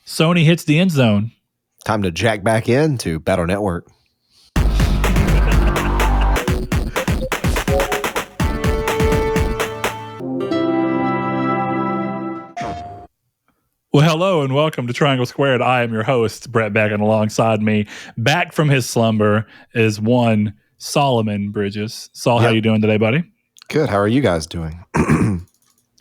Sony hits the end zone. Time to jack back into Battle Network. Well, hello and welcome to Triangle Squared. I am your host, Brett Baggin. Alongside me, back from his slumber, is one Solomon Bridges. Saul, How you doing today, buddy? Good. How are you guys doing?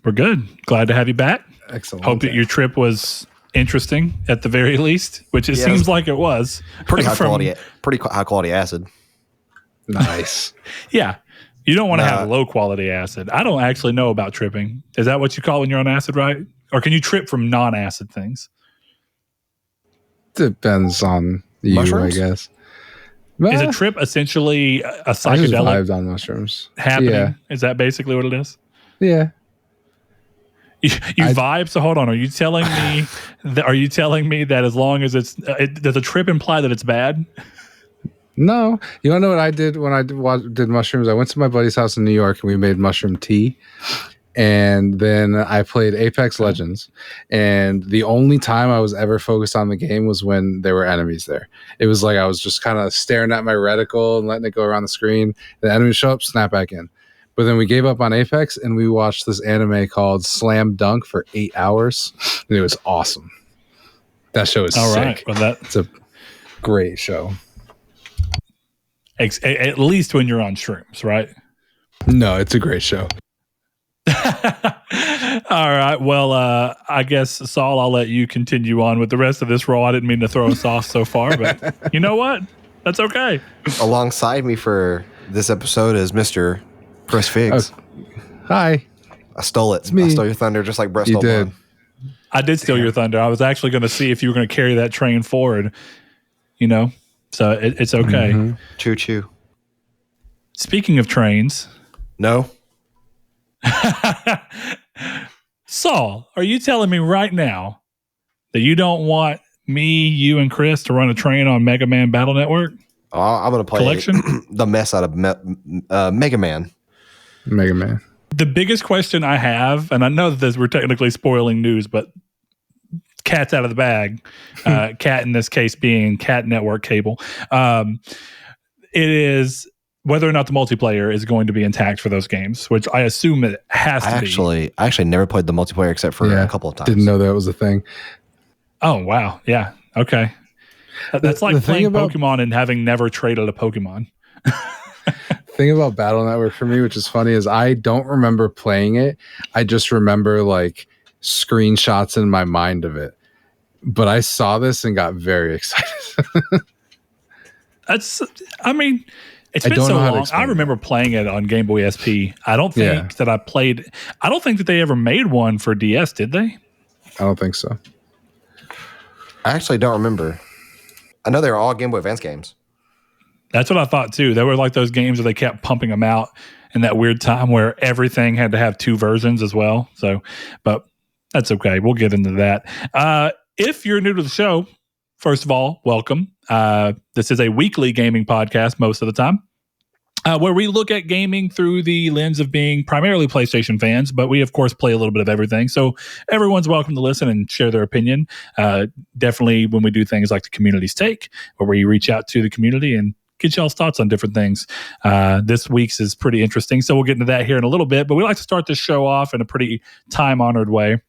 We're good. Glad to have you back. Excellent. Hope that your trip was interesting at the very least, which it seems like it was. Pretty high quality acid. Nice. Yeah. You don't want to have low quality acid. I don't actually know about tripping. Is that what you call when you're on acid, right? Or can you trip from non-acid things? Depends on you, mushrooms? I guess. Is a trip essentially a psychedelic I just vibed on mushrooms happening? Yeah. Is that basically what it is? Yeah. You vibe? So hold on. Are you telling me that as long as it's does a trip imply that it's bad? No. You want to know what I did when I did mushrooms? I went to my buddy's house in New York and we made mushroom tea. And then I played Apex Legends. And the only time I was ever focused on the game was when there were enemies there. It was like I was just kind of staring at my reticle and letting it go around the screen. The enemies show up, snap back in. But then we gave up on Apex and we watched this anime called Slam Dunk for 8 hours. And it was awesome. That show is sick. Right. Well, it's a great show. At least when you're on shrooms, right? No, it's a great show. All right. Well, I guess, Saul, I'll let you continue on with the rest of this role. I didn't mean to throw us off so far, but you know what? That's okay. Alongside me for this episode is Mr. Chris Figs. Hi. I stole it. It's me. I stole your thunder just like Brett stole mine. I did steal your thunder. I was actually going to see if you were going to carry that train forward, so it's okay. Mm-hmm. Choo choo. Speaking of trains. No. Saul, are you telling me right now that you don't want me, you, and Chris to run a train on Megaman Battle Network? I'm going to play the mess out of Megaman. Megaman. The biggest question I have, and I know that we're technically spoiling news, but cat's out of the bag. Cat in this case being Cat Network Cable. It is whether or not the multiplayer is going to be intact for those games, which I assume it has to be. I actually never played the multiplayer except for a couple of times. Didn't know that was a thing. Oh, wow. Yeah. Okay. That's like playing Pokemon and having never traded a Pokemon. Thing about Battle Network for me, which is funny, is I don't remember playing it. I just remember like screenshots in my mind of it. But I saw this and got very excited. It's been so long. I remember playing it on Game Boy SP. I don't think that I don't think that they ever made one for DS, did they? I don't think so. I actually don't remember. I know they were all Game Boy Advance games. That's what I thought too. They were like those games where they kept pumping them out in that weird time where everything had to have two versions as well. So, but that's okay. We'll get into that. If you're new to the show, first of all, welcome. This is a weekly gaming podcast most of the time, where we look at gaming through the lens of being primarily PlayStation fans, but we, of course, play a little bit of everything. So everyone's welcome to listen and share their opinion. Definitely when we do things like the Community's Take, where we reach out to the community and get y'all's thoughts on different things. This week's is pretty interesting, so we'll get into that here in a little bit, but we like to start this show off in a pretty time-honored way.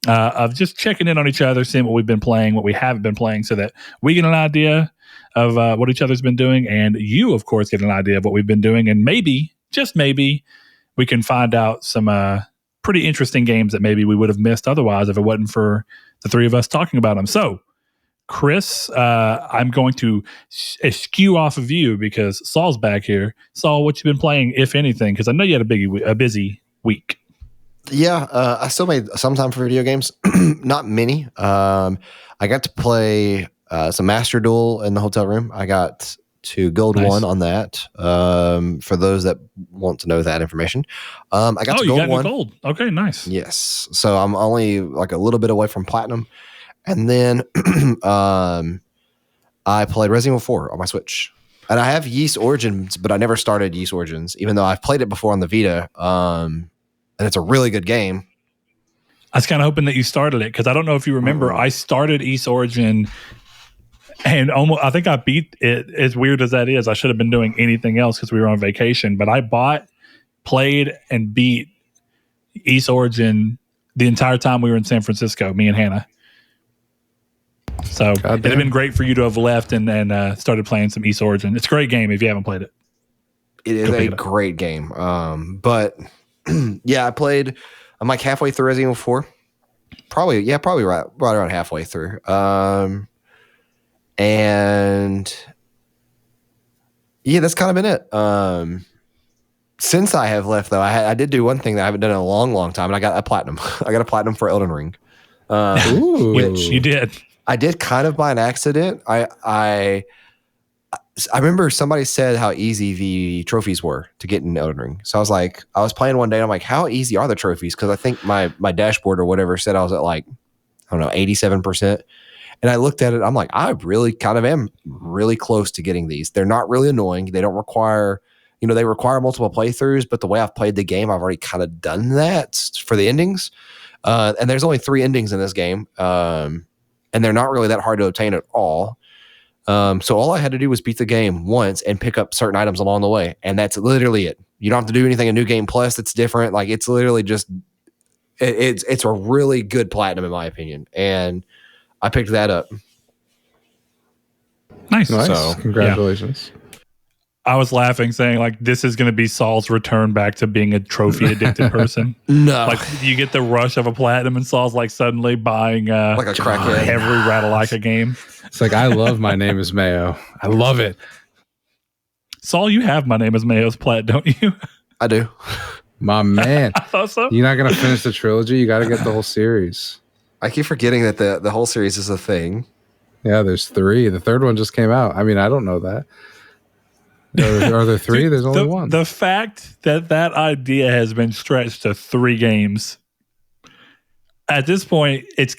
Of just checking in on each other, seeing what we've been playing, what we haven't been playing, so that we get an idea of what each other's been doing, and you, of course, get an idea of what we've been doing, and maybe, just maybe, we can find out some pretty interesting games that maybe we would have missed otherwise if it wasn't for the three of us talking about them. So, Chris, I'm going to skew off of you because Saul's back here. Saul, what you been playing, if anything? Because I know you had a busy week. Yeah, I still made some time for video games. Not many. I got to play some Master Duel in the hotel room. I got to Gold 1 on that. For those that want to know that information. I got to Gold 1. Gold. Okay, nice. Yes. So I'm only like a little bit away from Platinum. And then I played Resident Evil 4 on my Switch. And I have Yeast Origins, but I never started Yeast Origins, even though I've played it before on the Vita. And it's a really good game. I was kind of hoping that you started it because I don't know if you remember. I started East Origin and almost I think I beat it. As weird as that is, I should have been doing anything else because we were on vacation. But I played, and beat East Origin the entire time we were in San Francisco. Me and Hannah. So it'd have been great for you to have left and started playing some East Origin. It's a great game if you haven't played it. It is a great game. But yeah, I played. I'm like halfway through Resident Evil 4. Probably right around halfway through. And yeah, that's kind of been it. Since I have left, though, I did do one thing that I haven't done in a long, long time, and I got a platinum. I got a platinum for Elden Ring. Which you did. I did kind of by an accident. I remember somebody said how easy the trophies were to get in Elden Ring. So I was playing one day and I'm like, how easy are the trophies? Because I think my dashboard or whatever said I was at like, I don't know, 87%. And I looked at it, I'm like, I really kind of am really close to getting these. They're not really annoying. They don't require, they require multiple playthroughs, but the way I've played the game, I've already kind of done that for the endings. And there's only 3 endings in this game. And they're not really that hard to obtain at all. So all I had to do was beat the game once and pick up certain items along the way. And that's literally it. You don't have to do anything in New Game Plus that's different. Like it's literally just, it's a really good platinum in my opinion. And I picked that up. Nice. So, congratulations. Yeah. I was laughing saying like, this is going to be Saul's return back to being a trophy addicted person. No. Like you get the rush of a platinum and Saul's like suddenly buying like a crackhead every Ratalaika game. It's like, I love My Name is Mayo. I love it. Saul, you have My Name is Mayo's plat, don't you? I do. My man. I thought so. You're not going to finish the trilogy. You got to get the whole series. I keep forgetting that the whole series is a thing. Yeah, there's 3. The 3rd one just came out. I mean, I don't know that. Are there 3? Dude, there's only 1. The fact that idea has been stretched to 3 games. At this point, it's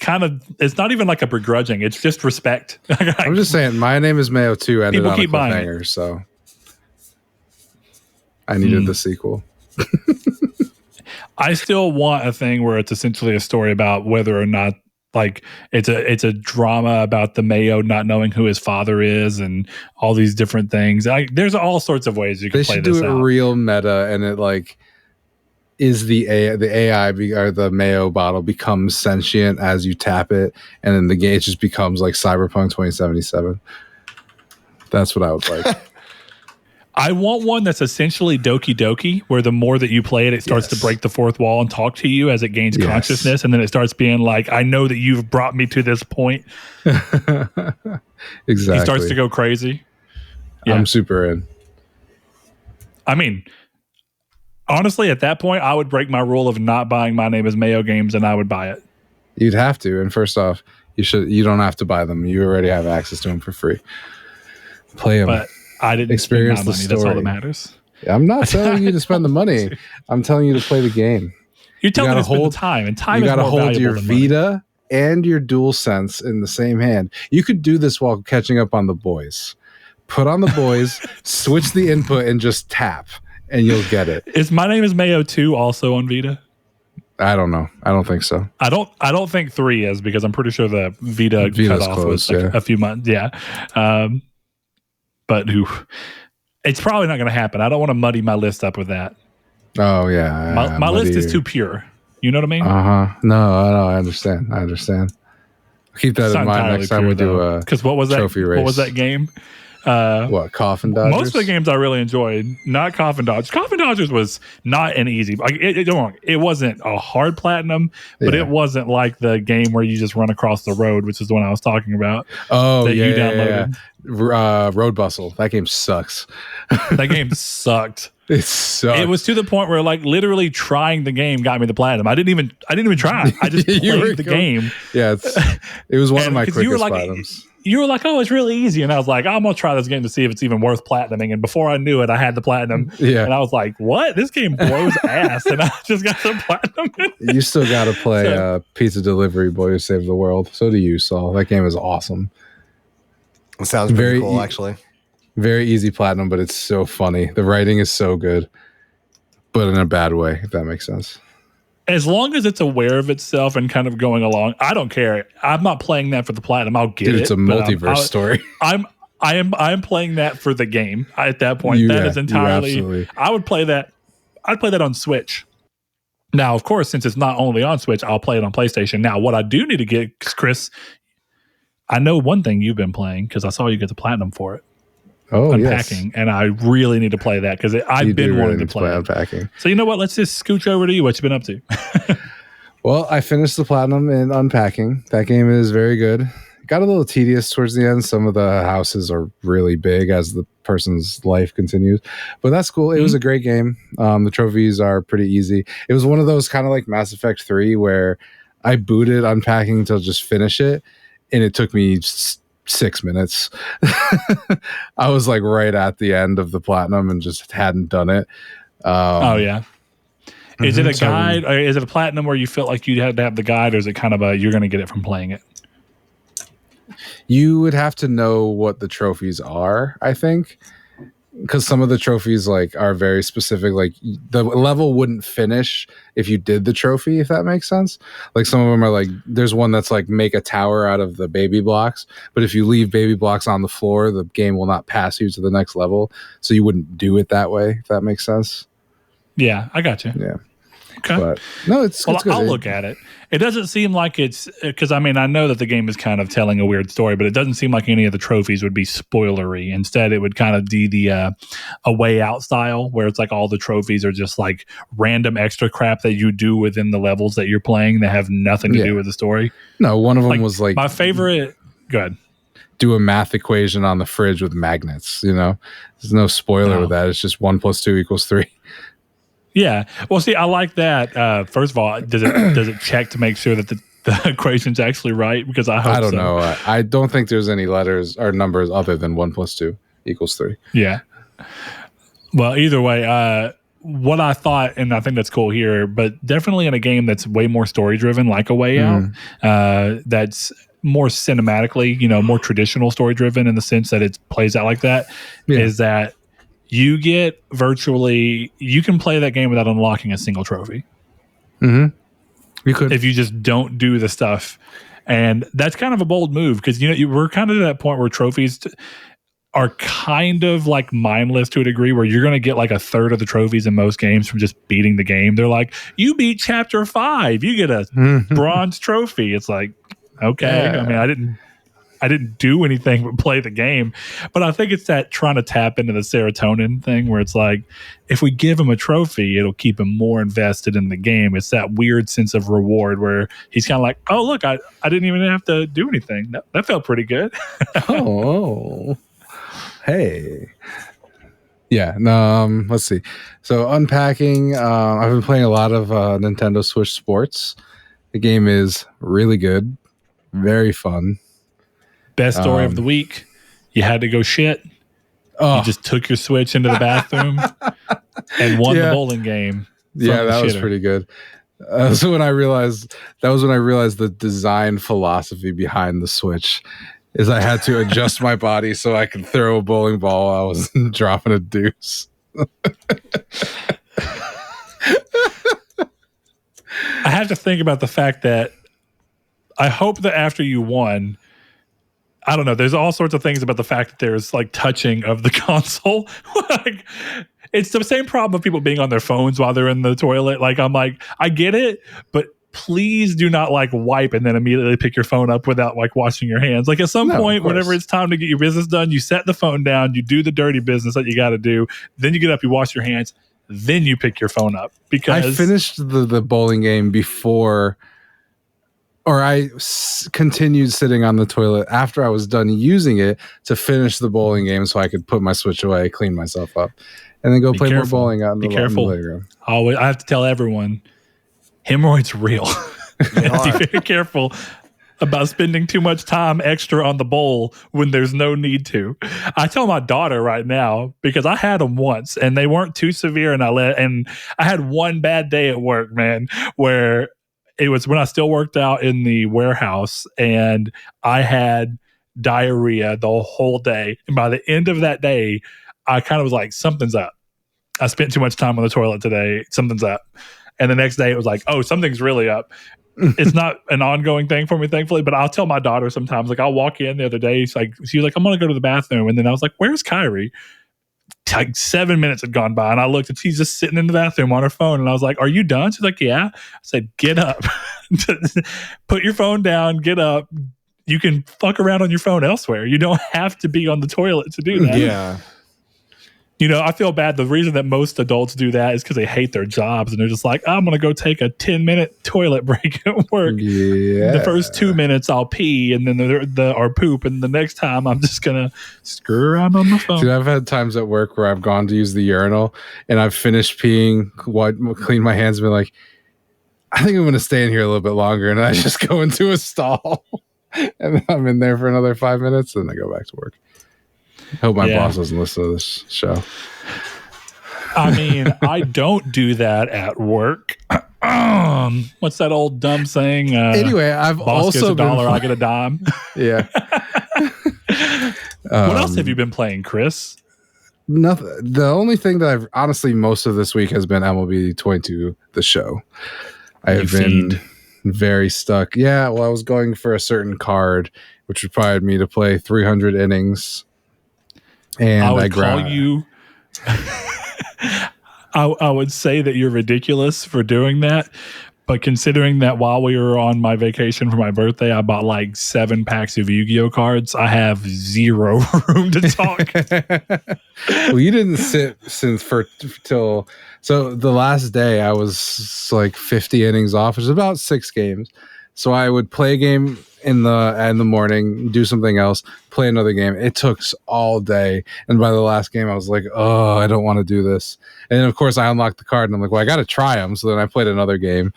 not even like a begrudging. It's just respect. I'm just saying, My Name is Mayo 2 ended People on keep a buying cliffhanger, so I needed the sequel. I still want a thing where it's essentially a story about whether or not like it's a drama about the Mayo not knowing who his father is and all these different things. There's all sorts of ways you can play this out. They should do it real meta, and it like is the AI or the Mayo bottle becomes sentient as you tap it, and then the game just becomes like Cyberpunk 2077. That's what I would like. I want one that's essentially Doki Doki, where the more that you play it, it starts to break the fourth wall and talk to you as it gains consciousness. And then it starts being like, I know that you've brought me to this point. Exactly. He starts to go crazy. Yeah. I'm super in. I mean, honestly, at that point, I would break my rule of not buying My Name is Mayo games and I would buy it. You'd have to. And first off, you don't have to buy them. You already have access to them for free. Play them. But I didn't experience spend my the money. story. That's all that matters. I'm not telling you to spend the money. I'm telling you to play the game. You're telling me to spend the time, and time is more valuable. You got to hold your Vita and your DualSense in the same hand. You could do this while catching up on The Boys. Put on The Boys, switch the input, and just tap, and you'll get it. Is My Name is Mayo 2 also on Vita? I don't know. I don't think so. I don't think 3 is, because I'm pretty sure the Vita's cutoff was like a few months. Yeah. But it's probably not going to happen. I don't want to muddy my list up with that. Oh, yeah. My list is too pure. You know what I mean? No, I understand. I'll keep that in mind next time we do a trophy race. What was that game? What, Coffin Dodgers? Most of the games I really enjoyed. Not Coffin Dodgers. Coffin Dodgers was not an easy. Like it wasn't a hard platinum, but it wasn't like the game where you just run across the road, which is the one I was talking about. Oh, that you downloaded. Road Bustle. That game sucks. That game sucked. It sucked. It was to the point where like literally trying the game got me the platinum. I didn't even try. I just played the game. Yeah, it was one of my quickest platinums. You were like, oh, it's really easy. And I was like, I'm going to try this game to see if it's even worth platinuming. And before I knew it, I had the platinum. Yeah. And I was like, what? This game blows ass. And I just got the platinum. You still got to play Pizza Delivery Boy Who Saved the World. So do you, Saul. That game is awesome. It sounds very cool, actually. Very easy platinum, but it's so funny. The writing is so good, but in a bad way, if that makes sense. as long as it's aware of itself and kind of going along, I don't care. I'm not playing that for the platinum. I'll get it. It's a multiverse story. I am playing that for the game. At that point, that is entirely. I would play that. I'd play that on Switch. Now, of course, since it's not only on Switch, I'll play it on PlayStation. Now, what I do need to get, Chris, I know one thing you've been playing because I saw you get the platinum for it. Oh, Unpacking, yes. and I really need to play that because I've been wanting to play Unpacking. So you know what? Let's just scooch over to you. What you been up to? Well, I finished the platinum in Unpacking. That game is very good. It got a little tedious towards the end. Some of the houses are really big as the person's life continues, but that's cool. It was a great game. The trophies are pretty easy. It was one of those kind of like Mass Effect 3 where I booted Unpacking to just finish it, and it took me 6 minutes. I was like right at the end of the platinum and just hadn't done it. Oh yeah. Is it a guide? Or is it a platinum where you felt like you had to have the guide, or is it kind of a you're going to get it from playing it? You would have to know what the trophies are, I think, because some of the trophies like are very specific. Like the level wouldn't finish if you did the trophy, if that makes sense. Like some of them are like, there's one that's like make a tower out of the baby blocks, but if you leave baby blocks on the floor, the game will not pass you to the next level. So you wouldn't do it that way, if that makes sense. Yeah, I got you. Yeah. Okay. But no, it's good. I'll look at it. It doesn't seem like it's because I mean I know that the game is kind of telling a weird story, but it doesn't seem like any of the trophies would be spoilery. Instead, it would kind of be the a way out style where it's like all the trophies are just like random extra crap that you do within the levels that you're playing that have nothing to do with the story. No, one of them was like my favorite. Good. Do a math equation on the fridge with magnets. You know, there's no spoiler with that. It's just 1 + 2 = 3. Yeah. Well, see, I like that. First of all, does it check to make sure that the equation's actually right? Because I don't know. I don't think there's any letters or numbers other than 1 + 2 = 3. Yeah. Well, either way, what I thought, and I think that's cool here, but definitely in a game that's way more story driven, like A Way Out, that's more cinematically, more traditional story driven in the sense that it plays out like that, is that you get you can play that game without unlocking a single trophy. Mm-hmm. You could. If you just don't do the stuff. And that's kind of a bold move because, we're kind of at that point where trophies are kind of like mindless to a degree where you're going to get like a third of the trophies in most games from just beating the game. They're like, you beat chapter 5, you get a bronze trophy. It's like, okay. Yeah. I mean, I didn't do anything but play the game. But I think it's that trying to tap into the serotonin thing where it's like, if we give him a trophy, it'll keep him more invested in the game. It's that weird sense of reward where he's kind of like, oh, look, I didn't even have to do anything. That felt pretty good. Oh, hey. Yeah. Let's see. So Unpacking, I've been playing a lot of Nintendo Switch Sports. The game is really good. Very fun. Best story of the week. You had to go shit. You just took your Switch into the bathroom and won the bowling game. Yeah, that was pretty good. So when I realized the design philosophy behind the Switch is I had to adjust my body so I could throw a bowling ball while I was dropping a deuce. I have to think about the fact that I hope that after you won, I don't know. There's all sorts of things about the fact that there's like touching of the console. Like, it's the same problem of people being on their phones while they're in the toilet. Like, I'm like, I get it, but please do not like wipe and then immediately pick your phone up without like washing your hands. Like at some point, whenever it's time to get your business done, you set the phone down, you do the dirty business that you got to do. Then you get up, you wash your hands, then you pick your phone up. Because I finished the bowling game before. Or I continued sitting on the toilet after I was done using it to finish the bowling game so I could put my Switch away, clean myself up, and then go play more bowling out in the playground. Always, I have to tell everyone, hemorrhoids real. You have to be very careful about spending too much time extra on the bowl when there's no need to. I tell my daughter right now because I had them once and they weren't too severe, and I had one bad day at work, man, where it was when I still worked out in the warehouse and I had diarrhea the whole day. And by the end of that day, I kind of was like, something's up. I spent too much time on the toilet today. Something's up. And the next day it was like, oh, something's really up. It's not an ongoing thing for me, thankfully, but I'll tell my daughter sometimes, like I'll walk in the other day. She was like, I'm going to go to the bathroom. And then I was like, where's Kyrie? Like 7 minutes had gone by and I looked and she's just sitting in the bathroom on her phone. And I was like, are you done? She's like, yeah. I said, get up, put your phone down, get up. You can fuck around on your phone elsewhere. You don't have to be on the toilet to do that. Yeah. You know, I feel bad. The reason that most adults do that is because they hate their jobs and they're just like, I'm going to go take a 10-minute toilet break at work. Yeah. The first 2 minutes I'll pee and then or poop. And the next time I'm just going to screw around on the phone. Dude, I've had times at work where I've gone to use the urinal and I've finished peeing, clean my hands and been like, I think I'm going to stay in here a little bit longer. And I just go into a stall and then I'm in there for another 5 minutes and then I go back to work. Hope my boss doesn't listen to this show. I mean, I don't do that at work. What's that old dumb saying? Anyway, I've boss also gets a dollar, I get a dime. Yeah. What else have you been playing, Chris? Nothing. The only thing that I've honestly most of this week has been MLB 22, the show. I have been very stuck. Yeah, well, I was going for a certain card, which required me to play 300 innings. And I would call you. I would say that you're ridiculous for doing that. But considering that while we were on my vacation for my birthday, I bought like 7 packs of Yu-Gi-Oh cards, I have zero room to talk. Well, you didn't sit till so the last day I was like 50 innings off, which is about 6 games. So I would play a game in the morning, do something else, play another game. It took all day, and by the last game, I was like, "Oh, I don't want to do this." And then, of course, I unlocked the card, and I'm like, "Well, I got to try them." So then I played another game.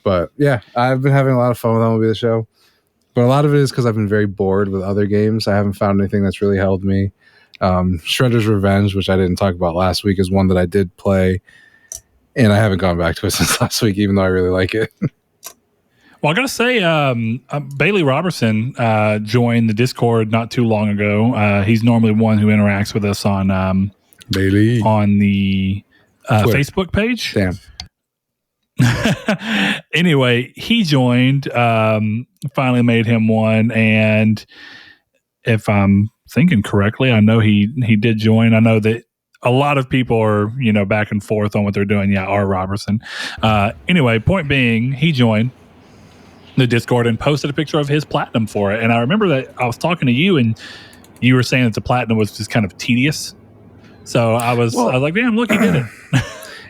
But yeah, I've been having a lot of fun with MLB The Show. But a lot of it is because I've been very bored with other games. I haven't found anything that's really held me. Shredder's Revenge, which I didn't talk about last week, is one that I did play, and I haven't gone back to it since last week, even though I really like it. Well, I got to say, Bailey Robertson joined the Discord not too long ago. He's normally one who interacts with us on Bailey on the Facebook page. Damn. Anyway, he joined, finally made him one. And if I'm thinking correctly, I know he did join. I know that a lot of people are, back and forth on what they're doing. Yeah, R. Robertson. Anyway, point being, he joined the Discord and posted a picture of his platinum for it. And I remember that I was talking to you and you were saying that the platinum was just kind of tedious. So I was like, damn, look, he did it.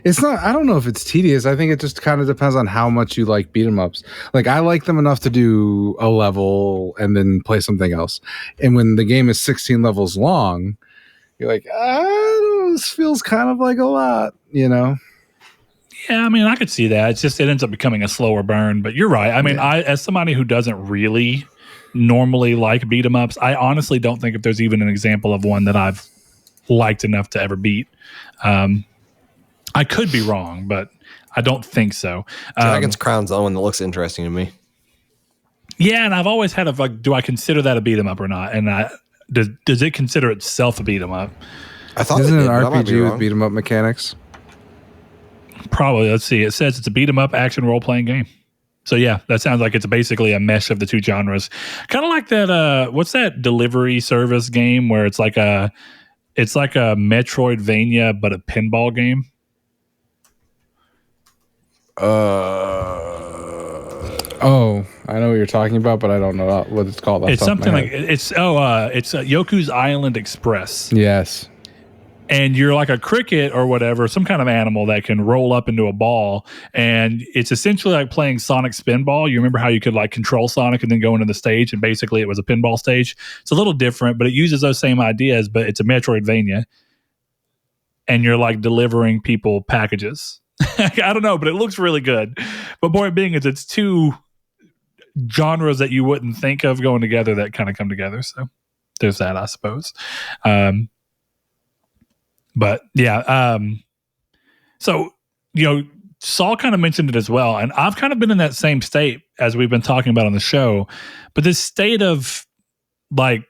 It's not, I don't know if it's tedious. I think it just kind of depends on how much you like beat 'em ups. Like I like them enough to do a level and then play something else. And when the game is 16 levels long, you're like, this feels kind of like a lot, Yeah, I mean, I could see that. It's just it ends up becoming a slower burn. But you're right. I mean, I as somebody who doesn't really normally like beat 'em ups, I honestly don't think if there's even an example of one that I've liked enough to ever beat. I could be wrong, but I don't think so. Dragon's Crown's the one that looks interesting to me. Yeah, and I've always had do I consider that a beat 'em up or not? And does it consider itself a beat 'em up? I thought isn't it an did, RPG with beat 'em up mechanics? Probably. Let's see. It says it's a beat 'em up action role playing game. So yeah, that sounds like it's basically a mesh of the two genres. Kind of like that. What's that delivery service game where it's like a Metroidvania but a pinball game? Oh, I know what you're talking about, but I don't know what it's called. It's something like it's Yoku's Island Express. Yes. And you're like a cricket or whatever, some kind of animal that can roll up into a ball. And it's essentially like playing Sonic Spinball. You remember how you could like control Sonic and then go into the stage, and basically it was a pinball stage. It's a little different, but it uses those same ideas, but it's a Metroidvania. And you're like delivering people packages. I don't know, but it looks really good. But point being is it's two genres that you wouldn't think of going together that kind of come together. So there's that, I suppose. But yeah, so, Saul kind of mentioned it as well. And I've kind of been in that same state as we've been talking about on the show. But this state of, like,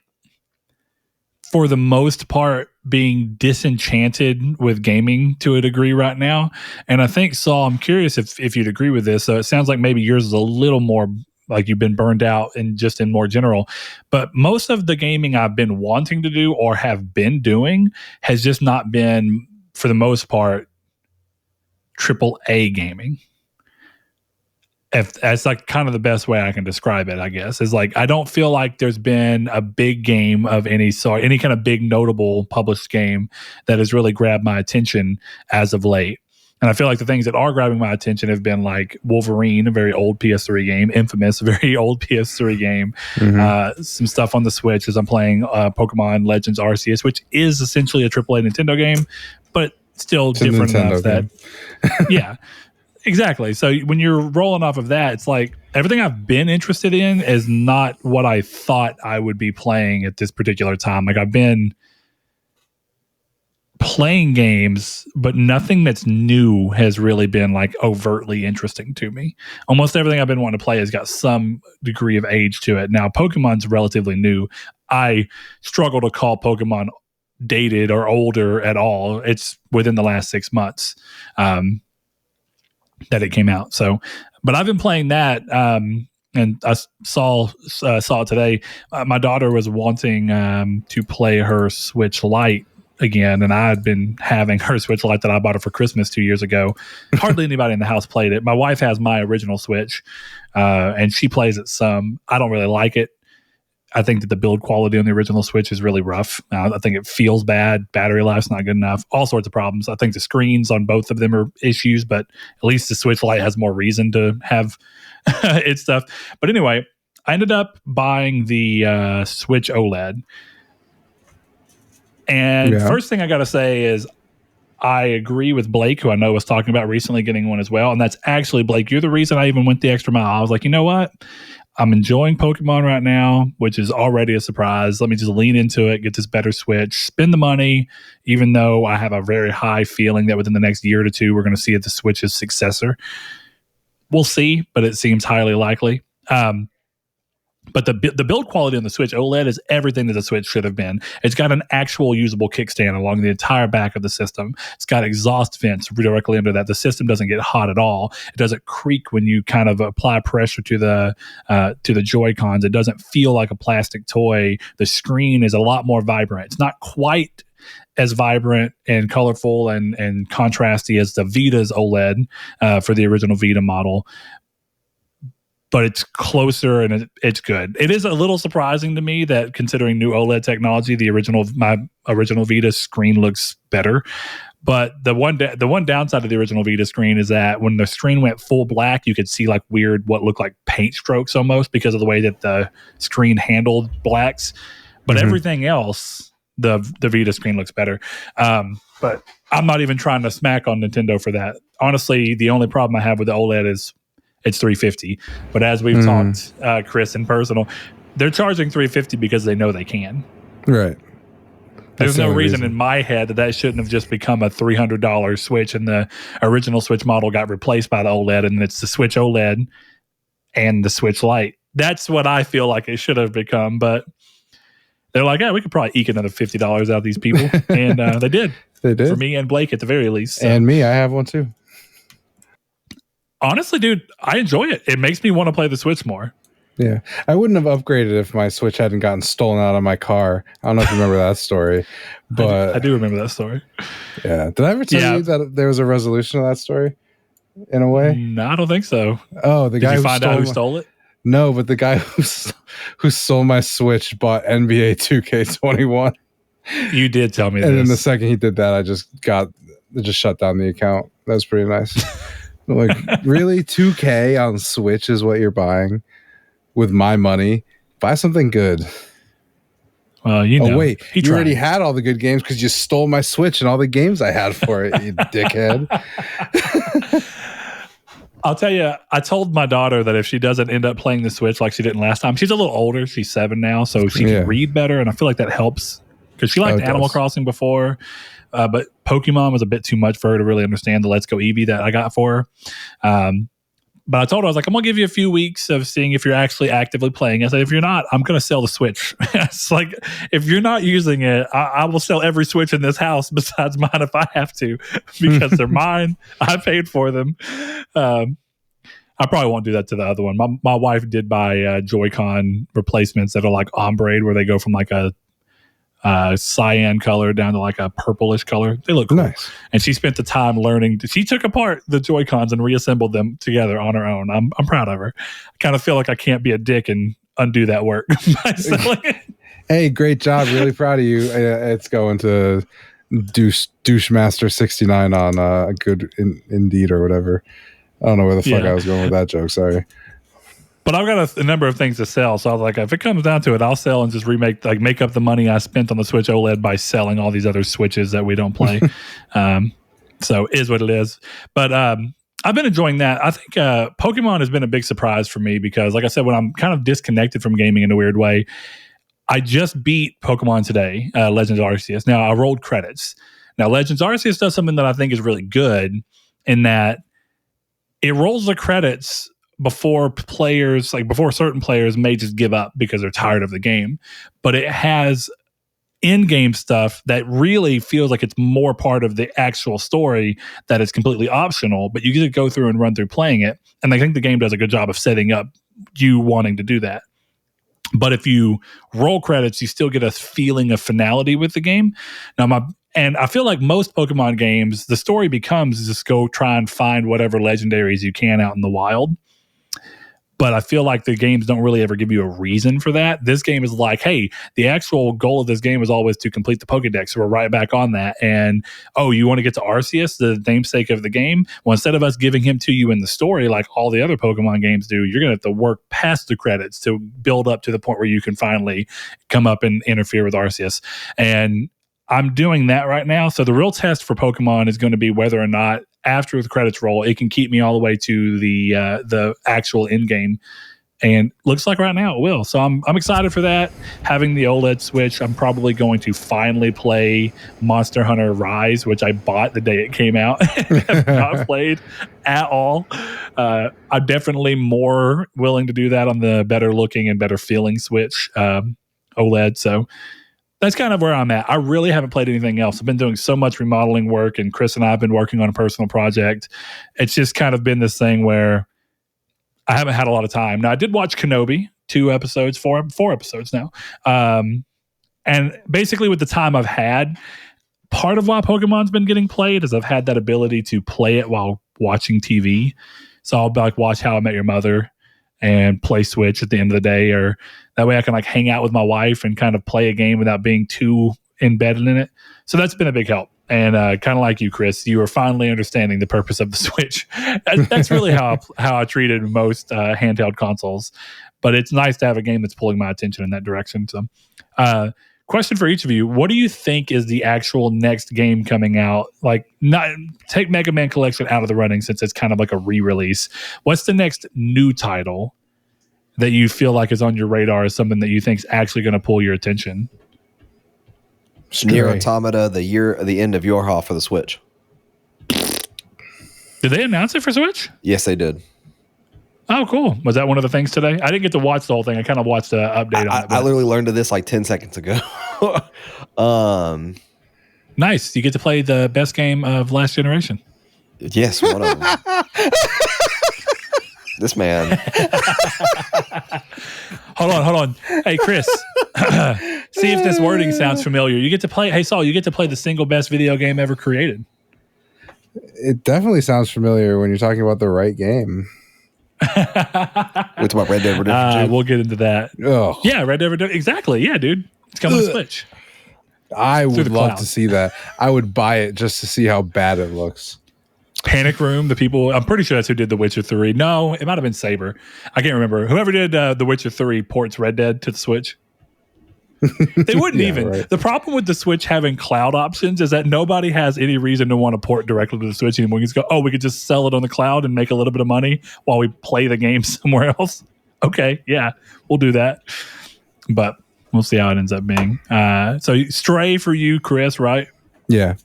for the most part, being disenchanted with gaming to a degree right now. And I think, Saul, I'm curious if you'd agree with this. So it sounds like maybe yours is a little more like you've been burned out and just in more general. But most of the gaming I've been wanting to do or have been doing has just not been, for the most part, AAA gaming. If that's like kind of the best way I can describe it, I guess, is like I don't feel like there's been a big game of any sort, any kind of big notable published game that has really grabbed my attention as of late. And I feel like the things that are grabbing my attention have been like Wolverine, a very old PS3 game, Infamous, a very old PS3 game, some stuff on the Switch as I'm playing Pokemon Legends Arceus, which is essentially a AAA Nintendo game, but still it's different enough that, yeah. Exactly. So when you're rolling off of that, it's like everything I've been interested in is not what I thought I would be playing at this particular time. Like I've been playing games, but nothing that's new has really been like overtly interesting to me. Almost everything I've been wanting to play has got some degree of age to it. Now, Pokemon's relatively new. I struggle to call Pokemon dated or older at all. It's within the last 6 months. That it came out. So, but I've been playing that, and I saw it today. My daughter was wanting to play her Switch Lite again, and I had been having her Switch Lite that I bought her for Christmas 2 years ago. Hardly anybody in the house played it. My wife has my original Switch, and she plays it some. I don't really like it. I think that the build quality on the original Switch is really rough. I think it feels bad. Battery life's not good enough. All sorts of problems. I think the screens on both of them are issues, but at least the Switch Lite has more reason to have its stuff. But anyway, I ended up buying the Switch OLED. And first thing I got to say is I agree with Blake, who I know was talking about recently getting one as well. And that's actually, Blake, you're the reason I even went the extra mile. I was like, you know what? I'm enjoying Pokemon right now, which is already a surprise. Let me just lean into it, get this better Switch, spend the money, even though I have a very high feeling that within the next year or two, we're going to see the Switch's successor. We'll see, but it seems highly likely. But the build quality on the Switch OLED is everything that the Switch should have been. It's got an actual usable kickstand along the entire back of the system. It's got exhaust vents directly under that. The system doesn't get hot at all. It doesn't creak when you kind of apply pressure to the Joy-Cons. It doesn't feel like a plastic toy. The screen is a lot more vibrant. It's not quite as vibrant and colorful and contrasty as the Vita's OLED for the original Vita model. But it's closer and it's good. It is a little surprising to me that considering new OLED technology, my original Vita screen looks better. But the one downside of the original Vita screen is that when the screen went full black, you could see like weird, what looked like paint strokes almost because of the way that the screen handled blacks. But everything else, the Vita screen looks better. But I'm not even trying to smack on Nintendo for that. Honestly, the only problem I have with the OLED is it's $350. But as we've talked, Chris, in personal, they're charging $350 because they know they can. Right. There's no reason in my head that shouldn't have just become a $300 Switch and the original Switch model got replaced by the OLED and it's the Switch OLED and the Switch Lite. That's what I feel like it should have become. But they're like, yeah, we could probably eke another $50 out of these people. And they did. They did. For me and Blake at the very least. So. And me, I have one too. Honestly, dude, I enjoy it. It makes me want to play the Switch more. Yeah. I wouldn't have upgraded if my Switch hadn't gotten stolen out of my car. I don't know if you remember that story. But I do remember that story. Yeah. Did I ever tell you that there was a resolution of that story in a way? No, I don't think so. Oh, the guy Did you find out who stole it? No, but the guy who stole my Switch bought NBA 2K21. You did tell me that. And then the second he did that, I just shut down the account. That was pretty nice. Like, really? 2K on Switch is what you're buying with my money? Buy something good. Well, you know. Oh, wait. You already had all the good games because you stole my Switch and all the games I had for it, you dickhead. I'll tell you, I told my daughter that if she doesn't end up playing the Switch like she didn't last time, she's a little older. She's 7 now, so she can read better, and I feel like that helps because she liked Animal Crossing before. But Pokemon was a bit too much for her to really understand the Let's Go Eevee that I got for her. But I told her, I was like, I'm going to give you a few weeks of seeing if you're actually actively playing. I said, if you're not, I'm going to sell the Switch. It's like, if you're not using it, I will sell every Switch in this house besides mine if I have to, because they're mine. I paid for them. I probably won't do that to the other one. My wife did buy Joy-Con replacements that are like ombre, where they go from like a cyan color down to like a purplish color. They look cool. Nice. And she spent the time learning. She took apart the Joy-Cons and reassembled them together on her own. I'm proud of her. I kind of feel like I can't be a dick and undo that work by selling it. Hey, great job. Really proud of you. It's going to Douchemaster 69 on Good Indeed or whatever. I don't know where the fuck I was going with that joke. Sorry. But I've got a number of things to sell. So I was like, if it comes down to it, I'll sell and just make up the money I spent on the Switch OLED by selling all these other Switches that we don't play. So is what it is. But I've been enjoying that. I think Pokemon has been a big surprise for me because, like I said, when I'm kind of disconnected from gaming in a weird way, I just beat Pokemon today, Legends Arceus. Now, I rolled credits. Now, Legends Arceus does something that I think is really good in that it rolls the credits before certain players may just give up because they're tired of the game. But it has in-game stuff that really feels like it's more part of the actual story that is completely optional, but you get to go through and run through playing it. And I think the game does a good job of setting up you wanting to do that. But if you roll credits, you still get a feeling of finality with the game. And I feel like most Pokemon games, the story becomes just go try and find whatever legendaries you can out in the wild. But I feel like the games don't really ever give you a reason for that. This game is like, hey, the actual goal of this game is always to complete the Pokedex. So we're right back on that. And, you want to get to Arceus, the namesake of the game? Well, instead of us giving him to you in the story like all the other Pokemon games do, you're going to have to work past the credits to build up to the point where you can finally come up and interfere with Arceus. And I'm doing that right now. So the real test for Pokemon is going to be whether or not after the credits roll, it can keep me all the way to the actual end game. And looks like right now it will. So I'm excited for that. Having the OLED Switch, I'm probably going to finally play Monster Hunter Rise, which I bought the day it came out. Have not played at all. I'm definitely more willing to do that on the better looking and better feeling Switch OLED. So that's kind of where I'm at. I really haven't played anything else. I've been doing so much remodeling work, and Chris and I have been working on a personal project. It's just kind of been this thing where I haven't had a lot of time. Now, I did watch Kenobi, 4 episodes now. And basically with the time I've had, part of why Pokemon's been getting played is I've had that ability to play it while watching TV. So I'll like watch How I Met Your Mother and play Switch at the end of the day, or that way I can like hang out with my wife and kind of play a game without being too embedded in it. So that's been a big help. And kind of like you, Chris, you are finally understanding the purpose of the Switch. That's really how I treated most handheld consoles. But it's nice to have a game that's pulling my attention in that direction. So, question for each of you: what do you think is the actual next game coming out? Like, not take Mega Man Collection out of the running since it's kind of like a re-release. What's the next new title that you feel like is on your radar as something that you think is actually going to pull your attention? Nier Automata, the end of Your Hall for the Switch. Did they announce it for Switch? Yes, they did. Oh, cool. Was that one of the things today? I didn't get to watch the whole thing. I kind of watched an update on it. I literally learned of this like 10 seconds ago. Nice. You get to play the best game of last generation. Yes, one of them. This man. Hold on. Hey, Chris. See if this wording sounds familiar. You get to play. Hey, Saul, you get to play the single best video game ever created. It definitely sounds familiar when you're talking about the right game. We're talking about Red Dead Redemption 2. We'll get into that. Ugh. Yeah, Red Dead Redemption. Exactly. Yeah, dude. It's coming to Switch. I would love to see that. I would buy it just to see how bad it looks. Panic Room, the people, I'm pretty sure that's who did The Witcher 3. No, it might have been Saber. I can't remember. Whoever did The Witcher 3 ports Red Dead to the Switch. They wouldn't even. Right. The problem with the Switch having cloud options is that nobody has any reason to want to port directly to the Switch anymore. You just go, we could just sell it on the cloud and make a little bit of money while we play the game somewhere else. Okay, yeah, we'll do that. But we'll see how it ends up being. So Stray for you, Chris, right? Yeah.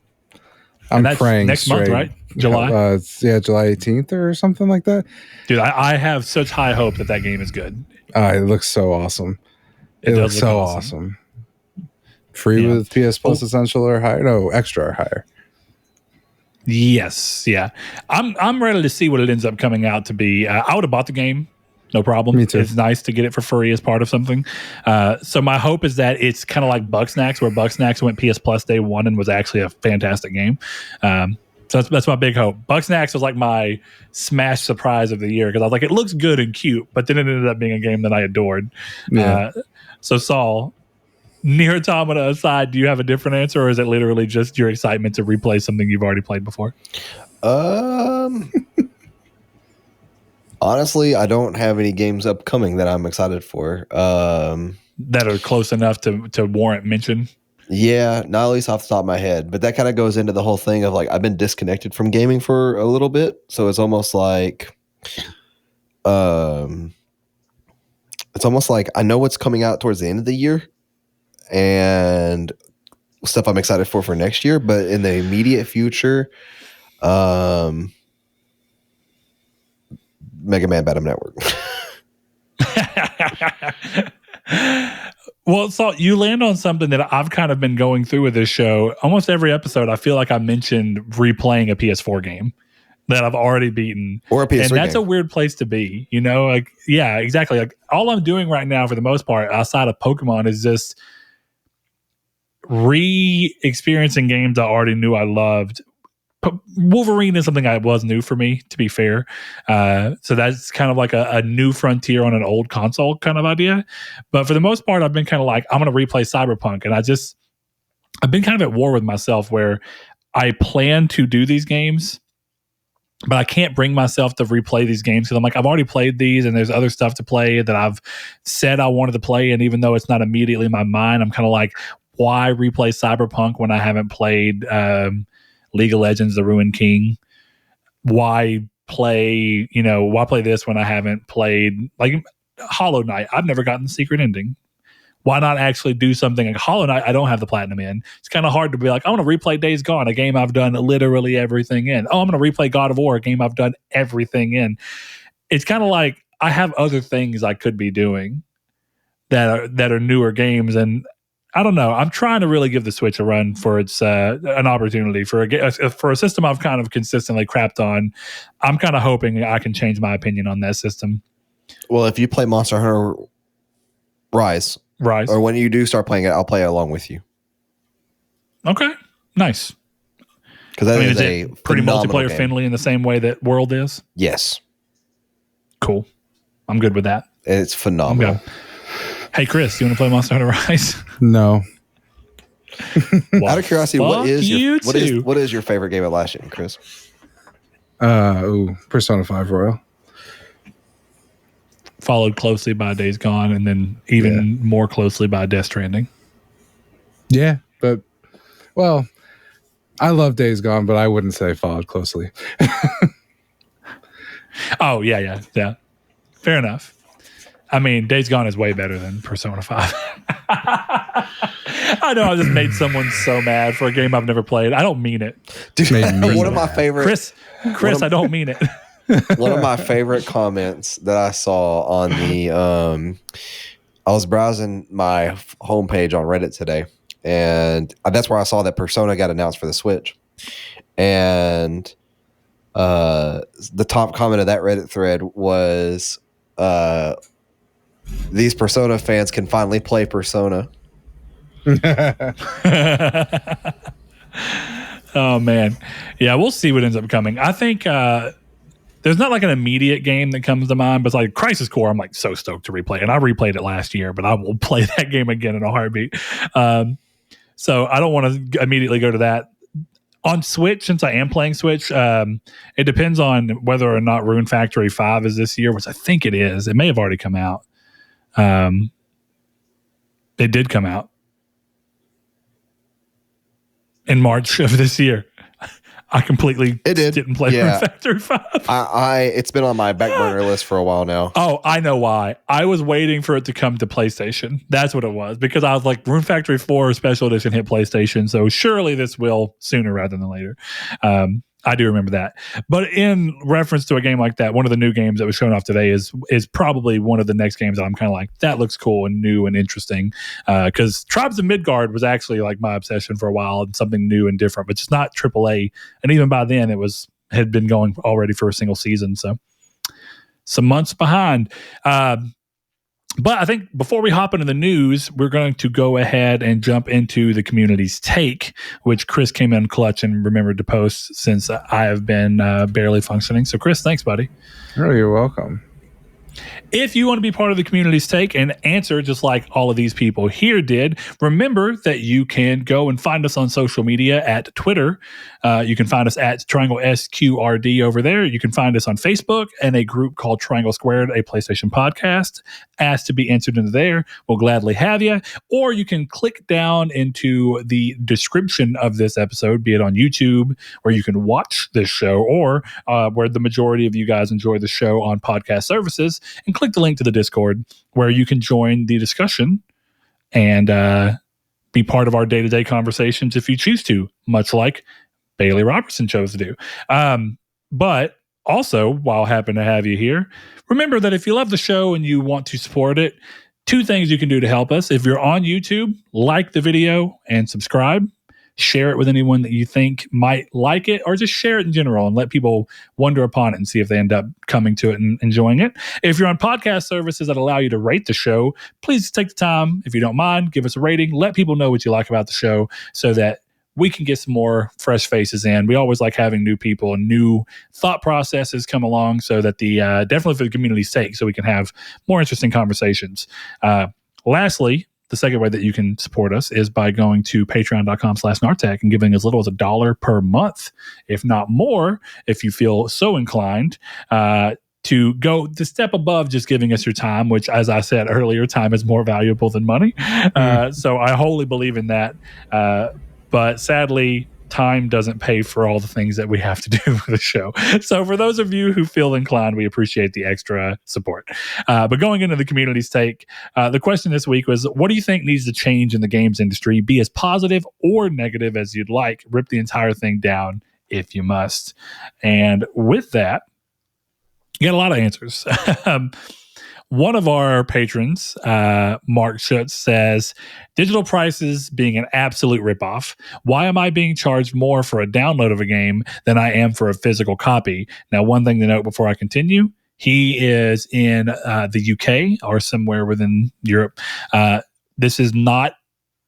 I'm praying next month, right? July? July 18th or something like that. Dude, I have such high hope that game is good. It looks so awesome. It looks so awesome. Free with PS Plus Essential or higher? No, extra or higher. Yes, yeah. I'm ready to see what it ends up coming out to be. I would have bought the game, no problem. Me too. It's nice to get it for free as part of something. So my hope is that it's kind of like Bugsnax, where Bugsnax went PS Plus day one and was actually a fantastic game. So that's my big hope. Bugsnax was like my smash surprise of the year because I was like, it looks good and cute, but then it ended up being a game that I adored. Yeah. So Saul, Nier Automata aside, do you have a different answer, or is it literally just your excitement to replay something you've already played before? Honestly, I don't have any games upcoming that I'm excited for. That are close enough to warrant mention. Yeah, not at least off the top of my head. But that kind of goes into the whole thing of like I've been disconnected from gaming for a little bit, so it's almost like, I know what's coming out towards the end of the year, and stuff I'm excited for next year. But in the immediate future, Megaman Battle Network. Well, so you land on something that I've kind of been going through with this show. Almost every episode, I feel like I mentioned replaying a PS4 game that I've already beaten. Or a PS3 and that's game. a weird place to be, you know? Like, yeah, exactly. Like all I'm doing right now for the most part, outside of Pokemon, is just re-experiencing games I already knew I loved. Wolverine is something that was new for me, to be fair. So that's kind of like a new frontier on an old console kind of idea. But for the most part, I've been kind of like, I'm going to replay Cyberpunk. And I've been kind of at war with myself where I plan to do these games, but I can't bring myself to replay these games because I'm like, I've already played these and there's other stuff to play that I've said I wanted to play. And even though it's not immediately in my mind, I'm kind of like, why replay Cyberpunk when I haven't played League of Legends, The Ruined King? Why play this when I haven't played like Hollow Knight? I've never gotten the secret ending. Why not actually do something like Hollow Knight? I don't have the platinum in. It's kind of hard to be like, I want to replay Days Gone, a game I've done literally everything in. Oh, I'm going to replay God of War, a game I've done everything in. It's kind of like I have other things I could be doing that are newer games, and I don't know. I'm trying to really give the Switch a run for its an opportunity for a system I've kind of consistently crapped on. I'm kind of hoping I can change my opinion on that system. Well, if you play Monster Hunter Rise, or when you do start playing it, I'll play along with you. Okay, nice. Because is it pretty multiplayer friendly in the same way that World is? Yes. Cool. I'm good with that. It's phenomenal. Hey, Chris, you want to play Monster Hunter Rise? No. Well, out of curiosity, what is your favorite game of last gen, Chris? Persona 5 Royal. Followed closely by Days Gone, and then even more closely by Death Stranding. Yeah, but I love Days Gone, but I wouldn't say followed closely. Oh, yeah. Fair enough. I mean, Days Gone is way better than Persona 5. I know I just made someone so mad for a game I've never played. I don't mean it. Dude, one of my favorite... Chris, I don't mean it. One of my favorite comments that I saw on the... I was browsing my homepage on Reddit today, and that's where I saw that Persona got announced for the Switch. And the top comment of that Reddit thread was... these Persona fans can finally play Persona. Oh, man. Yeah, we'll see what ends up coming. I think there's not like an immediate game that comes to mind, but it's like Crisis Core, I'm like so stoked to replay. And I replayed it last year, but I will play that game again in a heartbeat. So I don't want to immediately go to that. On Switch, since I am playing Switch, it depends on whether or not Rune Factory 5 is this year, which I think it is. It may have already come out. It did come out in March of this year. I completely didn't play Rune Factory 5. It's been on my back burner list for a while now. Oh, I know why. I was waiting for it to come to PlayStation. That's what it was. Because I was like, Rune Factory 4 Special Edition hit PlayStation, so surely this will sooner rather than later. I do remember that. But in reference to a game like that, one of the new games that was shown off today is probably one of the next games that I'm kind of like, that looks cool and new and interesting. Because Tribes of Midgard was actually like my obsession for a while, and something new and different, but it's not AAA. And even by then, had been going already for a single season. So some months behind. But I think before we hop into the news, we're going to go ahead and jump into the community's take, which Chris came in clutch and remembered to post since I have been barely functioning. So, Chris, thanks, buddy. Oh, you're welcome. If you want to be part of the community's take and answer just like all of these people here did, remember that you can go and find us on social media at Twitter. You can find us at Triangle SQRD over there. You can find us on Facebook and a group called Triangle Squared, a PlayStation podcast. Ask to be entered into there. We'll gladly have you. Or you can click down into the description of this episode, be it on YouTube, where you can watch this show, or where the majority of you guys enjoy the show on podcast services, and click the link to the Discord where you can join the discussion and be part of our day-to-day conversations if you choose to, much like Bailey Robertson chose to do. But also, while I happen to have you here, remember that if you love the show and you want to support it, two things you can do to help us. If you're on YouTube, like the video and subscribe. Share it with anyone that you think might like it, or just share it in general and let people wonder upon it and see if they end up coming to it and enjoying it. If you're on podcast services that allow you to rate the show, please take the time, if you don't mind, give us a rating. Let people know what you like about the show so that we can get some more fresh faces in. We always like having new people and new thought processes come along so that definitely for the community's sake, so we can have more interesting conversations. Lastly, the second way that you can support us is by going to patreon.com/Nartech and giving as little as $1 per month, if not more, if you feel so inclined, to go the step above just giving us your time, which, as I said earlier, time is more valuable than money. So I wholly believe in that. But sadly, time doesn't pay for all the things that we have to do for the show. So for those of you who feel inclined, we appreciate the extra support. But going into the community's take, the question this week was, what do you think needs to change in the games industry? Be as positive or negative as you'd like. Rip the entire thing down if you must. And with that, you got a lot of answers. One of our patrons, Mark Schutz, says, digital prices being an absolute ripoff. Why am I being charged more for a download of a game than I am for a physical copy? Now, one thing to note before I continue, he is in the UK or somewhere within Europe. This is not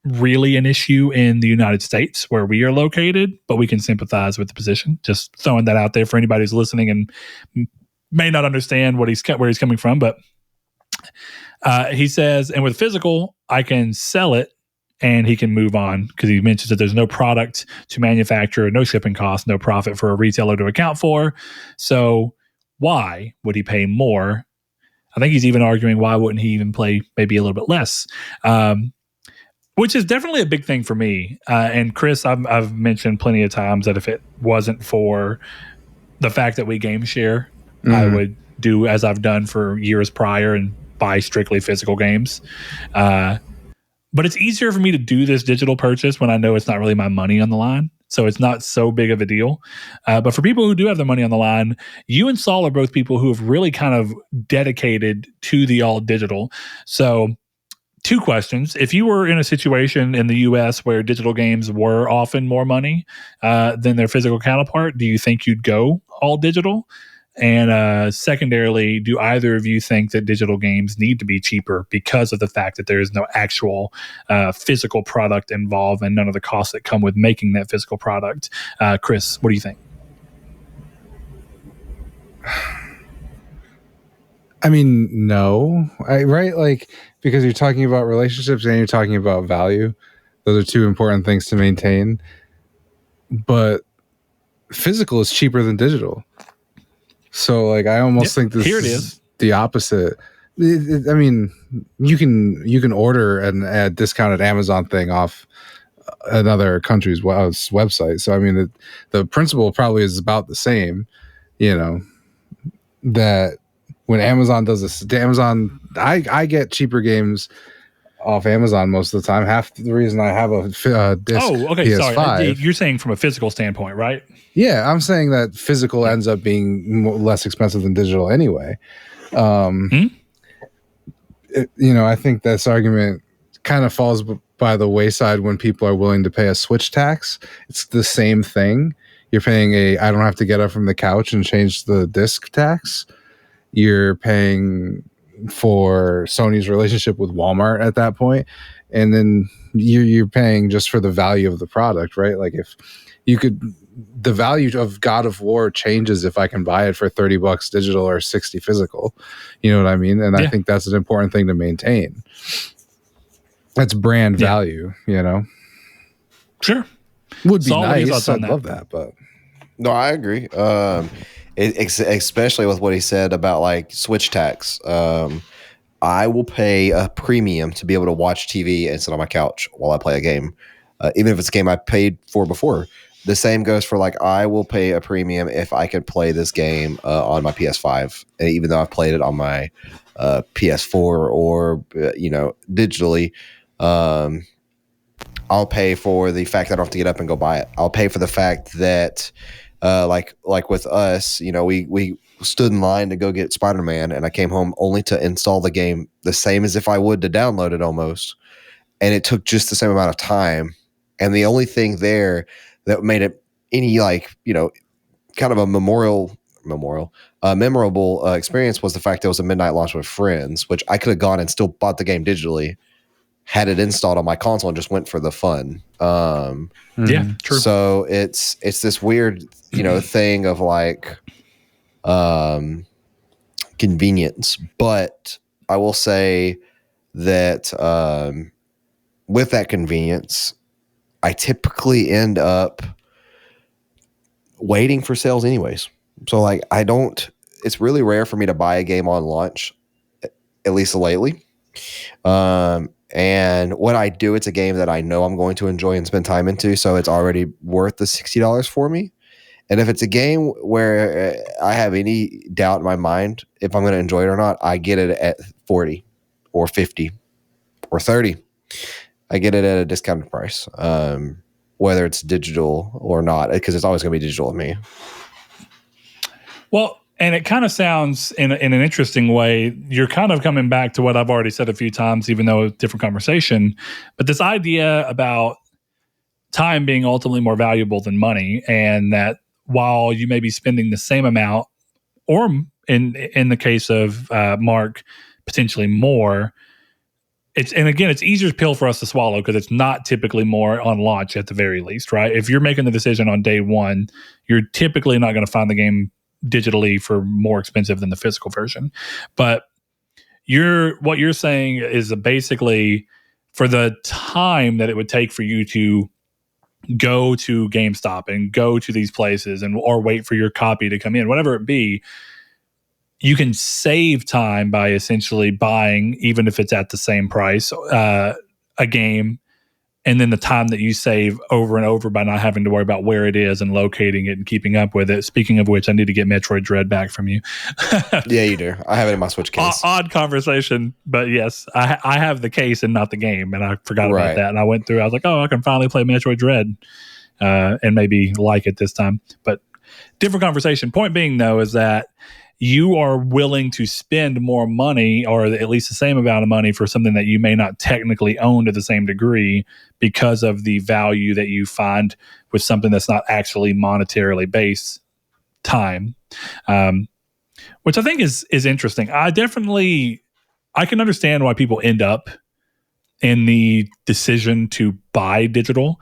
really an issue in the United States where we are located, but we can sympathize with the position. Just throwing that out there for anybody who's listening and may not understand where he's coming from, but he says, and with physical, I can sell it and he can move on, because he mentions that there's no product to manufacture, no shipping cost, no profit for a retailer to account for. So why would he pay more? I think he's even arguing, why wouldn't he even play maybe a little bit less? Which is definitely a big thing for me. And Chris, I've mentioned plenty of times that if it wasn't for the fact that we game share, I would do as I've done for years prior and buy strictly physical games. But it's easier for me to do this digital purchase when I know it's not really my money on the line. So it's not so big of a deal. But for people who do have their money on the line, you and Saul are both people who have really kind of dedicated to the all digital. So two questions. If you were in a situation in the US where digital games were often more money than their physical counterpart, do you think you'd go all digital? And secondarily, do either of you think that digital games need to be cheaper because of the fact that there is no actual physical product involved and none of the costs that come with making that physical product? Chris, what do you think? I mean, no, right? Like, because you're talking about relationships and you're talking about value. Those are two important things to maintain. But physical is cheaper than digital. So, like, I almost think this is the opposite. I mean, you can order a discounted Amazon thing off another country's website. So, I mean, the principle probably is about the same. You know, that when Amazon does this, I get cheaper games off Amazon most of the time. Half the reason I have a disc PS5. Sorry. You're saying from a physical standpoint, right? Yeah, I'm saying that physical ends up being less expensive than digital anyway. I think this argument kind of falls by the wayside when people are willing to pay a switch tax. It's the same thing. You're paying I don't have to get up from the couch and change the disc tax. You're paying for Sony's relationship with Walmart at that point, and then you're paying just for the value of the product, right? Like if you could, the value of God of War changes if I can buy it for $30 digital or 60 physical. You know what I mean? And I think that's an important thing to maintain. That's brand value, Sure. Would be nice. I'd love that, but no, I agree. Especially with what he said about like switch tax. I will pay a premium to be able to watch TV and sit on my couch while I play a game, even if it's a game I paid for before. The same goes for like I will pay a premium if I can play this game on my PS5, even though I've played it on my PS4 or digitally. I'll pay for the fact that I don't have to get up and go buy it. I'll pay for the fact that like with us, we stood in line to go get Spider-Man, and I came home only to install the game the same as if I would to download it almost. And it took just the same amount of time. And the only thing there that made it any kind of a memorable experience was the fact that it was a midnight launch with friends, which I could have gone and still bought the game digitally, had it installed on my console, and just went for the fun. Yeah, true. So it's this weird, thing of like convenience. But I will say that with that convenience, I typically end up waiting for sales anyways. So like it's really rare for me to buy a game on launch, at least lately. And when I do, it's a game that I know I'm going to enjoy and spend time into, so it's already worth the $60 for me. And if it's a game where I have any doubt in my mind if I'm going to enjoy it or not, I get it at 40 or 50 or 30. I get it at a discounted price, whether it's digital or not, because it's always going to be digital with me. Well, and it kind of sounds in an interesting way. You're kind of coming back to what I've already said a few times, even though it's a different conversation. But this idea about time being ultimately more valuable than money, and that while you may be spending the same amount, or in the case of Mark, potentially more, it's easier pill for us to swallow because it's not typically more on launch at the very least, right? If you're making the decision on day one, you're typically not going to find the game digitally for more expensive than the physical version. But what you're saying is basically for the time that it would take for you to go to GameStop and go to these places or wait for your copy to come in, whatever it be, you can save time by essentially buying, even if it's at the same price, a game, and then the time that you save over and over by not having to worry about where it is and locating it and keeping up with it. Speaking of which, I need to get Metroid Dread back from you. Yeah, you do. I have it in my Switch case. Odd conversation, but yes, I have the case and not the game, and I forgot about that. And I went through, I was like, I can finally play Metroid Dread and maybe like it this time. But different conversation. Point being, though, is that you are willing to spend more money, or at least the same amount of money, for something that you may not technically own to the same degree because of the value that you find with something that's not actually monetarily based, time, which I think is interesting. I can understand why people end up in the decision to buy digital.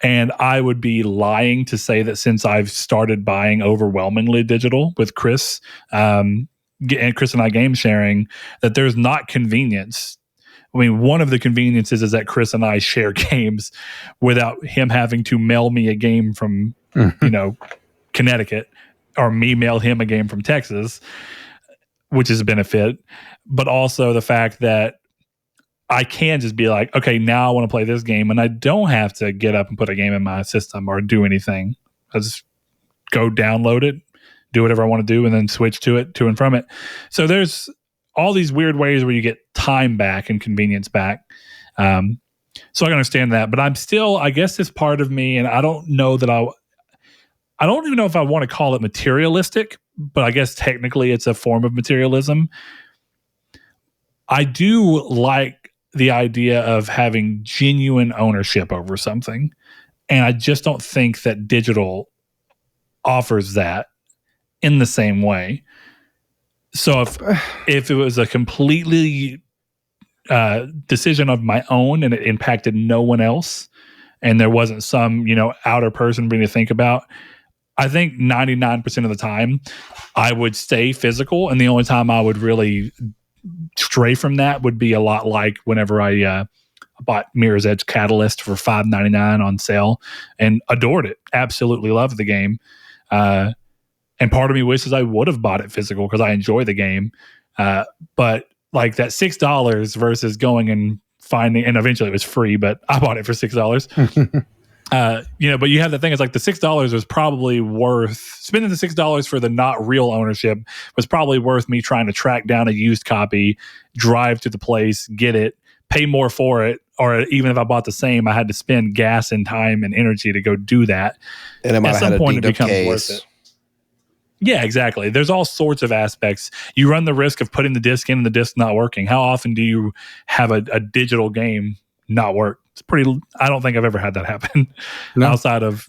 And I would be lying to say that since I've started buying overwhelmingly digital with Chris, and Chris and I game sharing, that there's not convenience. I mean, one of the conveniences is that Chris and I share games without him having to mail me a game from, Connecticut, or me mail him a game from Texas, which is a benefit. But also the fact that I can just be like, okay, now I want to play this game, and I don't have to get up and put a game in my system or do anything. I just go download it, do whatever I want to do, and then switch to and from it. So there's all these weird ways where you get time back and convenience back. So I can understand that, but I'm still, I guess this part of me, and I don't know that I don't even know if I want to call it materialistic, but I guess technically it's a form of materialism. I do like the idea of having genuine ownership over something. And I just don't think that digital offers that in the same way. So if it was a completely decision of my own and it impacted no one else, and there wasn't some, outer person for me to think about, I think 99% of the time I would stay physical, and the only time I would really stray from that would be a lot like whenever I bought Mirror's Edge Catalyst for $5.99 on sale and adored it. Absolutely loved the game. And part of me wishes I would have bought it physical because I enjoy the game. But like that $6 versus going and finding, and eventually it was free, but I bought it for $6. But you have the thing is like the $6 was probably worth spending the $6 for the not real ownership was probably worth me trying to track down a used copy, drive to the place, get it, pay more for it. Or even if I bought the same, I had to spend gas and time and energy to go do that. And it might have had a deed-up case. Worth it. Yeah, exactly. There's all sorts of aspects. You run the risk of putting the disc in and the disc not working. How often do you have a digital game not work? It's pretty. I don't think I've ever had that happen outside of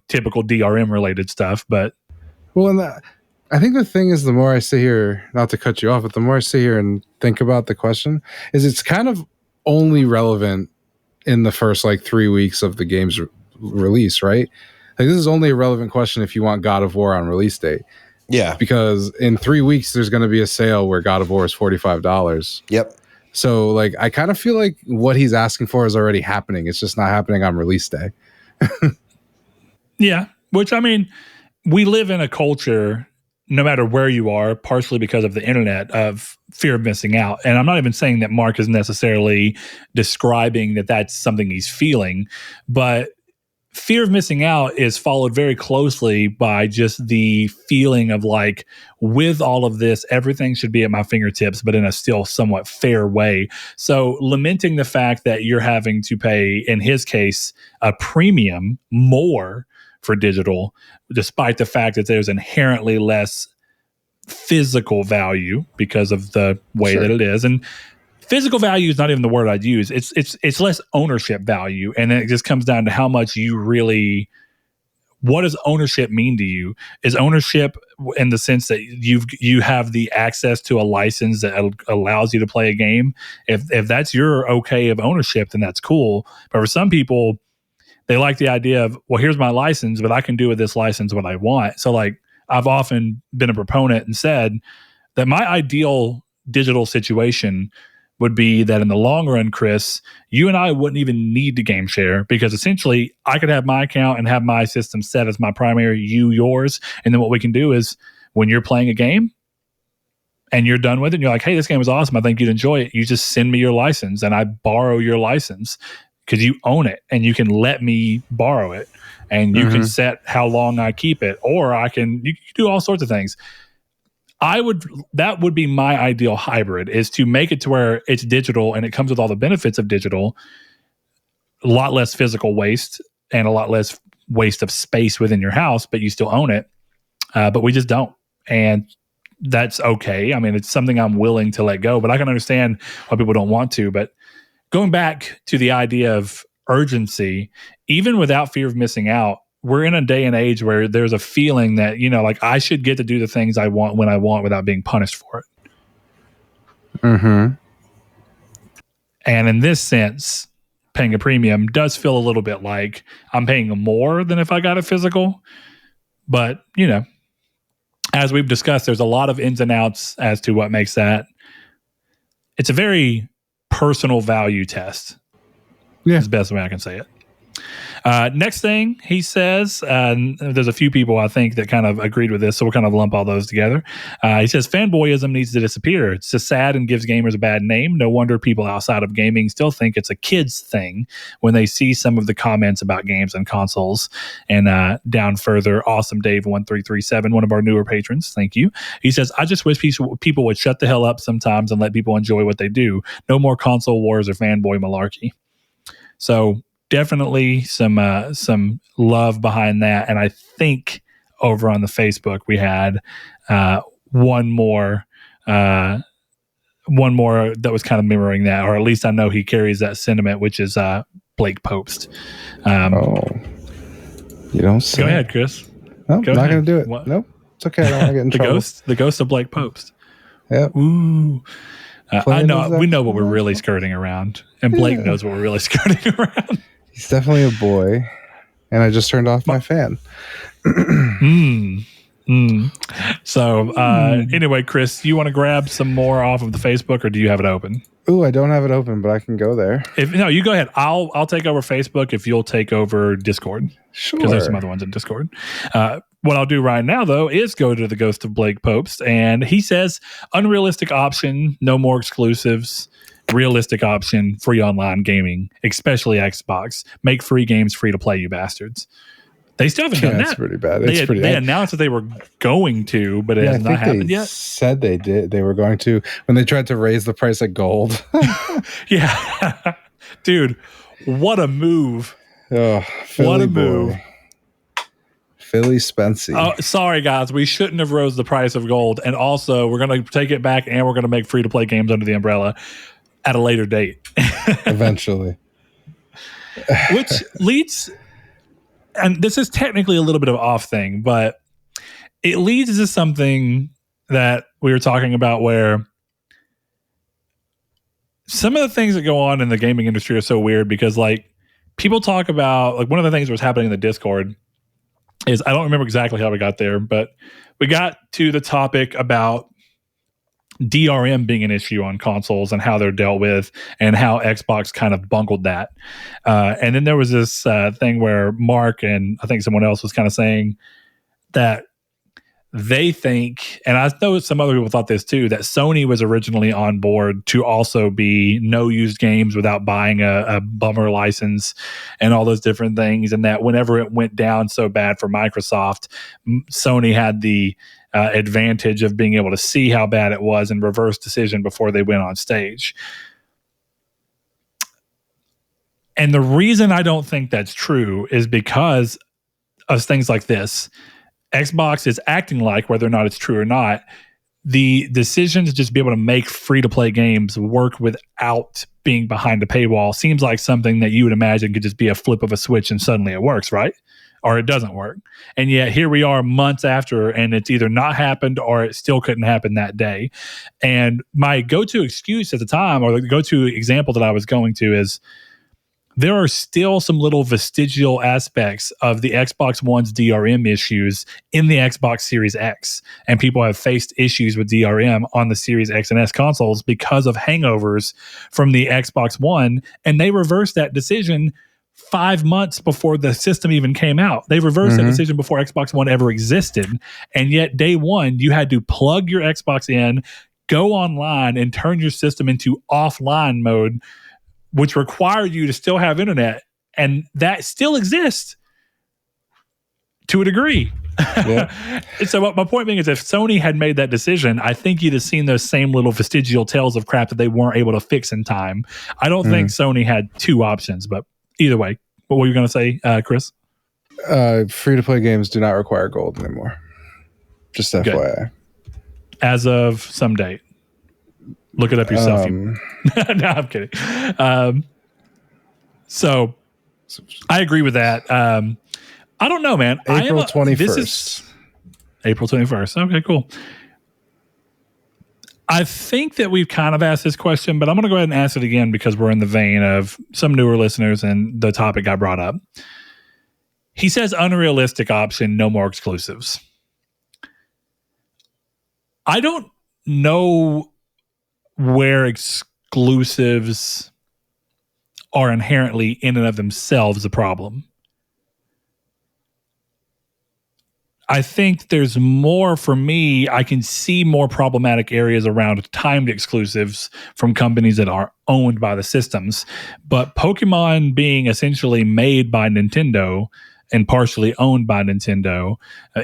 typical DRM related stuff. But I think the thing is, the more I sit here, not to cut you off, but the more I sit here and think about the question, is it's kind of only relevant in the first 3 weeks of the game's release, right? Like this is only a relevant question if you want God of War on release date. Yeah, because in 3 weeks there's going to be a sale where God of War is $45. Yep. So I kind of feel like what he's asking for is already happening. It's just not happening on release day. Yeah, which I mean, we live in a culture, no matter where you are, partially because of the internet, of fear of missing out. And I'm not even saying that Mark is necessarily describing that that's something he's feeling, but fear of missing out is followed very closely by just the feeling of with all of this, everything should be at my fingertips, but in a still somewhat fair way. So lamenting the fact that you're having to pay, in his case, a premium more for digital, despite the fact that there's inherently less physical value because of the way that it is. And physical value is not even the word I'd use. It's less ownership value. And it just comes down to how much you really, what does ownership mean to you? Is ownership in the sense that you have the access to a license that allows you to play a game? If that's your okay of ownership, then that's cool. But for some people, they like the idea of, well, here's my license, but I can do with this license what I want. So I've often been a proponent and said that my ideal digital situation would be that in the long run, Chris, you and I wouldn't even need to game share, because essentially I could have my account and have my system set as my primary, you yours. And then what we can do is when you're playing a game and you're done with it and you're like, hey, this game is awesome, I think you'd enjoy it, you just send me your license and I borrow your license because you own it and you can let me borrow it and you can set how long I keep it, or you can do all sorts of things. That would be my ideal hybrid, is to make it to where it's digital and it comes with all the benefits of digital, a lot less physical waste and a lot less waste of space within your house, but you still own it. But we just don't. And that's okay. I mean, it's something I'm willing to let go, but I can understand why people don't want to. But going back to the idea of urgency, even without fear of missing out, we're in a day and age where there's a feeling that, I should get to do the things I want when I want without being punished for it. Mm-hmm. And in this sense, paying a premium does feel a little bit like I'm paying more than if I got a physical. But, as we've discussed, there's a lot of ins and outs as to what makes that. It's a very personal value test. Yeah. Is the best way I can say it. Next thing he says, there's a few people I think that kind of agreed with this, so we'll kind of lump all those together. He says fanboyism needs to disappear. It's just sad and gives gamers a bad name. No wonder people outside of gaming still think it's a kid's thing when they see some of the comments about games and consoles. And down further, Awesome Dave 1337, one of our newer patrons, thank you. He says, I just wish people would shut the hell up sometimes and let people enjoy what they do. No more console wars or fanboy malarkey. So definitely some love behind that. And I think over on the Facebook we had one more that was kind of mirroring that, or at least I know he carries that sentiment, which is Blake Popst. You don't say. Go ahead, Chris. No, I'm not going to do it. What? Nope. It's okay. I don't want to get in trouble. The ghost of Blake Popst. Yep. Ooh. I know. We know what we're really skirting around. And Blake knows what we're really skirting around. He's definitely a boy. And I just turned off my fan. So anyway, Chris, you want to grab some more off of the Facebook, or do you have it open? Ooh, I don't have it open, but I can go there. No, you go ahead. I'll take over Facebook if you'll take over Discord. Sure. Because there's some other ones in Discord. What I'll do right now, though, is go to the Ghost of Blake Popst, and he says, unrealistic option, no more exclusives. Realistic option, free online gaming, especially Xbox. Make free games free to play, you bastards. They still haven't done that. That's pretty bad. They announced that they were going to, but it has not happened yet. Said they did. They were going to when they tried to raise the price of gold. Yeah. Dude, what a move. Oh, what a move. Philly Spency. Oh, sorry, guys. We shouldn't have rose the price of gold. And also, we're going to take it back and we're going to make free-to-play games under the umbrella at a later date. Eventually. Which leads... And this is technically a little bit of an off thing, but it leads to something that we were talking about where some of the things that go on in the gaming industry are so weird because, like, people talk about, like, one of the things that was happening in the Discord is, I don't remember exactly how we got there, but we got to the topic about DRM being an issue on consoles and how they're dealt with and how Xbox kind of bungled that. And then there was this thing where Mark and I think someone else was kind of saying that they think, and I know some other people thought this too, that Sony was originally on board to also be no used games without buying a bummer license and all those different things. And that whenever it went down so bad for Microsoft, Sony had the advantage of being able to see how bad it was and reverse decision before they went on stage. And the reason I don't think that's true is because of things like this. Xbox is acting like, whether or not it's true or not, the decision to just be able to make free-to-play games work without being behind a paywall seems like something that you would imagine could just be a flip of a switch and suddenly it works, right? Or it doesn't work. And yet here we are months after, and it's either not happened or it still couldn't happen that day. And my go-to excuse at the time, or the go-to example that I was going to, is there are still some little vestigial aspects of the Xbox One's DRM issues in the Xbox Series X. And people have faced issues with DRM on the Series X and S consoles because of hangovers from the Xbox One. And they reversed that decision 5 months before the system even came out. They reversed that decision before Xbox One ever existed. And yet day one, you had to plug your Xbox in, go online, and turn your system into offline mode, which required you to still have internet. And that still exists to a degree. Yeah. So my point being is, if Sony had made that decision, I think you'd have seen those same little vestigial tales of crap that they weren't able to fix in time. I don't think Sony had two options, but either way, what were you going to say, Chris? Free-to-play games do not require gold anymore. Just FYI. Good. As of some date. Look it up yourself. No, I'm kidding. So I agree with that. I don't know, man. April 21st. This is April 21st. Okay, cool. I think that we've kind of asked this question, but I'm going to go ahead and ask it again because we're in the vein of some newer listeners and the topic I brought up. He says unrealistic option, no more exclusives. I don't know where exclusives are inherently in and of themselves a problem. I think there's more for me. I can see more problematic areas around timed exclusives from companies that are owned by the systems. But Pokemon being essentially made by Nintendo and partially owned by Nintendo,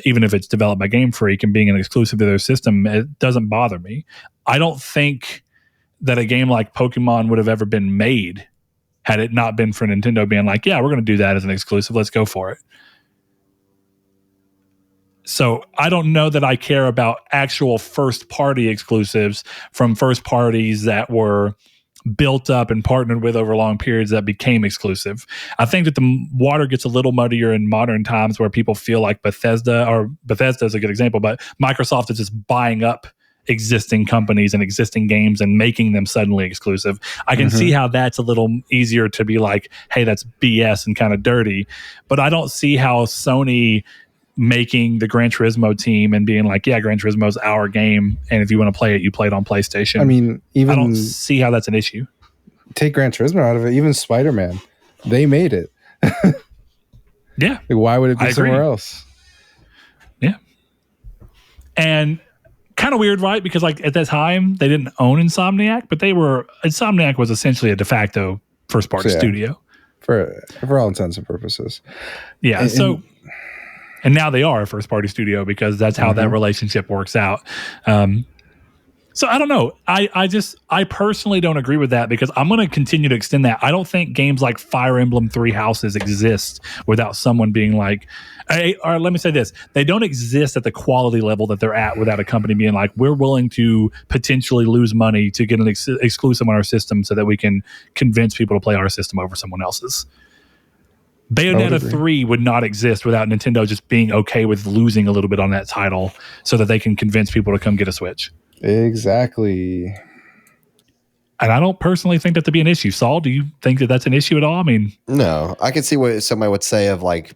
even if it's developed by Game Freak and being an exclusive to their system, it doesn't bother me. I don't think that a game like Pokemon would have ever been made had it not been for Nintendo being like, yeah, we're going to do that as an exclusive. Let's go for it. So I don't know that I care about actual first party exclusives from first parties that were built up and partnered with over long periods that became exclusive. I think that the water gets a little muddier in modern times where people feel like Bethesda is a good example, but Microsoft is just buying up existing companies and existing games and making them suddenly exclusive. I can see how that's a little easier to be like, hey, that's BS and kind of dirty. But I don't see how Sony making the Gran Turismo team and being like, yeah, Gran Turismo's our game, and if you want to play it, you play it on PlayStation. I mean, I don't see how that's an issue. Take Gran Turismo out of it. Even Spider-Man, they made it. Yeah. Like, why would it be somewhere else? Yeah. And kind of weird, right? Because like at that time, they didn't own Insomniac, but Insomniac was essentially a de facto first-party studio. For all intents and purposes. Yeah, and now they are a first-party studio because that's how that relationship works out. So I don't know. I personally don't agree with that because I'm going to continue to extend that. I don't think games like Fire Emblem Three Houses exist without someone being like, or let me say this. They don't exist at the quality level that they're at without a company being like, we're willing to potentially lose money to get an exclusive on our system so that we can convince people to play our system over someone else's. Bayonetta 3 would not exist without Nintendo just being okay with losing a little bit on that title so that they can convince people to come get a Switch. Exactly. And I don't personally think that to be an issue. Saul, do you think that that's an issue at all? I mean, no. I can see what somebody would say of like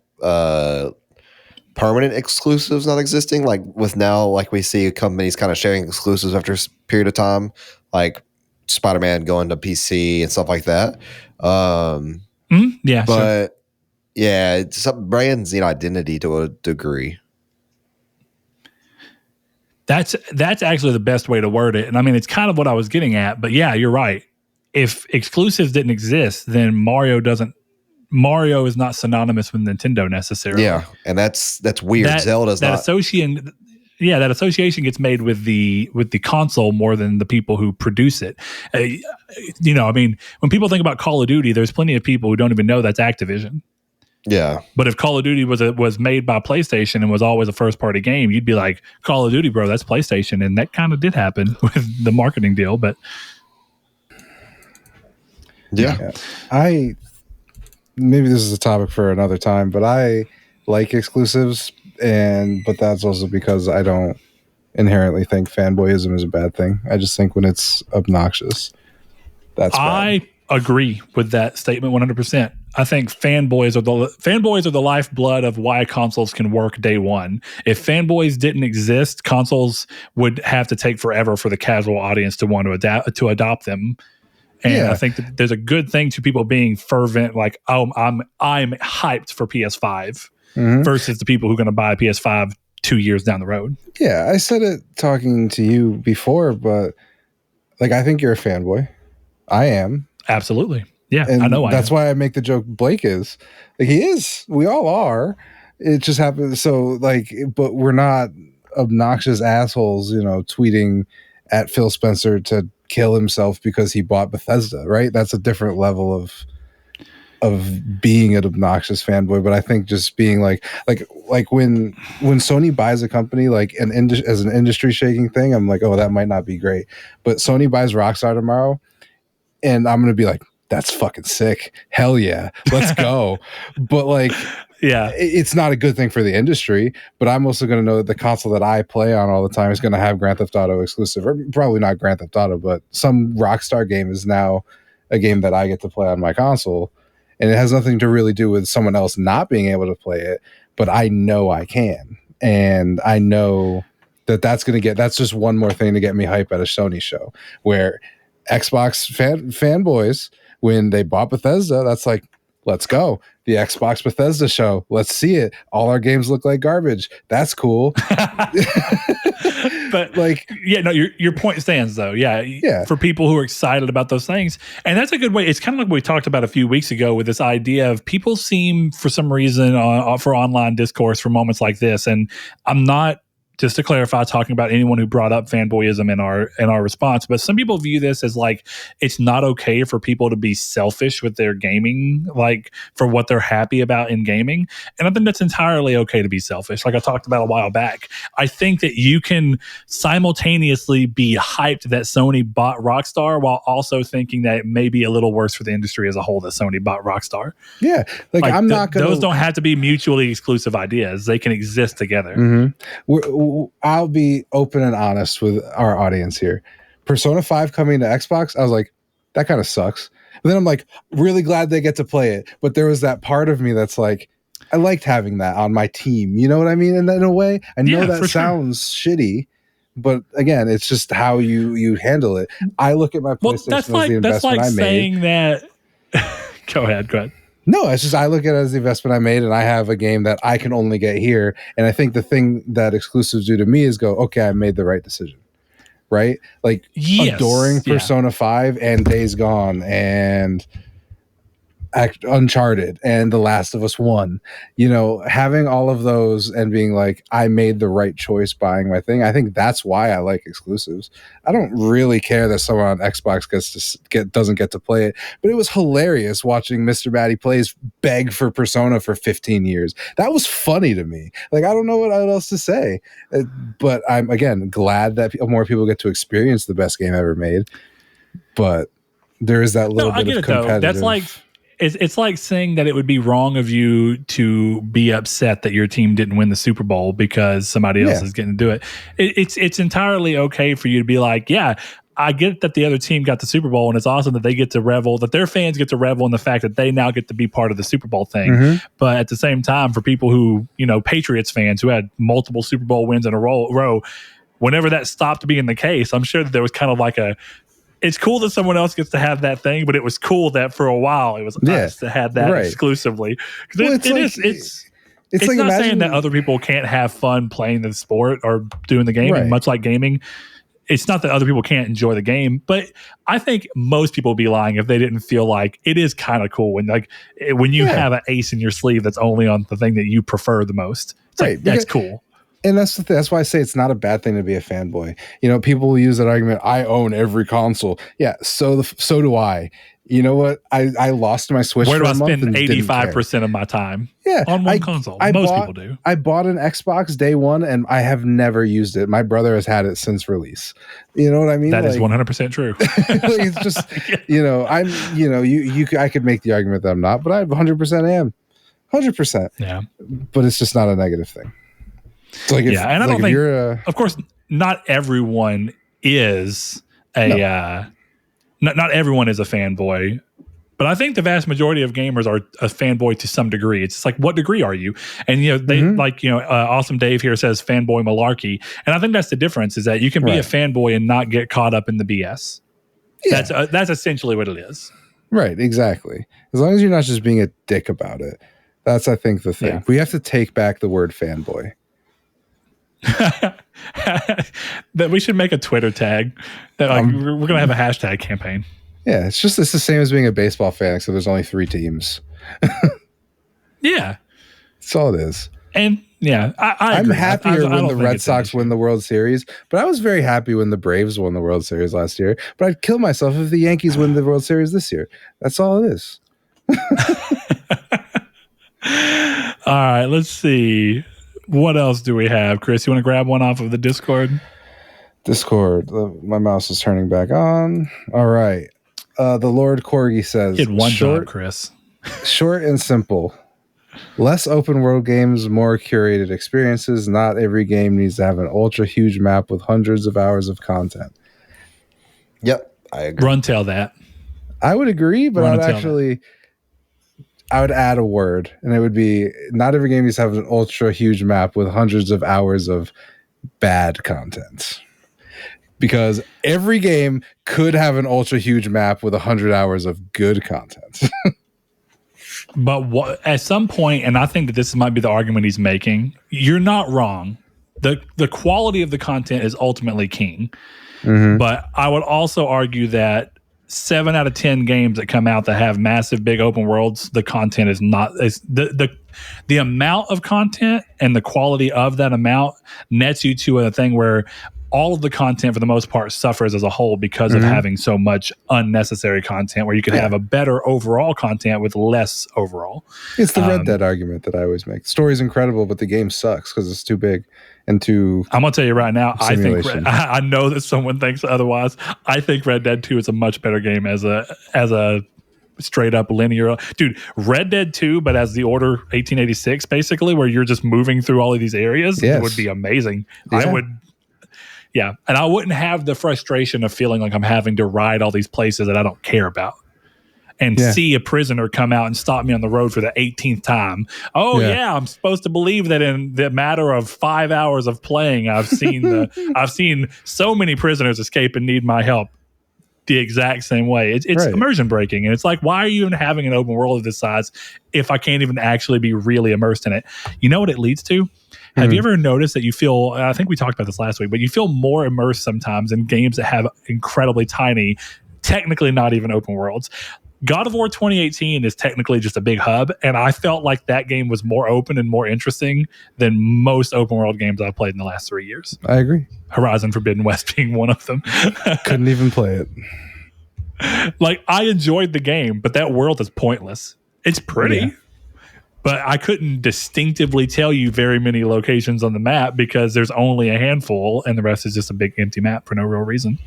permanent exclusives not existing. Like with now, like we see companies kind of sharing exclusives after a period of time, like Spider-Man going to PC and stuff like that. Yeah, but sure. Yeah, some brands need identity to a degree. That's actually the best way to word it. And I mean, it's kind of what I was getting at, but yeah, you're right. If exclusives didn't exist, then Mario is not synonymous with Nintendo necessarily. Yeah, and that's weird. Zelda's not. That association gets made with the console more than the people who produce it. I mean, when people think about Call of Duty, there's plenty of people who don't even know that's Activision. Yeah. But if Call of Duty was made by PlayStation and was always a first-party game, you'd be like, Call of Duty, bro, that's PlayStation. And that kind of did happen with the marketing deal. But yeah. Maybe this is a topic for another time, but I like exclusives, but that's also because I don't inherently think fanboyism is a bad thing. I just think when it's obnoxious, that's bad. I agree with that statement 100%. I think fanboys are the lifeblood of why consoles can work day one. If fanboys didn't exist, consoles would have to take forever for the casual audience to want to adopt them. And I think that there's a good thing to people being fervent, like, oh, I'm hyped for PS5 versus the people who are going to buy a PS5 2 years down the road. Yeah, I said it talking to you before, but like, I think you're a fanboy. I am. Absolutely. Yeah, and I know. That's why I make the joke Blake is. Like, he is. We all are. It just happens. So, like, but we're not obnoxious assholes, tweeting at Phil Spencer to kill himself because he bought Bethesda, right? That's a different level of being an obnoxious fanboy. But I think just being like when Sony buys a company, like as an industry shaking thing, I'm like, oh, that might not be great. But Sony buys Rockstar tomorrow, and I'm gonna be like, that's fucking sick. Hell yeah. Let's go. But like, yeah, it's not a good thing for the industry, but I'm also going to know that the console that I play on all the time is going to have Grand Theft Auto exclusive, or probably not Grand Theft Auto, but some Rockstar game is now a game that I get to play on my console. And it has nothing to really do with someone else not being able to play it, but I know I can. And I know that's just one more thing to get me hype at a Sony show, where Xbox fanboys, when they bought Bethesda, that's like, Let's go. The Xbox Bethesda show. Let's see it. All our games look like garbage. That's cool. But like, yeah, no, your point stands though. Yeah. For people who are excited about those things. And that's a good way. It's kind of like what we talked about a few weeks ago with this idea of people seem for some reason for online discourse for moments like this. And I'm not, just to clarify, talking about anyone who brought up fanboyism in our response, but some people view this as like it's not okay for people to be selfish with their gaming, like for what they're happy about in gaming. And I think that's entirely okay to be selfish. Like I talked about a while back, I think that you can simultaneously be hyped that Sony bought Rockstar while also thinking that it may be a little worse for the industry as a whole that Sony bought Rockstar. Yeah, like I'm not gonna. Those don't have to be mutually exclusive ideas; they can exist together. Mm-hmm. I'll be open and honest with our audience here. Persona 5 coming to Xbox, I was like, that kind of sucks. And then I'm like, really glad they get to play it. But there was that part of me that's like, I liked having that on my team. You know what I mean? And in a way, I know that sounds shitty, but again, it's just how you handle it. I look at my PlayStation as the investment I made. Saying that. Go ahead. No, it's just I look at it as the investment I made, and I have a game that I can only get here. And I think the thing that exclusives do to me is go, okay, I made the right decision, right? Like adoring Persona 5 and Days Gone and Uncharted and The Last of Us 1, you know, having all of those and being like, I made the right choice buying my thing. I think that's why I like exclusives. I don't really care that someone on Xbox doesn't get to play it, but it was hilarious watching Mr. Batty Plays beg for Persona for 15 years. That was funny to me. Like, I don't know what else to say, but I'm again glad that more people get to experience the best game ever made. But there is that little bit of competitive. That's like. It's like saying that it would be wrong of you to be upset that your team didn't win the Super Bowl because somebody else is getting to do it. It's entirely okay for you to be like, yeah, I get that the other team got the Super Bowl and it's awesome that they get to revel, that their fans get to revel in the fact that they now get to be part of the Super Bowl thing. Mm-hmm. But at the same time, for people who, you know, Patriots fans who had multiple Super Bowl wins in a row, whenever that stopped being the case, I'm sure that there was kind of like it's cool that someone else gets to have that thing, but it was cool that for a while it was us that had that exclusively. Well, it's like not saying that other people can't have fun playing the sport or doing the game. And much like gaming, it's not that other people can't enjoy the game, but I think most people would be lying if they didn't feel like it is kind of cool when you have an ace in your sleeve that's only on the thing that you prefer the most. It's like, that's cool. And that's the thing. That's why I say it's not a bad thing to be a fanboy. You know, people will use that argument. I own every console. Yeah, so do I. You know what? I lost my Switch. Where do I spend 85% of my time? Yeah, on one console. Most people do. I bought an Xbox day one, and I have never used it. My brother has had it since release. You know what I mean? That is 100% true. It's just, you know, I could make the argument that I'm not, but I 100% am. 100%. Yeah, but it's just not a negative thing. So like and I don't think, of course, not everyone is not everyone is a fanboy, but I think the vast majority of gamers are a fanboy to some degree. It's like, what degree are you? And you know, they Awesome Dave here says fanboy malarkey, and I think that's the difference is that you can be a fanboy and not get caught up in the BS. Yeah. That's essentially what it is. Right, exactly. As long as you're not just being a dick about it, that's I think the thing. Yeah. We have to take back the word fanboy. That we should make a Twitter tag that we're gonna have a hashtag campaign. Yeah, it's the same as being a baseball fan, so there's only 3 teams. Yeah, that's all it is. And yeah, I'm happier when the Red Sox win the World Series, but I was very happy when the Braves won the World Series last year. But I'd kill myself if the Yankees win the World Series this year. That's all it is. All right, let's see. What else do we have, Chris? You want to grab one off of the Discord? My mouse is turning back on. All right. The Lord Corgi says, "Get one job, Chris." Short and simple. Less open world games, more curated experiences. Not every game needs to have an ultra huge map with hundreds of hours of content. Yep, I agree. Runtail that. I would agree, but I would add a word, and it would be not every game needs to have an ultra huge map with hundreds of hours of bad content. Because every game could have an ultra huge map with 100 hours of good content. But at some point, and I think that this might be the argument he's making, you're not wrong. The quality of the content is ultimately king. Mm-hmm. But I would also argue that 7 out of 10 games that come out that have massive big open worlds, the content is not the amount of content and the quality of that amount nets you to a thing where all of the content for the most part suffers as a whole because of having so much unnecessary content, where you could have a better overall content with less overall. It's the Red Dead argument that I always make. The story's incredible, but the game sucks because it's too big and too. I'm gonna tell you right now, simulation. I know that someone thinks otherwise. I think Red Dead 2 is a much better game as a straight up linear. Dude, Red Dead 2, but as the Order 1886, basically, where you're just moving through all of these areas, it would be amazing. Yeah. And I wouldn't have the frustration of feeling like I'm having to ride all these places that I don't care about and see a prisoner come out and stop me on the road for the 18th time. I'm supposed to believe that in the matter of 5 hours of playing, I've seen so many prisoners escape and need my help the exact same way. It's immersion breaking. And it's like, why are you even having an open world of this size if I can't even actually be really immersed in it? You know what it leads to? Have you ever noticed that you feel, I think we talked about this last week, but you feel more immersed sometimes in games that have incredibly tiny, technically not even open worlds. God of War 2018 is technically just a big hub, and I felt like that game was more open and more interesting than most open world games I've played in the last 3 years. I agree. Horizon Forbidden West being one of them. Couldn't even play it. Like, I enjoyed the game, but that world is pointless. It's pretty, but I couldn't distinctively tell you very many locations on the map because there's only a handful, and the rest is just a big empty map for no real reason.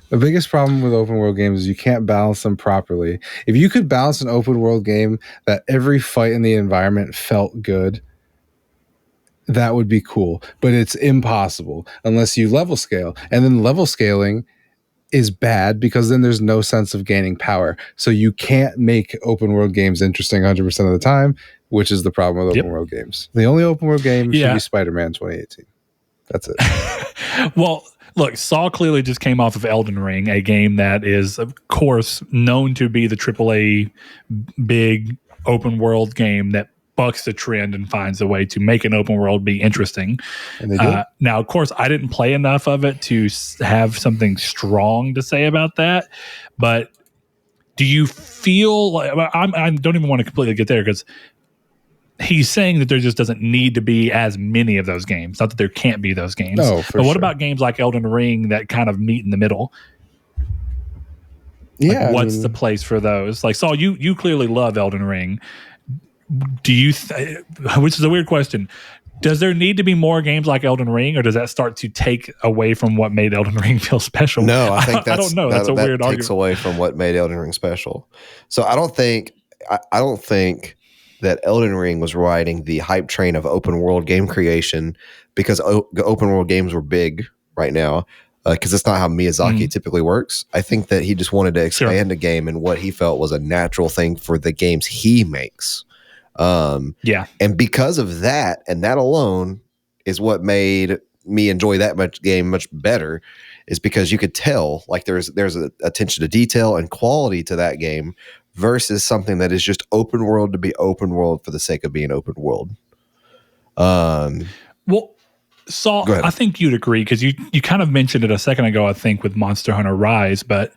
The biggest problem with open world games is you can't balance them properly. If you could balance an open world game that every fight in the environment felt good, that would be cool. But it's impossible unless you level scale. And then level scaling is bad because then there's no sense of gaining power. So you can't make open world games interesting 100% of the time, which is the problem with open world games. The only open world game should be Spider-Man 2018. That's it. Well, look, Saul clearly just came off of Elden Ring, a game that is, of course, known to be the AAA big open world game that bucks the trend and finds a way to make an open world be interesting. And they do. Now, of course, I didn't play enough of it to have something strong to say about that. But do you feel like I don't even want to completely get there because he's saying that there just doesn't need to be as many of those games. Not that there can't be those games. No, but what about games like Elden Ring that kind of meet in the middle? Yeah. Like, what's the place for those? Like, Saul, you clearly love Elden Ring. Do you, which is a weird question, does there need to be more games like Elden Ring, or does that start to take away from what made Elden Ring feel special? No, I think I don't know. That's a weird argument. Takes away from what made Elden Ring special. So I don't think that Elden Ring was riding the hype train of open world game creation because open world games were big right now. Because that's not how Miyazaki typically works. I think that he just wanted to expand a game in what he felt was a natural thing for the games he makes. And because of that, and that alone is what made me enjoy that game much better, is because you could tell like there's a attention to detail and quality to that game versus something that is just open world to be open world for the sake of being open world. Well, Saul, I think you'd agree because you kind of mentioned it a second ago, I think, with Monster Hunter Rise, but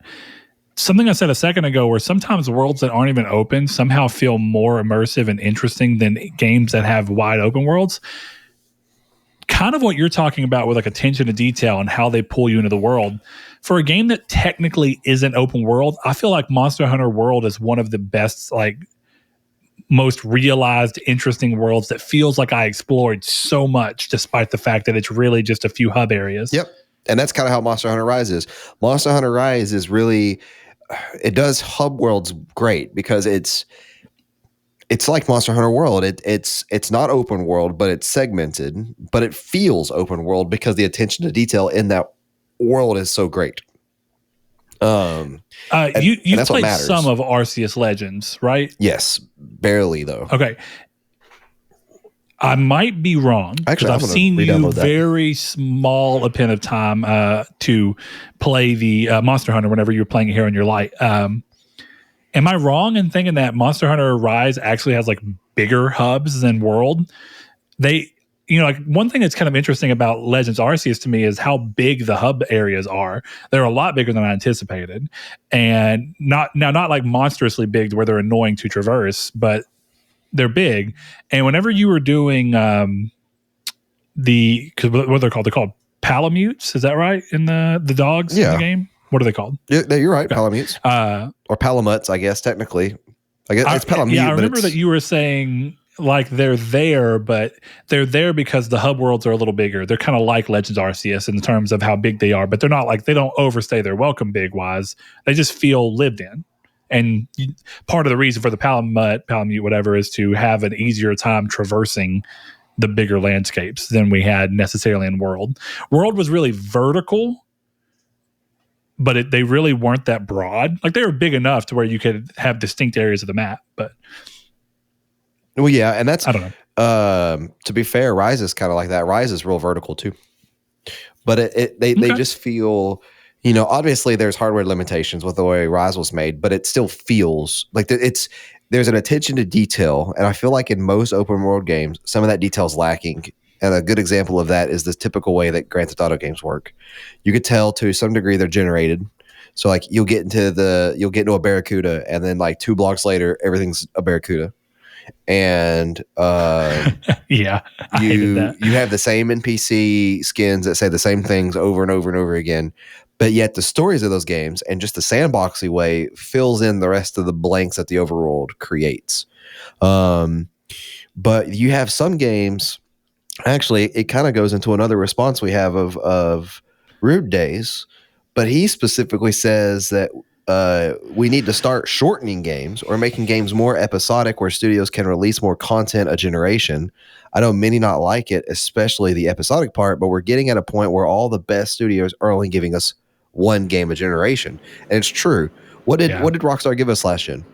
something I said a second ago where sometimes worlds that aren't even open somehow feel more immersive and interesting than games that have wide open worlds. Kind of what you're talking about with like attention to detail and how they pull you into the world. For a game that technically isn't open world, I feel like Monster Hunter World is one of the best, like most realized, interesting worlds that feels like I explored so much despite the fact that it's really just a few hub areas. Yep. And that's kind of how Monster Hunter Rise is. Monster Hunter Rise is really, it does hub worlds great because it's like Monster Hunter World. It's not open world, but it's segmented, but it feels open world because the attention to detail in that world is so great. You played some of Arceus Legends, right? Yes, barely though. Okay. I might be wrong because I've seen you very small a pin of time to play the Monster Hunter whenever you were playing it here on your light. And Am I wrong in thinking that Monster Hunter Rise actually has like bigger hubs than World? They, like one thing that's kind of interesting about Legends Arceus to me is how big the hub areas are. They're a lot bigger than I anticipated, and not like monstrously big where they're annoying to traverse, but they're big. And whenever you were doing because what are they called? They're called Palamutes. Is that right? In the dogs in the game? What are they called? Yeah, you're right. Okay. Palamutes. Or Palamuts, I guess, technically. I guess it's Palamute. Yeah, I remember that you were saying like they're there, but they're there because the hub worlds are a little bigger. They're kind of like Legends Arceus in terms of how big they are, but they're not like, they don't overstay their welcome big wise. They just feel lived in. And part of the reason for the Palamute, whatever, is to have an easier time traversing the bigger landscapes than we had necessarily in World. World was really vertical, but they really weren't that broad. Like they were big enough to where you could have distinct areas of the map, but well, yeah, and that's, I don't know. To be fair, Rise is kind of like that. Rise is real vertical too, but they just feel, obviously there's hardware limitations with the way Rise was made, but it still feels like there's an attention to detail, and I feel like in most open world games, some of that detail is lacking. And a good example of that is the typical way that Grand Theft Auto games work. You could tell to some degree they're generated. So like you'll get into a Barracuda, and then like 2 blocks later, everything's a Barracuda. And yeah, you have the same NPC skins that say the same things over and over and over again. But yet the stories of those games and just the sandboxy way fills in the rest of the blanks that the overworld creates. But you have some games, actually, it kind of goes into another response we have of Rude Days, but he specifically says that we need to start shortening games or making games more episodic where studios can release more content a generation. I know many not like it, especially the episodic part, but we're getting at a point where all the best studios are only giving us one game a generation. And it's true. What did Rockstar give us last gen?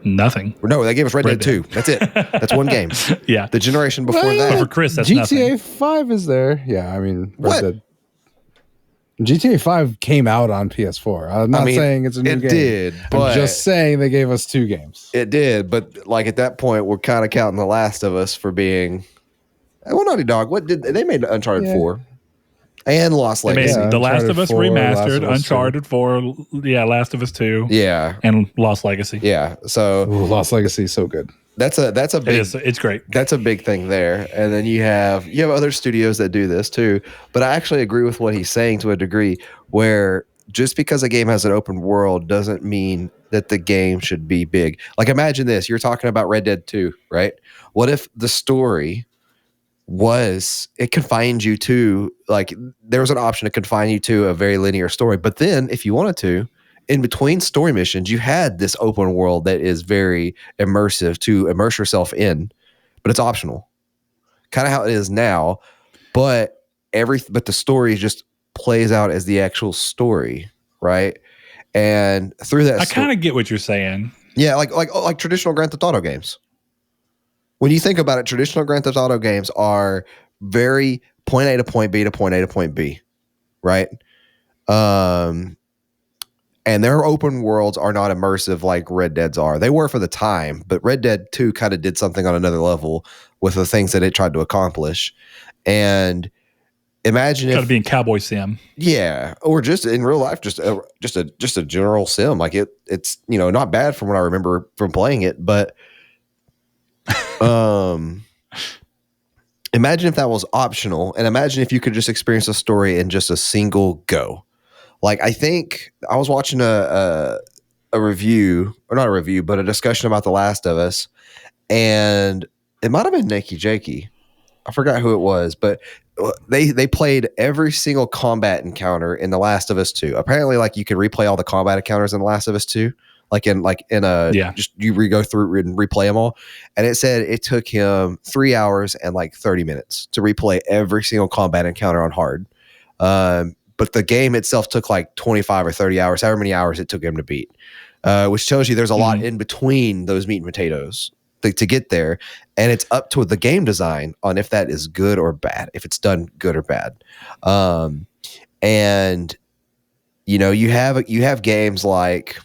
Nothing. No, they gave us Red Dead 2. That's it. That's one game. Yeah. The generation before that. But for Chris, that's GTA nothing. 5 is there. Yeah, I mean, What? GTA 5 came out on PS4. I'm not saying it's a new game. It did, but I'm just saying they gave us 2 games. It did, but like at that point, we're kind of counting The Last of Us for being. Well, Naughty Dog. What did they made Uncharted 4 and Lost Legacy? The Last of Us 4, remastered, Last of Us Uncharted 4, Last of Us 2, and Lost Legacy. Yeah. So Lost Legacy is so good. that's a big. It's great. That's a big thing there, and then you have other studios that do this too. But I actually agree with what he's saying to a degree, where just because a game has an open world doesn't mean that the game should be big. Like imagine this: you're talking about Red Dead 2, right? What if the story it confined you to, like, there was an option to confine you to a very linear story, but then if you wanted to, in between story missions, you had this open world that is very immersive to immerse yourself in, but it's optional. Kind of how it is now, but the story just plays out as the actual story, right? And through that, I kind of get what you're saying. Yeah, like traditional Grand Theft Auto games. When you think about it, traditional Grand Theft Auto games are very point A to point B to point A to point B, right? And their open worlds are not immersive like Red Dead's are. They were for the time, but Red Dead 2 kind of did something on another level with the things that it tried to accomplish. And imagine if being Cowboy Sim. Yeah, or just in real life, just a general sim. Like it's not bad from what I remember from playing it, but imagine if that was optional, and imagine if you could just experience a story in just a single go. Like I think I was watching a review, or not a review, but a discussion about The Last of Us, and it might have been Nakey Jakey. I forgot who it was, but they played every single combat encounter in The Last of Us 2. Apparently, like you could replay all the combat encounters in The Last of Us 2. Just you go through and replay them all. And it said it took him 3 hours and like 30 minutes to replay every single combat encounter on hard. But the game itself took like 25 or 30 hours, however many hours it took him to beat, which tells you there's a lot in between those meat and potatoes to get there. And it's up to the game design on if that is good or bad, if it's done good or bad. And you have games like,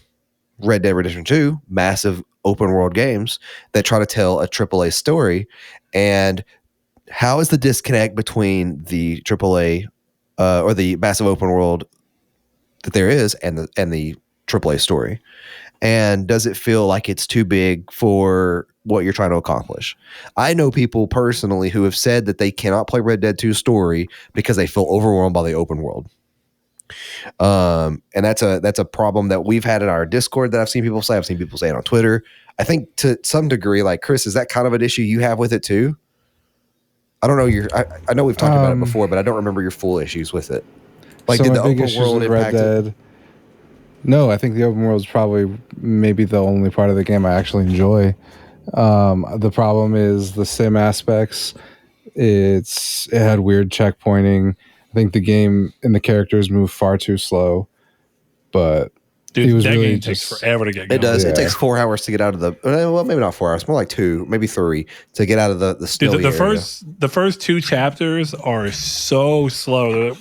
Red Dead Redemption 2, massive open world games that try to tell a AAA story. And how is the disconnect between the AAA or the massive open world that there is and the AAA story? And does it feel like it's too big for what you're trying to accomplish? I know people personally who have said that they cannot play Red Dead 2 story because they feel overwhelmed by the open world. And that's a problem that we've had in our Discord that I've seen people say. I've seen people say it on Twitter. I think to some degree, like Chris, is that kind of an issue you have with it too? I don't know. I know we've talked about it before, but I don't remember your full issues with it. Like, so did the my big open issues world with Red impact it? Dead? No, I think the open world is probably maybe the only part of the game I actually enjoy. The problem is the sim aspects. It had weird checkpointing. I think the game and the characters move far too slow. But dude, it was that really game takes forever to get going. It does. Yeah. It takes 4 hours to get out of the. Well, maybe not 4 hours. More like 2, maybe 3 to get out of the snowy Dude, area. the first 2 chapters are so slow,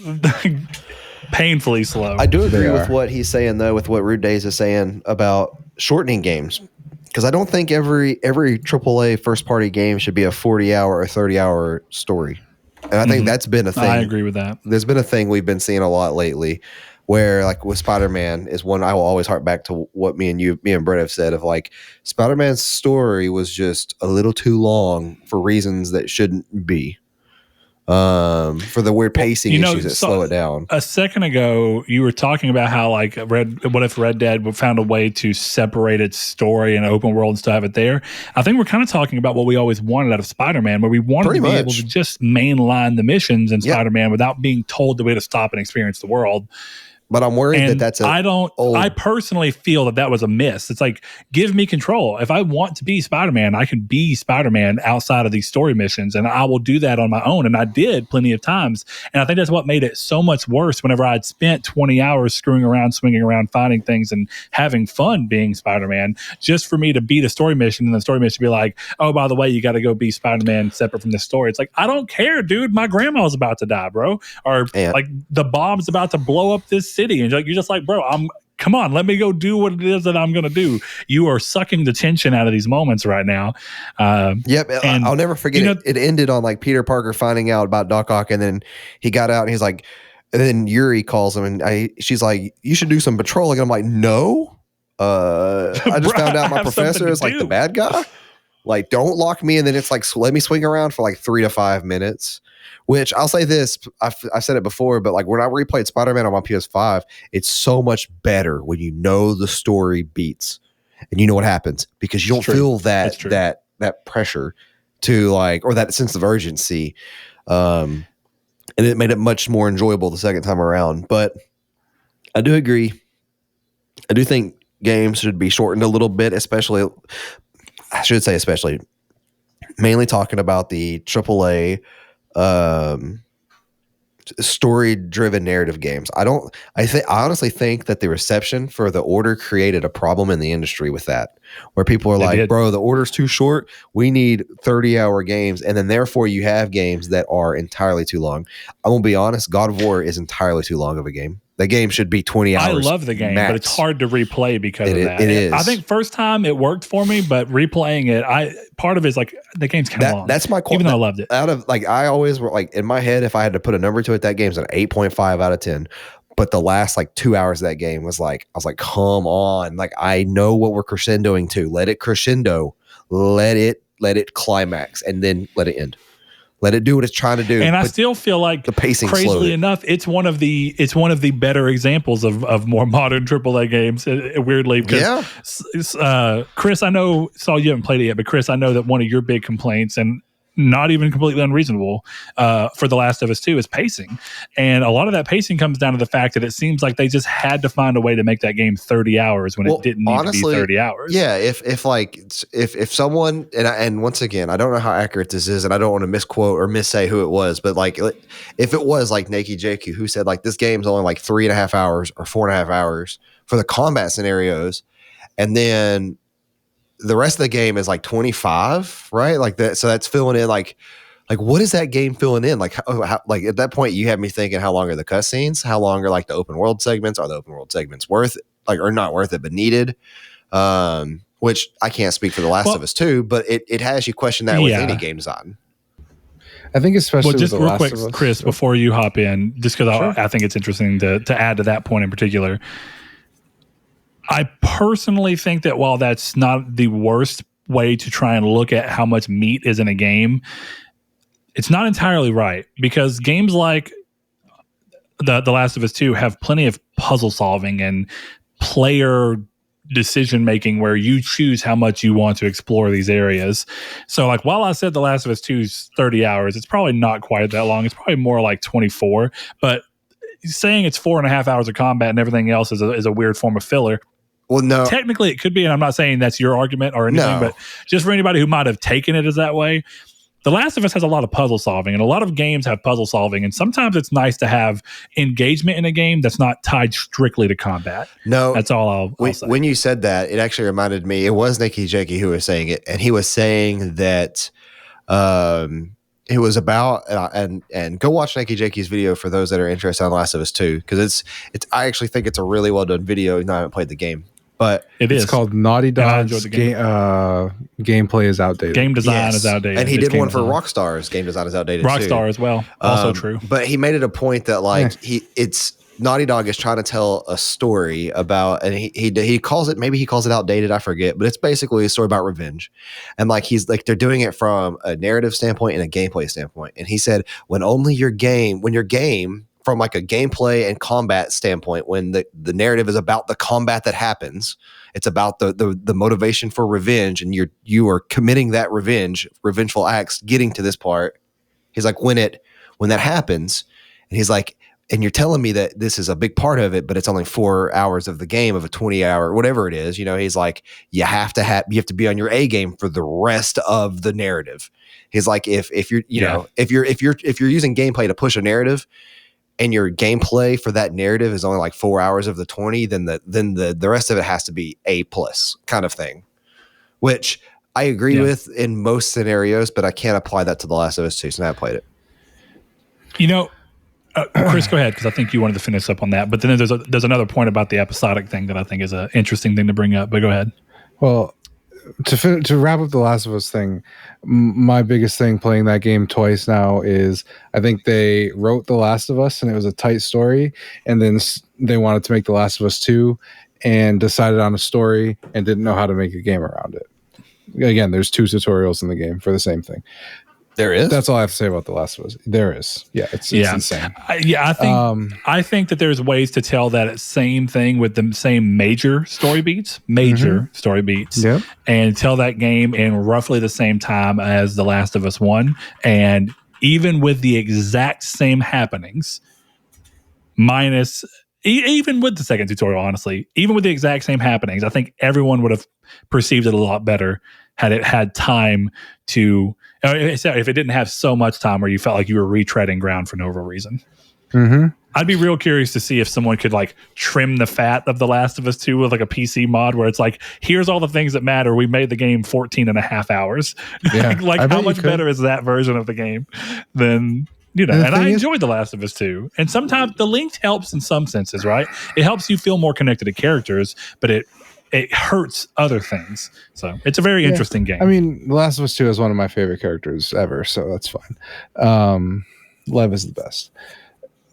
painfully slow. I do agree They with are. what he's saying though, with what Rude Days is saying about shortening games, because I don't think every AAA first party game should be a 40-hour or 30-hour story, and I think that's been a thing. I agree with that. There's been a thing we've been seeing a lot lately, where like with Spider-Man is one I will always hark back to what me and Brett have said of like Spider-Man's story was just a little too long for reasons that shouldn't be. For the weird pacing issues that slow it down. A second ago, you were talking about how like what if Red Dead found a way to separate its story and open world and still have it there? I think we're kind of talking about what we always wanted out of Spider-Man, where we wanted to be able to just mainline the missions in Spider-Man without being told that we had to stop and experience the world. But I'm worried that that's I personally feel that was a miss. It's like, give me control. If I want to be Spider-Man, I can be Spider-Man outside of these story missions, and I will do that on my own. And I did plenty of times. And I think that's what made it so much worse whenever I'd spent 20 hours screwing around, swinging around, finding things, and having fun being Spider-Man, just for me to beat a story mission, and the story mission be like, oh, by the way, you got to go be Spider-Man separate from the story. It's like, I don't care, dude. My grandma's about to die, bro. Or like the bomb's about to blow up this city. And you're just like, bro, come on, let me go do what it is that I'm going to do. You are sucking the tension out of these moments right now. Yep. And I'll never forget it ended on like Peter Parker finding out about Doc Ock, and then he got out and he's like, and then Yuri calls him and she's like, you should do some patrolling. And I'm like, no, I just found out my professor is like the bad guy. Like, don't lock me. And then it's like, so let me swing around for like 3 to 5 minutes. Which I'll say this, I've said it before, but like when I replayed Spider-Man on my PS5, it's so much better when you know the story beats and you know what happens, because you don't feel that pressure to like, or that sense of urgency. And it made it much more enjoyable the second time around. But I do agree. I do think games should be shortened a little bit, especially mainly talking about the AAA story-driven narrative games. I honestly think that the reception for The Order created a problem in the industry with that, where people are like, bro, The Order's too short. We need 30-hour games. And then therefore you have games that are entirely too long. I'm going to be honest, God of War is entirely too long of a game. The game should be 20 hours. I love the game, but it's hard to replay because of that. It is. I think first time it worked for me, but replaying it, part of it is like the game's kind of long. That's my even though I loved it. Out of like, I always were like in my head, if I had to put a number to it, that game's an 8.5 out of 10. But the last like 2 hours of that game was like, I was like, come on, like I know what we're crescendoing to. Let it crescendo. Let it climax, and then let it end. Let it do what it's trying to do. And I still feel like, the pacing, crazily enough, it's one of the better examples of more modern AAA games. Weirdly, because Chris, I know, Saul, you haven't played it yet, but Chris, I know that one of your big complaints, and not even completely unreasonable, for The Last of Us 2 is pacing. And a lot of that pacing comes down to the fact that it seems like they just had to find a way to make that game 30 hours when it didn't need to be 30 hours. Yeah, if someone, and once again, I don't know how accurate this is, and I don't want to misquote or missay who it was, but like if it was like Neki Jaku who said like this game's only like 3.5 hours or 4.5 hours for the combat scenarios, and then the rest of the game is like 25, right? Like that. So that's filling in like what is that game filling in? Like, how, like at that point you have me thinking, how long are the cutscenes? How long are like the open world segments? Are the open world segments worth it? Like, or not worth it, but needed? which I can't speak for The Last of Us 2, but it has you question that with any game design. I think especially just with The real Last quick, of Us. Chris, before you hop in, just because I think it's interesting to add to that point in particular. I personally think that while that's not the worst way to try and look at how much meat is in a game, it's not entirely right, because games like The Last of Us 2 have plenty of puzzle solving and player decision making where you choose how much you want to explore these areas. So like, while I said The Last of Us 2 is 30 hours, it's probably not quite that long. It's probably more like 24, but saying it's 4.5 hours of combat and everything else is a weird form of filler. Well, no, technically it could be, and I'm not saying that's your argument or anything, but just for anybody who might have taken it as that way, The Last of Us has a lot of puzzle solving, and a lot of games have puzzle solving, and sometimes it's nice to have engagement in a game that's not tied strictly to combat. No, that's all I'll say. When you said that, it actually reminded me, it was Nicky Jakey who was saying it, and he was saying that it was about, and go watch Nicky Jakey's video for those that are interested in The Last of Us 2, because it's I actually think it's a really well done video, even though I haven't played the game. But it's called Naughty Dog's gameplay is outdated. Game design is outdated. And he did one for Rockstar's game design is outdated Rockstar as well. Also true. But he made it a point that it's Naughty Dog is trying to tell a story about, and he calls it, maybe he calls it outdated, I forget, but it's basically a story about revenge. And they're doing it from a narrative standpoint and a gameplay standpoint. And he said, when your game from like a gameplay and combat standpoint, when the narrative is about the combat that happens, it's about the motivation for revenge, and you are committing that revengeful acts, getting to this part. He's like, when that happens, and he's like, and you're telling me that this is a big part of it, but it's only 4 hours of the game of a 20-hour, whatever it is, he's like, you have to be on your A game for the rest of the narrative. He's like, if you're if you're using gameplay to push a narrative, and your gameplay for that narrative is only like 4 hours of the 20, then the rest of it has to be A+ kind of thing, which I agree with in most scenarios, but I can't apply that to The Last of Us 2, so now I played it. Chris, go ahead, because I think you wanted to finish up on that. But then there's another point about the episodic thing that I think is an interesting thing to bring up. But go ahead. Well, to wrap up the Last of Us thing, my biggest thing playing that game twice now is I think they wrote The Last of Us and it was a tight story, and then they wanted to make The Last of Us 2 and decided on a story and didn't know how to make a game around it. Again, there's 2 tutorials in the game for the same thing. There is. That's all I have to say about The Last of Us. There is. Yeah, it's insane. I think that there's ways to tell that same thing with the same major story beats, and tell that game in roughly the same time as The Last of Us 1, and even with the exact same happenings, minus even with the second tutorial, honestly, even with the exact same happenings, I think everyone would have perceived it a lot better had it had time to. If it didn't have so much time where you felt like you were retreading ground for no real reason. Mm-hmm. I'd be real curious to see if someone could like trim the fat of The Last of Us 2 with like a PC mod where it's like, here's all the things that matter. We made the game 14.5 hours. Yeah, like how much better is that version of the game than, and I enjoyed The Last of Us 2. And sometimes the link helps in some senses, right? It helps you feel more connected to characters, but it hurts other things. So it's a very interesting game. I mean, The Last of Us 2 is one of my favorite characters ever, so that's fine. Lev is the best.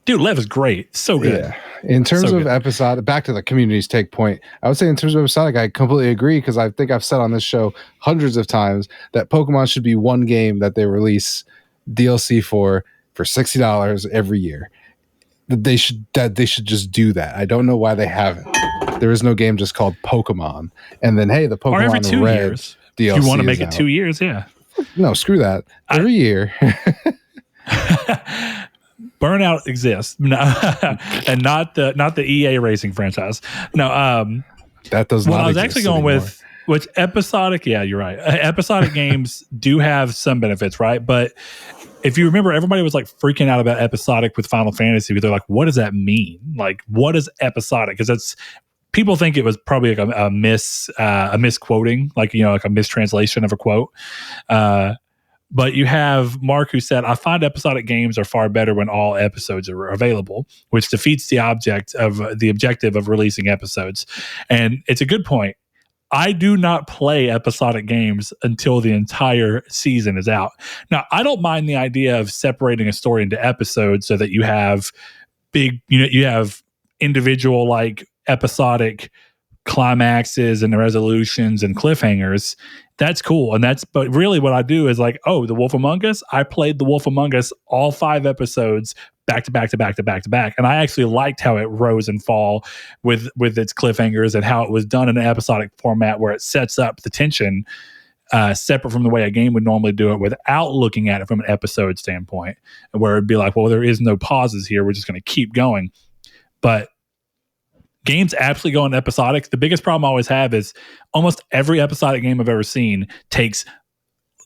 Dude, Lev is great. So good. Yeah. In terms of episodic, back to the community's take point, I would say in terms of episodic, I completely agree, because I think I've said on this show hundreds of times that Pokemon should be one game that they release DLC for $60 every year. They should just do that. I don't know why they haven't. There is no game just called Pokemon. And then, hey, the Pokemon or every 2 Red years. DLC you want to make it out. 2 years, yeah. No, screw that. Every year. Burnout exists. And not the EA racing franchise. No, that does not. Well, I was actually going anymore. with which episodic, yeah, you're right. Episodic games do have some benefits, right? But if you remember, everybody was like freaking out about episodic with Final Fantasy, but they're like, what does that mean? Like, what is episodic? Because that's people think it was probably like a misquoting, like, like a mistranslation of a quote. But you have Mark who said, I find episodic games are far better when all episodes are available, which defeats the objective of releasing episodes. And it's a good point. I do not play episodic games until the entire season is out. Now, I don't mind the idea of separating a story into episodes so that you have you have individual like episodic climaxes and resolutions and cliffhangers. That's cool. But really what I do is like, oh, The Wolf Among Us, I played The Wolf Among Us all 5 episodes back to back to back to back to back. And I actually liked how it rose and fall with its cliffhangers and how it was done in an episodic format where it sets up the tension separate from the way a game would normally do it without looking at it from an episode standpoint, where it'd be like, well, there is no pauses here. We're just going to keep going. But games absolutely go on episodic. The biggest problem I always have is almost every episodic game I've ever seen takes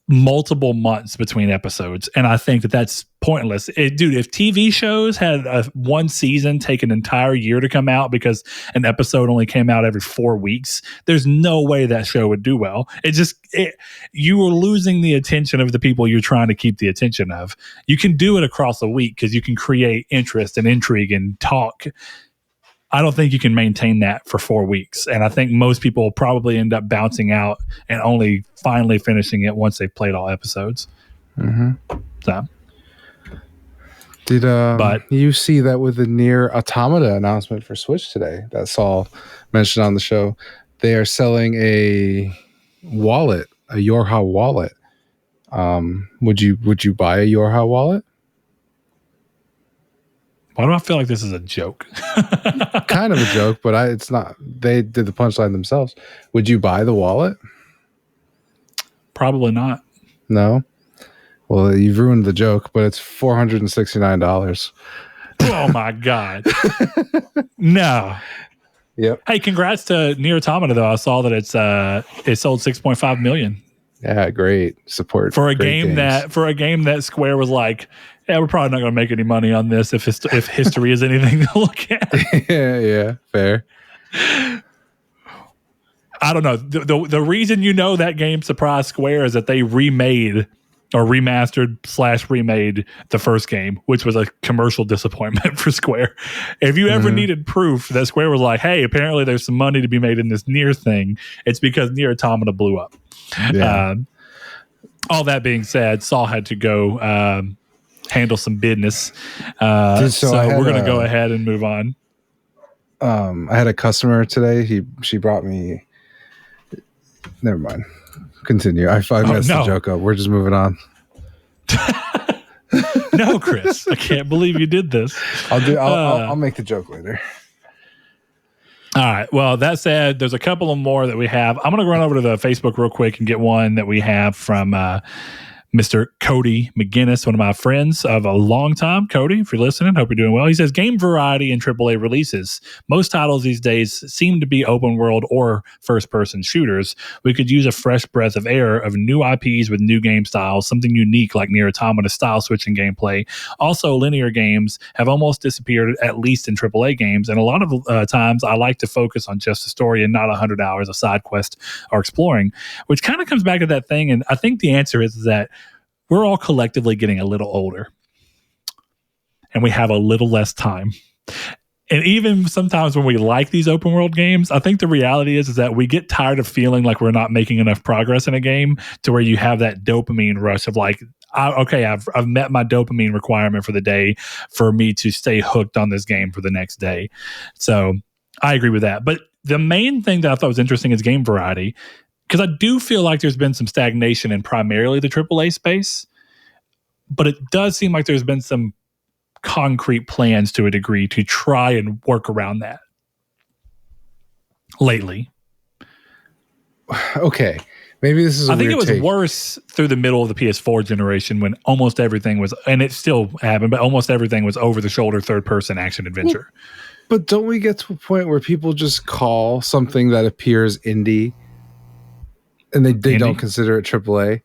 multiple months between episodes. And I think that that's pointless. Dude, if TV shows had one season take an entire year to come out because an episode only came out every 4 weeks, there's no way that show would do well. You are losing the attention of the people you're trying to keep the attention of. You can do it across a week because you can create interest and intrigue and talk. I don't think you can maintain that for 4 weeks. And I think most people will probably end up bouncing out and only finally finishing it once they've played all episodes. Mm-hmm. So. Did you see that with the Nier Automata announcement for Switch today that Saul mentioned on the show? They are selling a wallet, a Yorha wallet. Would you buy a Yorha wallet? Why do I feel like this is a joke? Kind of a joke, but it's not. They did the punchline themselves. Would you buy the wallet? Probably not. No? Well, you've ruined the joke, but it's $469. Oh my God. No. Yep. Hey, congrats to Nier Automata though. I saw that it sold 6.5 million. Yeah, great support for a game that Square was like, yeah, we're probably not going to make any money on this if history is anything to look at. yeah, fair. I don't know. The reason that game surprised Square is that they remade or remastered/remade the first game, which was a commercial disappointment for Square. If you ever needed proof that Square was like, hey, apparently there's some money to be made in this Nier thing, it's because Nier Automata blew up. Yeah. All that being said, Saul had to go handle some business. So we're going to go ahead and move on. I had a customer today. She brought me. Never mind. Continue. I messed the joke up. We're just moving on. No, Chris, I can't believe you did this. I'll make the joke later. All right. Well, that said, there's a couple of more that we have. I'm going to run over to the Facebook real quick and get one that we have from Mr. Cody McGinnis, one of my friends of a long time. Cody, if you're listening, hope you're doing well. He says, game variety in AAA releases. Most titles these days seem to be open world or first-person shooters. We could use a fresh breath of air of new IPs with new game styles, something unique like Nier Automata style switching gameplay. Also, linear games have almost disappeared, at least in AAA games, and a lot of times I like to focus on just the story and not 100 hours of side quest or exploring, which kind of comes back to that thing, and I think the answer is that we're all collectively getting a little older and we have a little less time. And even sometimes when we like these open world games, I think the reality is that we get tired of feeling like we're not making enough progress in a game to where you have that dopamine rush of like, I've met my dopamine requirement for the day for me to stay hooked on this game for the next day. So I agree with that. But the main thing that I thought was interesting is game variety. Because I do feel like there's been some stagnation in primarily the AAA space, but it does seem like there's been some concrete plans to a degree to try and work around that lately. Okay. Maybe this is I think it was worse through the middle of the PS4 generation when almost everything was, and it still happened, but almost everything was over-the-shoulder third-person action adventure. But don't we get to a point where people just call something that appears indie and they don't consider it AAA,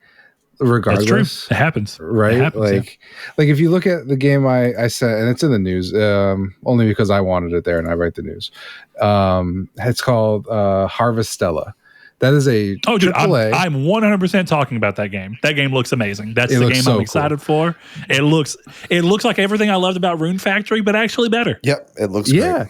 regardless? That's true. It happens. Right? It happens, like if you look at the game I said, and it's in the news, only because I wanted it there and I write the news. It's called Harvestella. That is a dude, AAA. I'm 100% talking about that game. That game looks amazing. That's the game I'm excited for. It looks like everything I loved about Rune Factory, but actually better. Yep, it looks great.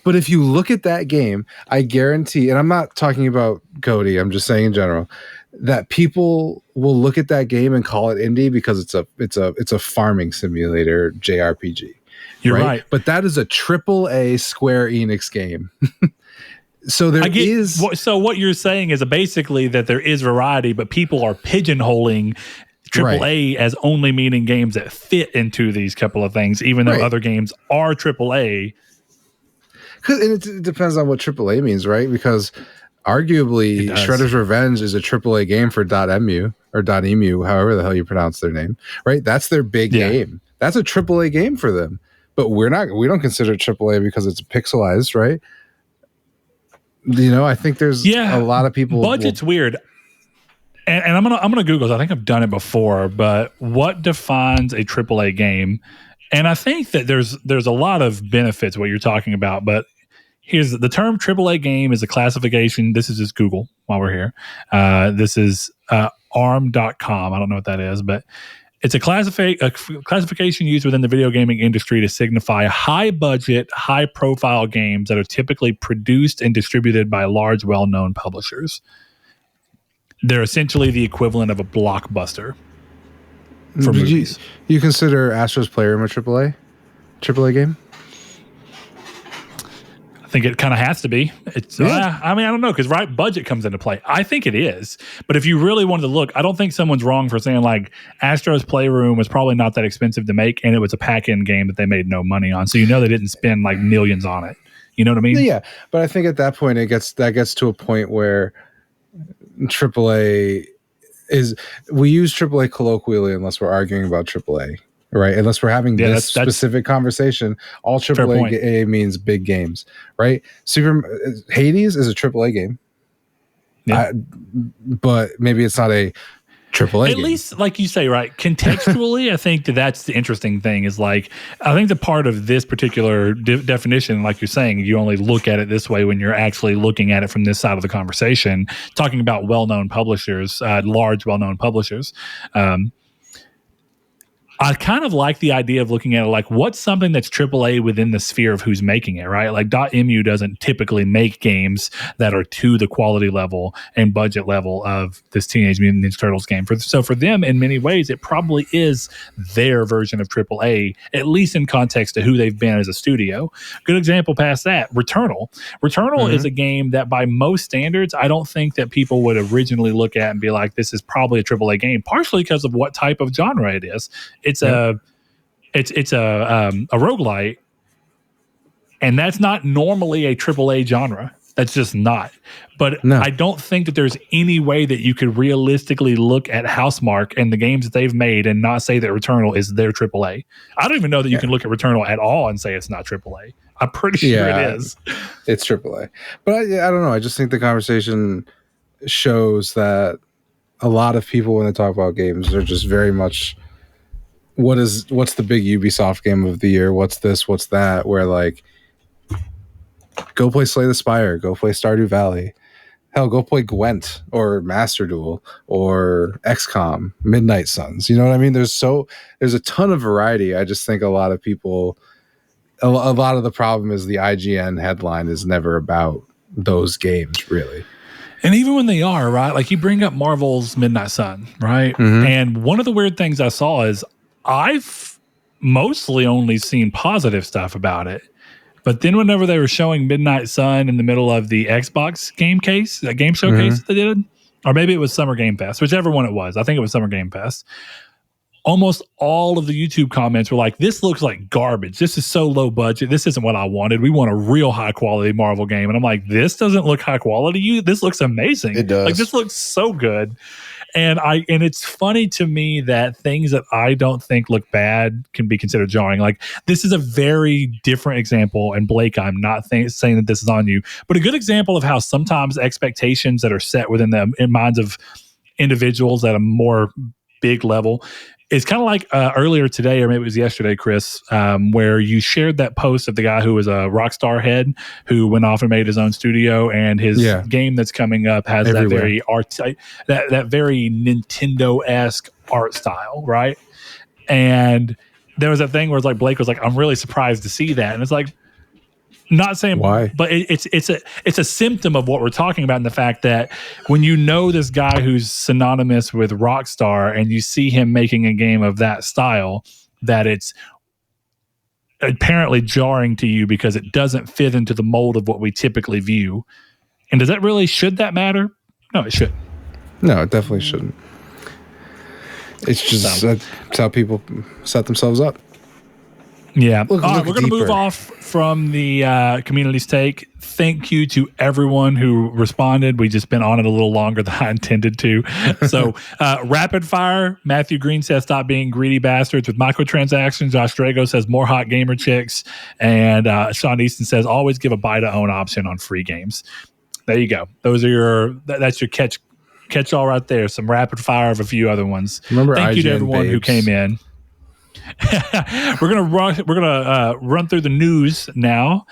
But if you look at that game, I guarantee, and I'm not talking about Cody, I'm just saying in general, that people will look at that game and call it indie because it's a farming simulator JRPG. You're right. But that is a AAA Square Enix game. So So what you're saying is basically that there is variety, but people are pigeonholing AAA as only meaning games that fit into these couple of things, even though other games are AAA. And it depends on what AAA means, right? Because arguably Shredder's Revenge is a AAA game for .emu or .emu, however the hell you pronounce their name, right? That's their big game. That's a AAA game for them. But we don't consider it AAA because it's pixelized, right? You know, I think there's a lot of people. Budget's weird, and I'm gonna Google. I think I've done it before, but what defines a AAA game? And I think that there's a lot of benefits what you're talking about. But here's the term AAA game is a classification. This is just Google while we're here. This is ARM.com. I don't know what that is, but it's a classification used within the video gaming industry to signify high-budget, high-profile games that are typically produced and distributed by large, well-known publishers. They're essentially the equivalent of a blockbuster for movies. You consider Astro's Playroom a AAA game? I think it kind of has to be. It's. I mean, I don't know, because budget comes into play. I think it is, but if you really wanted to look, I don't think someone's wrong for saying like Astro's Playroom was probably not that expensive to make, and it was a pack-in game that they made no money on. So they didn't spend like millions on it. You know what I mean? Yeah, but I think at that point that gets to a point where AAA is. We use AAA colloquially unless we're arguing about AAA. Right, unless we're having this specific conversation, all AAA means big games, right? Hades is a AAA game, but maybe it's not a AAA At least, like you say, right? Contextually, I think that's the interesting thing is like, I think the part of this particular definition, like you're saying, you only look at it this way when you're actually looking at it from this side of the conversation, talking about well-known publishers, large well-known publishers. I kind of like the idea of looking at it like what's something that's AAA within the sphere of who's making it, right? Like .mu doesn't typically make games that are to the quality level and budget level of this Teenage Mutant Ninja Turtles game. So for them, in many ways, it probably is their version of AAA, at least in context to who they've been as a studio. Good example past that, Returnal. Returnal is a game that by most standards, I don't think that people would originally look at and be like, this is probably a AAA game, partially because of what type of genre it is. It's a roguelite, and that's not normally a AAA genre. That's just not. But I don't think that there's any way that you could realistically look at Housemarque and the games that they've made and not say that Returnal is their AAA. I don't even know that you can look at Returnal at all and say it's not AAA. I'm pretty sure it is. It's AAA. But I don't know. I just think the conversation shows that a lot of people, when they talk about games, are just very much... what's the big Ubisoft game of the year? What's this? What's that? Where like, go play Slay the Spire, go play Stardew Valley, hell, go play Gwent or Master Duel or XCOM, Midnight Suns. You know what I mean? There's a ton of variety. I just think a lot of people, a lot of the problem is the IGN headline is never about those games, really. And even when they are, right? Like you bring up Marvel's Midnight Sun, right? And one of the weird things I saw is I've mostly only seen positive stuff about it. But then whenever they were showing Midnight Sun in the middle of the Xbox game showcase that they did, or maybe it was Summer Game Fest, whichever one it was. I think it was Summer Game Fest. Almost all of the YouTube comments were like, this looks like garbage. This is so low budget. This isn't what I wanted. We want a real high quality Marvel game. And I'm like, this doesn't look high quality. This looks amazing. It does. Like this looks so good. And it's funny to me that things that I don't think look bad can be considered jarring. Like this is a very different example. And Blake, I'm not saying that this is on you, but a good example of how sometimes expectations that are set within the minds of individuals at a more big level. It's kind of like earlier today, or maybe it was yesterday, Chris, where you shared that post of the guy who was a Rockstar head who went off and made his own studio, and his game that's coming up has Everywhere. that very art, that very Nintendo-esque art style, right? And there was a thing where it's like Blake was like, "I'm really surprised to see that," and it's like, not saying why, but it's a symptom of what we're talking about, in the fact that when you know this guy who's synonymous with Rockstar and you see him making a game of that style, that it's apparently jarring to you because it doesn't fit into the mold of what we typically view. And should that matter? No, it shouldn't. No, it definitely shouldn't. It's just that's how people set themselves up. Yeah. Look All right, we're going to deeper. move off from the community's take. Thank you to everyone who responded. We just been on it a little longer than I intended to. So, rapid fire. Matthew Green says, "Stop being greedy bastards with microtransactions." Josh Drago says, "More hot gamer chicks." And Sean Easton says, "Always give a buy to own option on free games." There you go. Those are that's your catch all right there. Some rapid fire of a few other ones. Remember, thank you to IGN everyone who babes. came in. We're gonna run through the news now.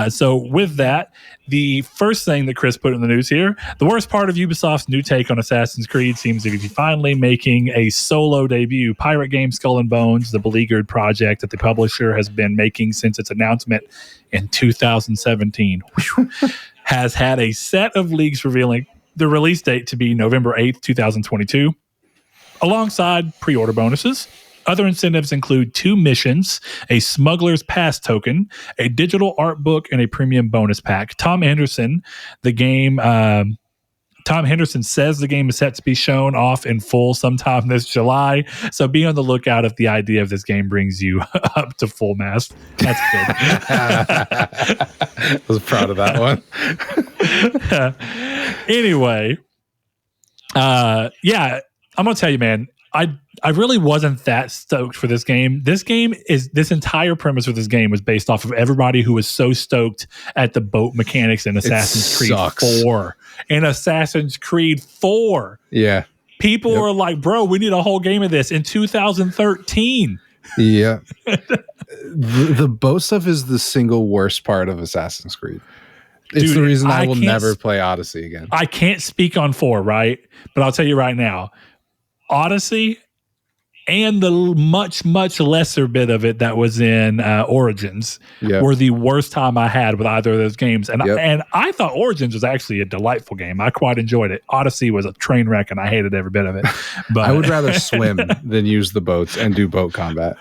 So with that, the first thing that Chris put in the news here: the worst part of Ubisoft's new take on Assassin's Creed seems to be finally making a solo debut. Pirate game Skull and Bones, the beleaguered project that the publisher has been making since its announcement in 2017, has had a set of leaks revealing the release date to be November 8th, 2022, alongside pre-order bonuses. Other incentives include 2 missions, a smuggler's pass token, a digital art book, and a premium bonus pack. Tom Henderson says the game is set to be shown off in full sometime this July. So be on the lookout if the idea of this game brings you up to full mast. That's good. I was proud of that one. Anyway, yeah, I'm gonna tell you, man. I really wasn't that stoked for this game. This entire premise for this game was based off of everybody who was so stoked at the boat mechanics in Assassin's Creed 4. In Assassin's Creed 4. Yeah. People were like, bro, we need a whole game of this in 2013. Yeah. The boat stuff is the single worst part of Assassin's Creed. It's the reason I will never play Odyssey again. I can't speak on 4, right? But I'll tell you right now, Odyssey and the much, much lesser bit of it that was in Origins were the worst time I had with either of those games. And I thought Origins was actually a delightful game. I quite enjoyed it. Odyssey was a train wreck, and I hated every bit of it. But I would rather swim than use the boats and do boat combat.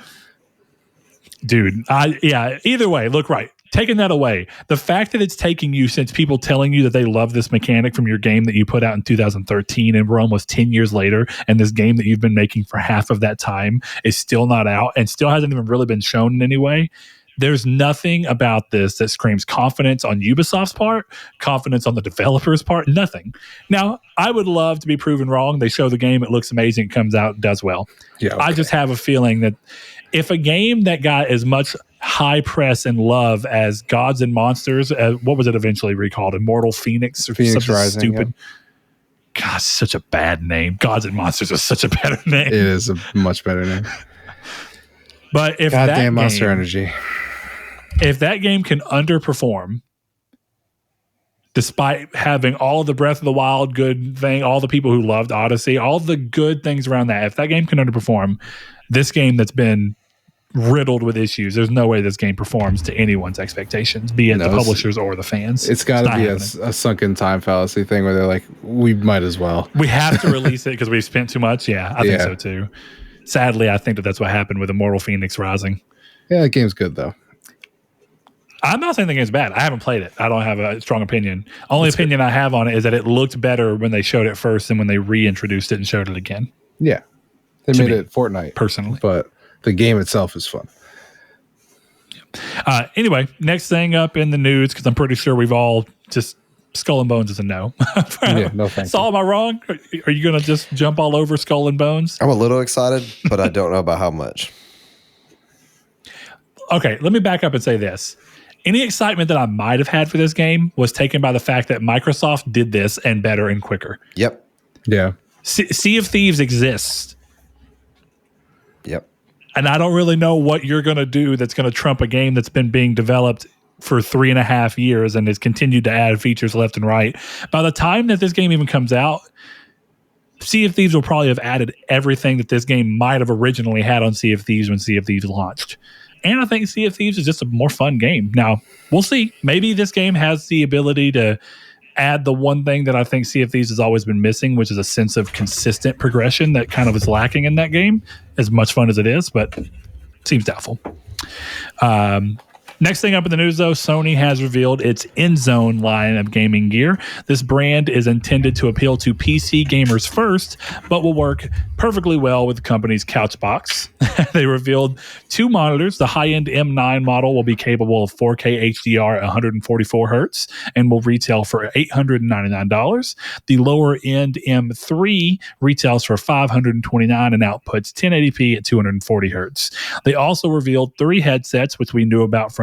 Dude, either way, look, right. Taking that away, the fact that it's taking you, since people telling you that they love this mechanic from your game that you put out in 2013, and we're almost 10 years later, and this game that you've been making for half of that time is still not out and still hasn't even really been shown in any way. There's nothing about this that screams confidence on Ubisoft's part, confidence on the developer's part, nothing. Now, I would love to be proven wrong. They show the game, it looks amazing, it comes out, does well. Yeah, okay. I just have a feeling that if a game that got as much high press and love as Gods and Monsters, what was it eventually recalled? Immortal Phoenix or Phoenix something Rising, stupid. Yeah. God, such a bad name. Gods and Monsters is such a better name. It is a much better name. But if goddamn Monster Energy. If that game can underperform, despite having all the Breath of the Wild good thing, all the people who loved Odyssey, all the good things around that, if that game can underperform, this game that's been riddled with issues, there's no way this game performs to anyone's expectations, be it the publishers or the fans. It's got to be a sunken time fallacy thing where they're like, we might as well. We have to release it because we've spent too much. Yeah, I think so too. Sadly, I think that's what happened with Immortal Phoenix Rising. Yeah, the game's good though. I'm not saying the game's bad. I haven't played it. I don't have a strong opinion. Only opinion I have on it is that it looked better when they showed it first than when they reintroduced it and showed it again. Yeah. They made it Fortnite. Personally. But the game itself is fun. Anyway, next thing up in the news, because I'm pretty sure we've all just Skull and Bones is a no. Yeah, no thanks. So am I wrong? Are you going to just jump all over Skull and Bones? I'm a little excited, but I don't know about how much. Okay, let me back up and say this. Any excitement that I might have had for this game was taken by the fact that Microsoft did this and better and quicker. Yep. Yeah. Sea of Thieves exists. Yep. And I don't really know what you're going to do that's going to trump a game that's been being developed for 3.5 years and has continued to add features left and right. By the time that this game even comes out, Sea of Thieves will probably have added everything that this game might have originally had on Sea of Thieves when Sea of Thieves launched. And I think Sea of Thieves is just a more fun game. Now, we'll see. Maybe this game has the ability to add the one thing that I think Sea of Thieves has always been missing, which is a sense of consistent progression that kind of is lacking in that game, as much fun as it is, but seems doubtful. Next thing up in the news, though, Sony has revealed its INZONE line of gaming gear. This brand is intended to appeal to PC gamers first, but will work perfectly well with the company's couch box. They revealed 2 monitors. The high-end M9 model will be capable of 4K HDR at 144 hertz and will retail for $899. The lower-end M3 retails for $529 and outputs 1080p at 240 hertz. They also revealed 3 headsets, which we knew about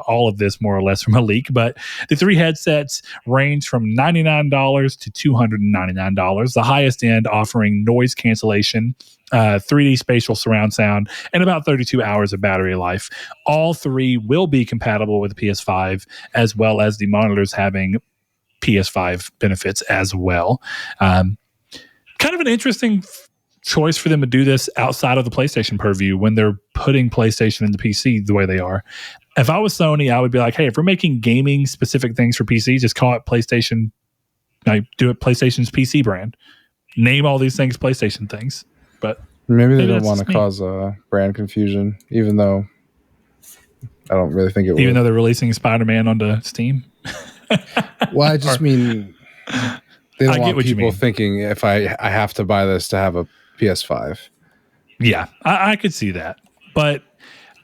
all of this more or less from a leak, but the 3 headsets range from $99 to $299, the highest end offering noise cancellation, 3D spatial surround sound, and about 32 hours of battery life. All 3 will be compatible with PS5, as well as the monitors having PS5 benefits as well. Kind of an interesting choice for them to do this outside of the PlayStation purview when they're putting PlayStation into PC the way they are. If I was Sony, I would be like, hey, if we're making gaming specific things for PC, just call it PlayStation. Do it PlayStation's PC brand. Name all these things PlayStation things. But maybe they don't want to cause brand confusion, even though I don't really think it would. Even though they're releasing Spider-Man onto Steam. Well, I just mean they don't want people thinking if I have to buy this to have a PS5. Yeah, I could see that. But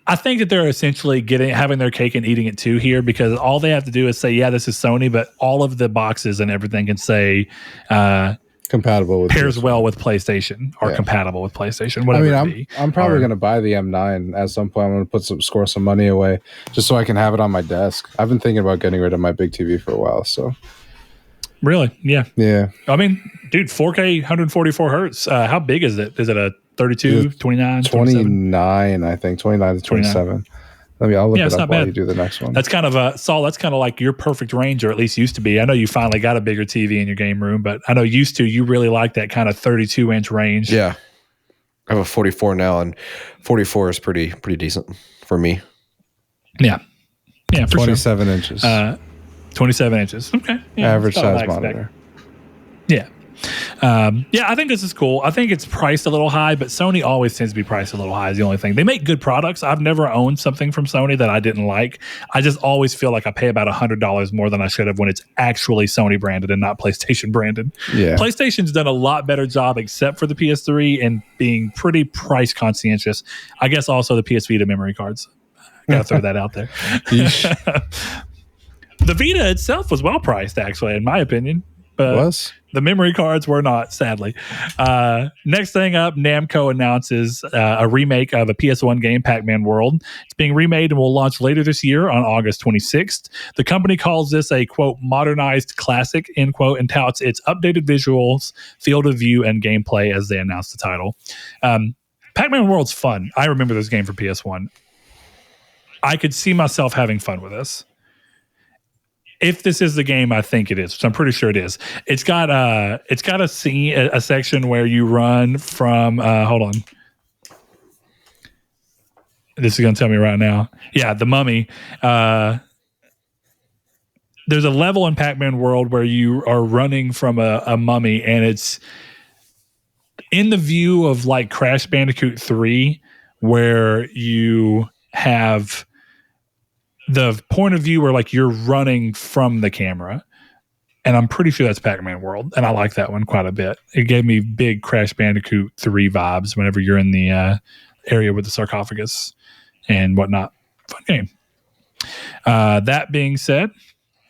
I think that they're essentially having their cake and eating it too here, because all they have to do is say, yeah, this is Sony, but all of the boxes and everything can say compatible with pairs well with PlayStation or compatible with PlayStation, whatever it be. I'm probably going to buy the M9 at some point. I'm going to score some money away just so I can have it on my desk. I've been thinking about getting rid of my big TV for a while, so. Really? Yeah. Yeah. I mean, dude, 4K 144 hertz. How big is it? Is it a 32, 29, 29, I think. 29 to 27. I'll look it up while you do the next one. That's kind of Saul, that's kind of like your perfect range, or at least used to be. I know you finally got a bigger TV in your game room, but I know used to, you really like that kind of 32-inch range. Yeah. I have a 44 now, and 44 is pretty decent for me. Yeah. Yeah, for 27 inches. 27 inches. Okay. Yeah, average size monitor. Yeah. I think this is cool. I think it's priced a little high, but Sony always tends to be priced a little high is the only thing. They make good products. I've never owned something from Sony that I didn't like. I just always feel like I pay about $100 more than I should have when it's actually Sony branded and not PlayStation branded. Yeah. PlayStation's done a lot better job, except for the PS3, and being pretty price conscientious. I guess also the PS Vita memory cards. Gotta throw that out there. The Vita itself was well priced, actually, in my opinion. But the memory cards were not, sadly. Next thing up, Namco announces a remake of a PS1 game, Pac-Man World. It's being remade and will launch later this year on August 26th. The company calls this a, quote, modernized classic, end quote, and touts its updated visuals, field of view, and gameplay as they announce the title. Pac-Man World's fun. I remember this game for PS1. I could see myself having fun with this. If this is the game I think it is, which I'm pretty sure it is, it's got a scene, a section where you run from. Hold on, this is going to tell me right now. Yeah, the Mummy. There's a level in Pac-Man World where you are running from a mummy, and it's in the view of like Crash Bandicoot 3, where you have the point of view where like you're running from the camera, and I'm pretty sure that's Pac-Man World, and I like that one quite a bit. It gave me big Crash Bandicoot 3 vibes whenever you're in the area with the sarcophagus and whatnot. Fun game. That being said,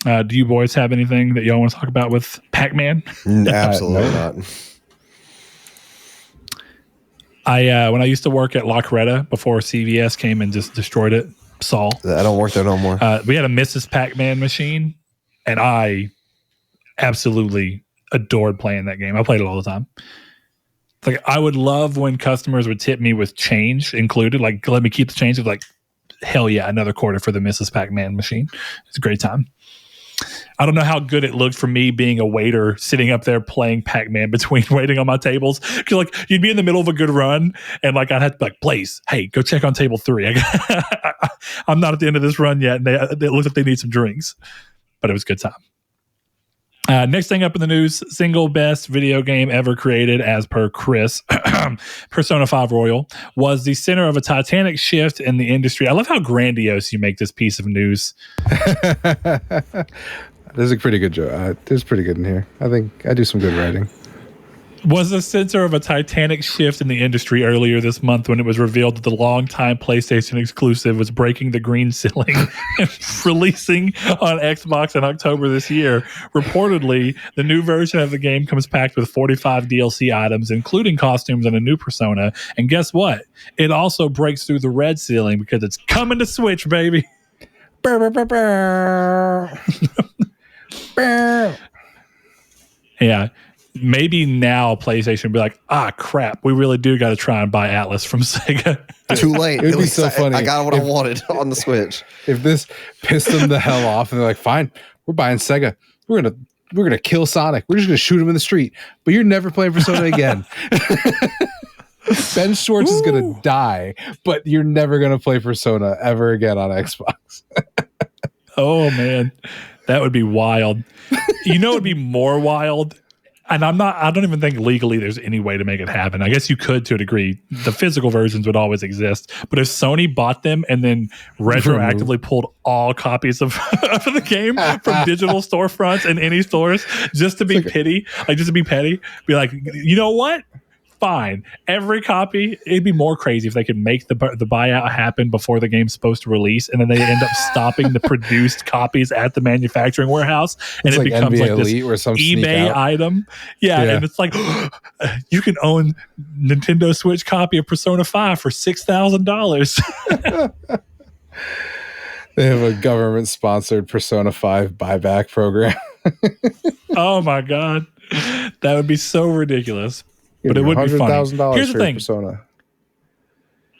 do you boys have anything that y'all want to talk about with Pac-Man? Absolutely not. When I used to work at La Coretta before CVS came and just destroyed it, Saul. I don't work there no more. We had a Mrs. Pac-Man machine, and I absolutely adored playing that game. I played it all the time. Like, I would love when customers would tip me with change included. Like, let me keep the change. Of like, hell yeah, another quarter for the Mrs. Pac-Man machine. It's a great time. I don't know how good it looked for me being a waiter sitting up there playing Pac-Man between waiting on my tables. Because like you'd be in the middle of a good run and like I'd have to be like, Blaze, hey, go check on table 3. I'm not at the end of this run yet. And they look like they need some drinks. But it was a good time. Next thing up in the news, single best video game ever created, as per Chris, Persona 5 Royal, was the center of a titanic shift in the industry. I love how grandiose you make this piece of news. This is a pretty good joke. This is pretty good in here. I think I do some good writing. Was the center of a titanic shift in the industry earlier this month when it was revealed that the longtime PlayStation exclusive was breaking the green ceiling and releasing on Xbox in October this year. Reportedly, the new version of the game comes packed with 45 DLC items, including costumes and a new persona. And guess what? It also breaks through the red ceiling because it's coming to Switch, baby. Yeah. Maybe now PlayStation will be like, crap, we really do got to try and buy Atlas from Sega. Too late. It would be so funny. I got what I wanted on the Switch. If this pissed them the hell off and they're like, fine, we're buying Sega. We're gonna kill Sonic. We're just gonna shoot him in the street. But you're never playing Persona again. Ben Schwartz is gonna die, but you're never gonna play Persona ever again on Xbox. Oh man, that would be wild. You know, it'd be more wild. And I don't even think legally there's any way to make it happen. I guess you could to a degree. The physical versions would always exist. But if Sony bought them and then retroactively pulled all copies of the game from digital storefronts in any stores just to be petty, be like, you know what? Fine. Every copy, it'd be more crazy if they could make the buyout happen before the game's supposed to release, and then they end up stopping the produced copies at the manufacturing warehouse, and it's it like becomes NBA like this Elite or some eBay item. Yeah, and it's like you can own Nintendo Switch copy of Persona 5 for $6,000. They have a government-sponsored Persona 5 buyback program. Oh my god, that would be so ridiculous. But it would be funny. Here's the thing. Persona.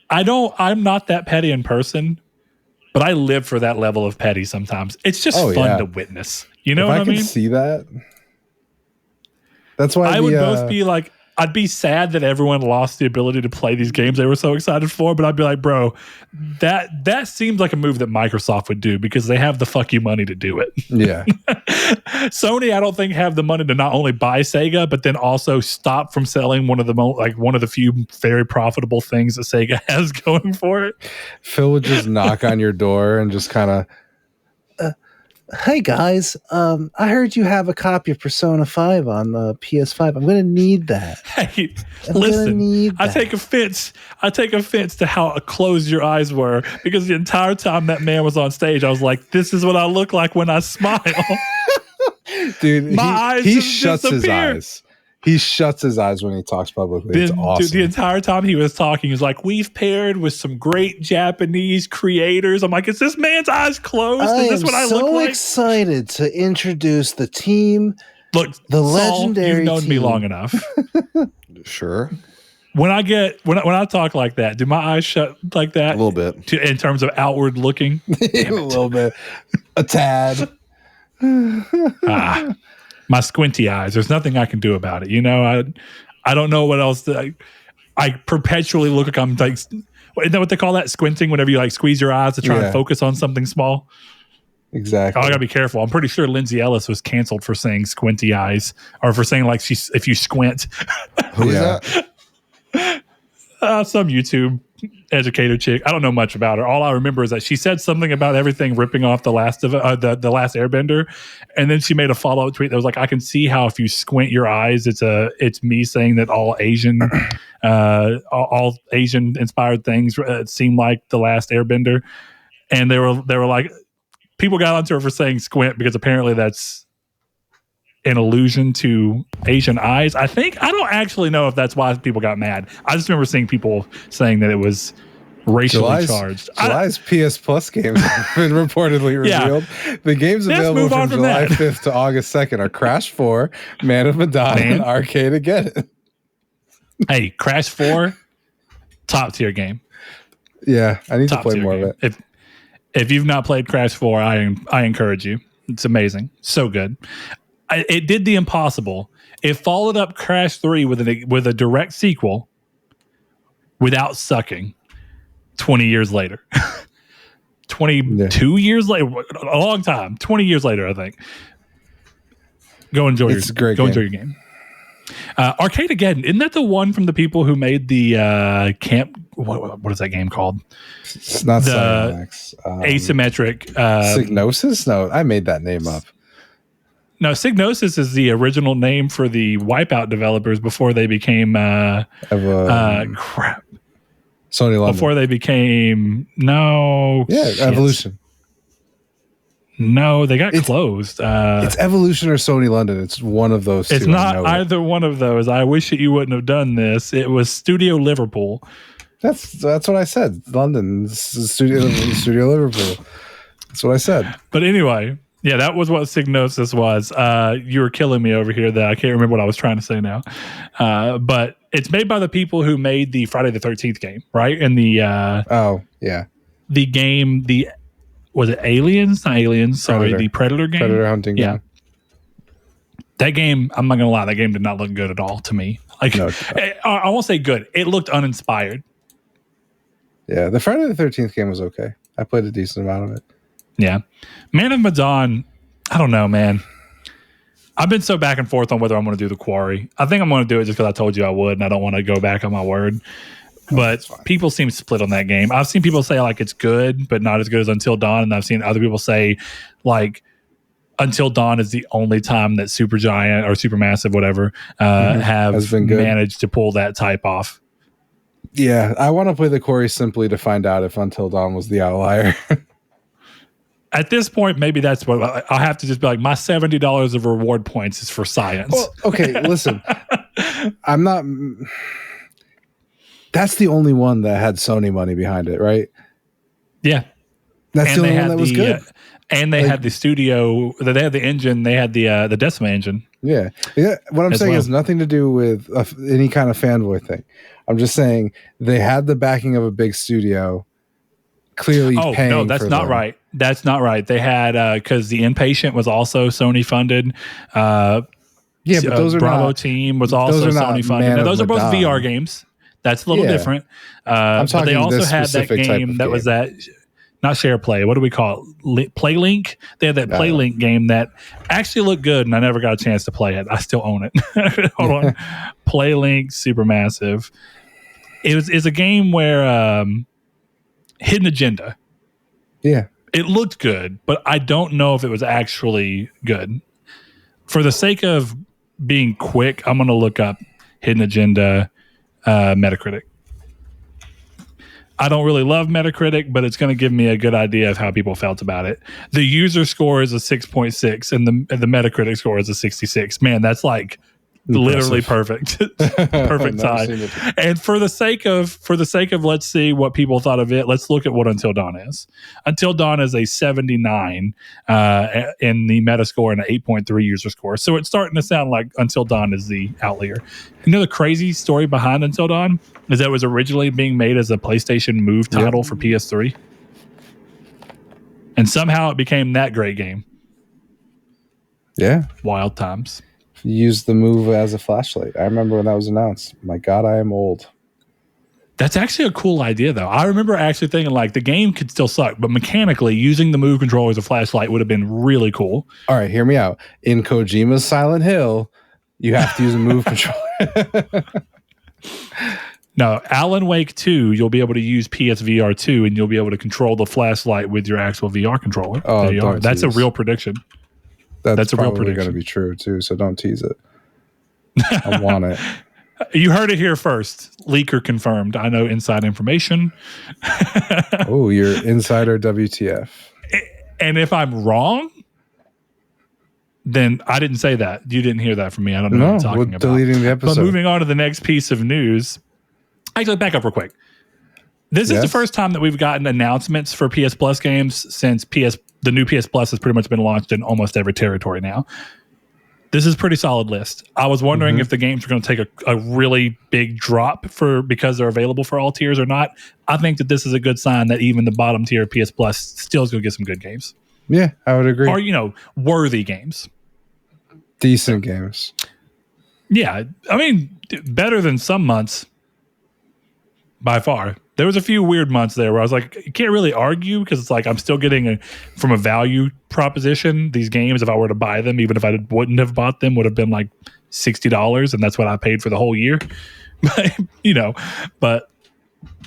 I'm not that petty in person, but I live for that level of petty sometimes. It's just fun to witness. You know what I mean? I can see that. That's why I would both be like, I'd be sad that everyone lost the ability to play these games they were so excited for, but I'd be like, bro, that seems like a move that Microsoft would do because they have the fuck you money to do it. Yeah. Sony, I don't think have the money to not only buy Sega, but then also stop from selling one of the few very profitable things that Sega has going for it. Phil would just knock on your door and just kind of, hey guys, I heard you have a copy of Persona 5 on PS5. I'm going to need that. Hey, listen, I take offense to how closed your eyes were because the entire time that man was on stage, I was like, this is what I look like when I smile. Dude, my eyes he just shuts disappear. his eyes. He shuts his eyes when he talks publicly. It's awesome. Dude, the entire time he was talking, he was like, we've paired with some great Japanese creators. I'm like, is this man's eyes closed? Is this what I look like? I'm so excited to introduce the team. Look, the Saul, legendary you've known team. me long enough. Sure. When I talk like that, do my eyes shut like that? A little bit. In terms of outward looking? A little bit. A tad. My squinty eyes. There's nothing I can do about it. You know, I don't know what else. I perpetually look like I'm like, isn't that what they call that? Squinting, whenever you like squeeze your eyes to try and focus on something small. Exactly. I gotta be careful. I'm pretty sure Lindsay Ellis was canceled for saying squinty eyes, or for saying like if you squint. Who is that? Some YouTube educator chick. I don't know much about her. All I remember is that she said something about everything ripping off the last Airbender, and then she made a follow-up tweet that was like, "I can see how if you squint your eyes, it's me saying that all Asian inspired things seem like the last Airbender," and they were like, people got onto her for saying squint because apparently that's an allusion to Asian eyes. I don't actually know if that's why people got mad. I just remember seeing people saying that it was racially charged. July's PS Plus games have been reportedly revealed. Yeah. The games available from July 5th to August 2nd are Crash 4, Man of Medan, and Arcade Again. Hey, Crash 4, top tier game. Yeah, I need to Top play tier more game. of it. If you've not played Crash 4, I encourage you. It's amazing. So good. It did the impossible. It followed up Crash 3 with a direct sequel without sucking 20 years later. 22 years later, a long time. 20 years later, I think. Go enjoy your game. Arcade again. Isn't that the one from the people who made the camp? What is that game called? It's not the Cybermax. Asymmetric. Psygnosis? No, I made that name up. No, Psygnosis is the original name for the Wipeout developers before they became crap. Sony London. Before they became Evolution. No, they got closed. It's Evolution or Sony London. It's one of those two. It's not either one of those. I wish that you wouldn't have done this. It was Studio Liverpool. That's what I said. London, Studio Liverpool. That's what I said. But anyway, yeah, that was what Psygnosis was. You were killing me over here. That I can't remember what I was trying to say now. But it's made by the people who made the Friday the 13th game, right? And the the game, was it Aliens? Not Aliens. Sorry, the Predator game. Predator hunting. Yeah. That game, I'm not gonna lie, that game did not look good at all to me. Like, no. I won't say good. It looked uninspired. Yeah, the Friday the 13th game was okay. I played a decent amount of it. Yeah, Man of Medan. I don't know, man. I've been so back and forth on whether I'm going to do the Quarry. I think I'm going to do it just because I told you I would, and I don't want to go back on my word. But people seem split on that game. I've seen people say like it's good, but not as good as Until Dawn, and I've seen other people say like Until Dawn is the only time that Supergiant or Supermassive, whatever, have managed to pull that type off. Yeah, I want to play the Quarry simply to find out if Until Dawn was the outlier. At this point, maybe that's what I'll have to just be like, my $70 of reward points is for science. Well, okay, listen, I'm not. That's the only one that had Sony money behind it, right? Yeah. That's the only one that was good. And they had the studio, they had the engine, they had the Decima engine. Yeah. What I'm saying has nothing to do with any kind of fanboy thing. I'm just saying they had the backing of a big studio, clearly paying. Oh, no, that's not right. That's not right. They had, because The Inpatient was also Sony funded. Yeah, but those are Bravo not, Team was also Sony funded. Now, those are both VR games. That's a little different. I'm talking but they also this had that game that was that, not share play. What do we call it? PlayLink. They had that PlayLink game that actually looked good, and I never got a chance to play it. I still own it. Hold on. PlayLink Supermassive. It's a game where Hidden Agenda. Yeah. It looked good, but I don't know if it was actually good. For the sake of being quick, I'm going to look up Hidden Agenda Metacritic. I don't really love Metacritic, but it's going to give me a good idea of how people felt about it. The user score is a 6.6 and the Metacritic score is a 66. Man, that's like literally perfect. Perfect tie. And for the sake of let's see what people thought of it, let's look at what Until Dawn is. Until Dawn is a 79 in the Metascore and an 8.3 user score. So it's starting to sound like Until Dawn is the outlier. You know the crazy story behind Until Dawn is that it was originally being made as a PlayStation Move title for PS3. And somehow it became that great game. Yeah. Wild times. Use the Move as a flashlight. I remember when that was announced. My God, I am old. That's actually a cool idea, though. I remember actually thinking like the game could still suck, but mechanically using the Move controller as a flashlight would have been really cool. All right, hear me out. In Kojima's Silent Hill, you have to use a Move controller. No, Alan Wake 2, you'll be able to use PSVR 2 and you'll be able to control the flashlight with your actual VR controller. Oh, that's a real prediction. That's a real prediction. Going to be true too, so don't tease it. I want it. You heard it here first. Leaker confirmed. I know inside information. Oh, you're insider WTF. And if I'm wrong, then I didn't say that. You didn't hear that from me. I don't know what I'm talking about. Deleting the episode. But moving on to the next piece of news. Actually, back up real quick. This is the first time that we've gotten announcements for PS Plus games since the new PS Plus has pretty much been launched in almost every territory now. This is a pretty solid list. I was wondering if the games are going to take a really big drop because they're available for all tiers or not. I think that this is a good sign that even the bottom tier PS Plus still is going to get some good games. Yeah, I would agree. Or, worthy games. Decent games. Yeah. I mean, better than some months by far. There was a few weird months there where I was like, you can't really argue because it's like I'm still getting from a value proposition. These games, if I were to buy them, even if I wouldn't have bought them, would have been like $60, and that's what I paid for the whole year. But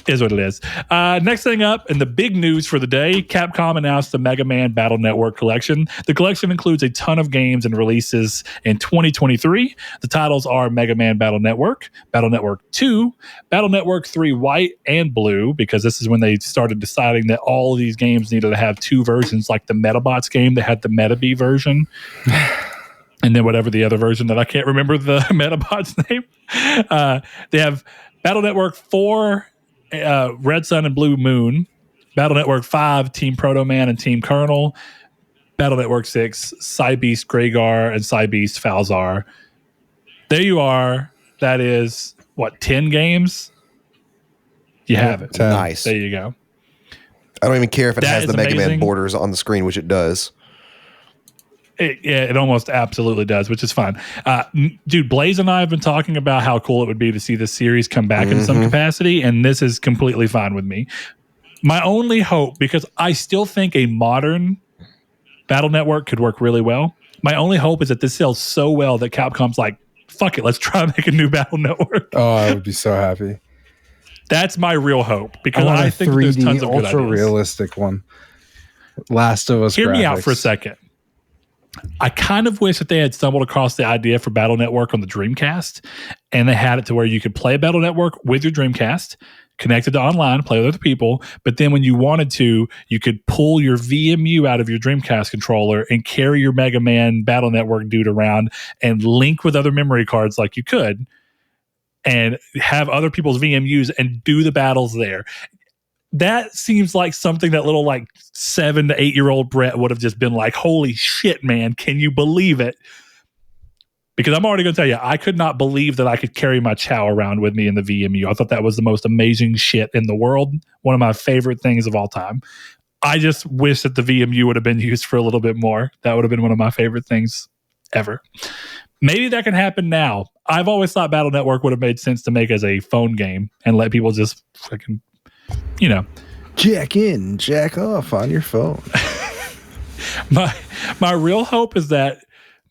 is what it is. Next thing up, and the big news for the day, Capcom announced the Megaman Battle Network collection. The collection includes a ton of games and releases in 2023. The titles are Megaman Battle Network, Battle Network 2, Battle Network 3 White and Blue, because this is when they started deciding that all of these games needed to have two versions, like the Metabots game. They had the Metabee version. And then whatever the other version that I can't remember the Metabots name. They have Battle Network 4, Red Sun and Blue Moon, Battle Network 5, Team Proto Man and Team Colonel, Battle Network 6, Cybeast Greygar and Cybeast Falzar. There you are. That is, 10 games? You have it. Nice. There you go. I don't even care if it has the Mega amazing. Man borders on the screen, which it does. It almost absolutely does, which is fine. Dude, Blaze and I have been talking about how cool it would be to see this series come back in some capacity, and this is completely fine with me. My only hope, because I still think a modern Battle Network could work really well, my only hope is that this sells so well that Capcom's like, fuck it, let's try to make a new Battle Network. Oh, I would be so happy. That's my real hope, because I think 3D, there's tons of good ideas. ultra realistic one. Last of Us Hear graphics. me out for a second. I kind of wish that they had stumbled across the idea for Battle Network on the Dreamcast, and they had it to where you could play Battle Network with your Dreamcast, connected to online, play with other people, but then when you wanted to, you could pull your VMU out of your Dreamcast controller and carry your Mega Man Battle Network dude around and link with other memory cards like you could, and have other people's VMUs and do the battles there. That seems like something that little 7 to 8 year old Brett would have just been like, holy shit, man, can you believe it? Because I'm already going to tell you, I could not believe that I could carry my Chow around with me in the VMU. I thought that was the most amazing shit in the world. One of my favorite things of all time. I just wish that the VMU would have been used for a little bit more. That would have been one of my favorite things ever. Maybe that can happen now. I've always thought Battle Network would have made sense to make as a phone game and let people just freaking, jack in, jack off on your phone. My real hope is that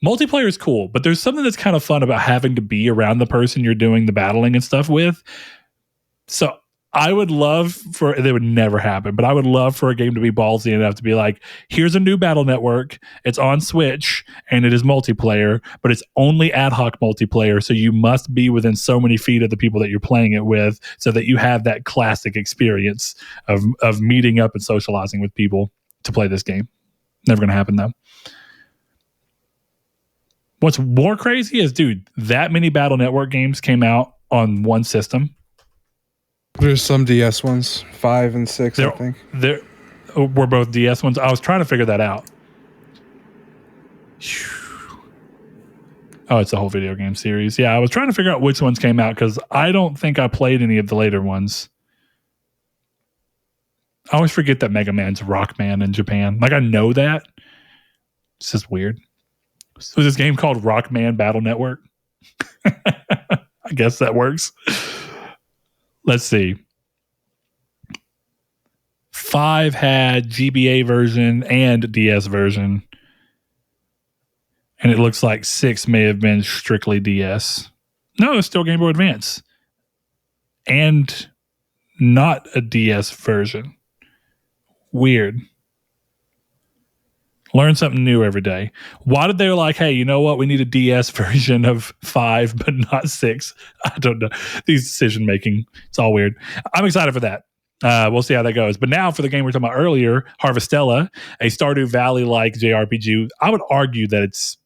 multiplayer is cool, but there's something that's kind of fun about having to be around the person you're doing the battling and stuff with. So I would love it would never happen, but I would love for a game to be ballsy enough to be like, here's a new Battle Network. It's on Switch and it is multiplayer, but it's only ad hoc multiplayer. So you must be within so many feet of the people that you're playing it with so that you have that classic experience of meeting up and socializing with people to play this game. Never going to happen though. What's more crazy is, dude, that many Battle Network games came out on one system. There's some DS ones, 5 and 6, I think. There were both DS ones. I was trying to figure that out. Oh, it's a whole video game series. Yeah, I was trying to figure out which ones came out because I don't think I played any of the later ones. I always forget that Mega Man's Rockman in Japan. I know that. It's just weird. So this game called Rockman Battle Network. I guess that works. Let's see. 5 had GBA version and DS version. And it looks like 6 may have been strictly DS. No, it's still Game Boy Advance. And not a DS version. Weird. Learn something new every day. Why did they like, hey, you know what? We need a DS version of 5, but not 6. I don't know. These decision making, it's all weird. I'm excited for that. We'll see how that goes. But now for the game we were talking about earlier, Harvestella, a Stardew Valley-like JRPG. I would argue that it's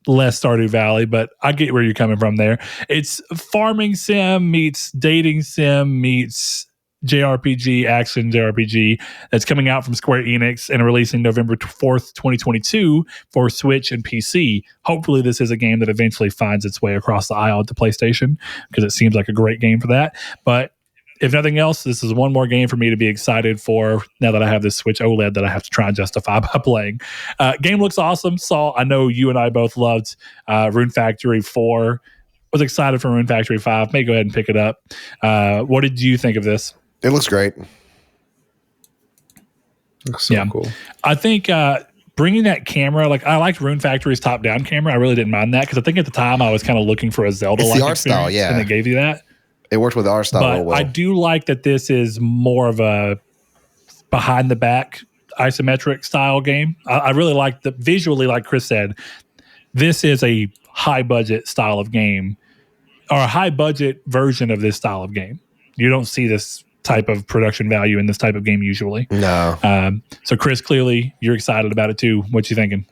less Stardew Valley, but I get where you're coming from there. It's farming sim meets dating sim meets JRPG, action JRPG that's coming out from Square Enix and releasing November 4th, 2022 for Switch and PC. Hopefully this is a game that eventually finds its way across the aisle to PlayStation because it seems like a great game for that. But if nothing else, this is one more game for me to be excited for now that I have this Switch OLED that I have to try and justify by playing. Game looks awesome. Saul, I know you and I both loved Rune Factory 4. Was excited for Rune Factory 5. May go ahead and pick it up. What did you think of this? It looks great. Looks so cool. I think bringing that camera, like I liked Rune Factory's top-down camera. I really didn't mind that because I think at the time I was kind of looking for a Zelda-like the art style, and they gave you that. It worked with the art style real well. I do like that this is more of a behind-the-back isometric style game. I really like the visually, like Chris said, this is a high-budget style of game or a high-budget version of this style of game. You don't see this type of production value in this type of game usually. No. So Chris, clearly you're excited about it too. What you thinking?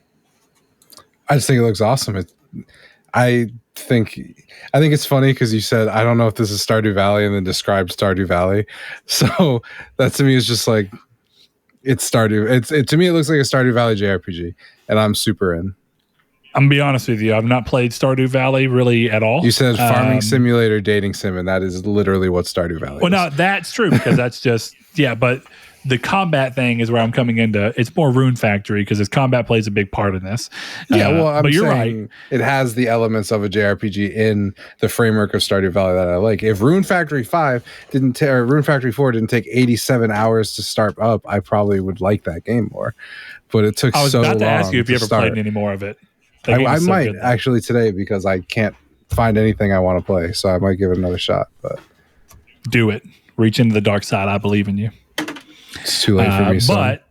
I just think it looks awesome. I think it's funny because you said I don't know if this is Stardew Valley and then described Stardew Valley. So that to me is just like it's Stardew. To me it looks like a Stardew Valley JRPG, and I'm super in. I'm gonna be honest with you. I've not played Stardew Valley really at all. You said farming simulator, dating sim, and that is literally what Stardew Valley is. Well, no, that's true because that's just but the combat thing is where I'm coming into. It's more Rune Factory because its combat plays a big part in this. But you're right. It has the elements of a JRPG in the framework of Stardew Valley that I like. If Rune Factory 5 Rune Factory 4 didn't take 87 hours to start up, I probably would like that game more. But it took so long. I was about to ask you if you ever played any more of it. I might actually today because I can't find anything I want to play, so I might give it another shot. But do it. Reach into the dark side. I believe in you. It's too late for me. But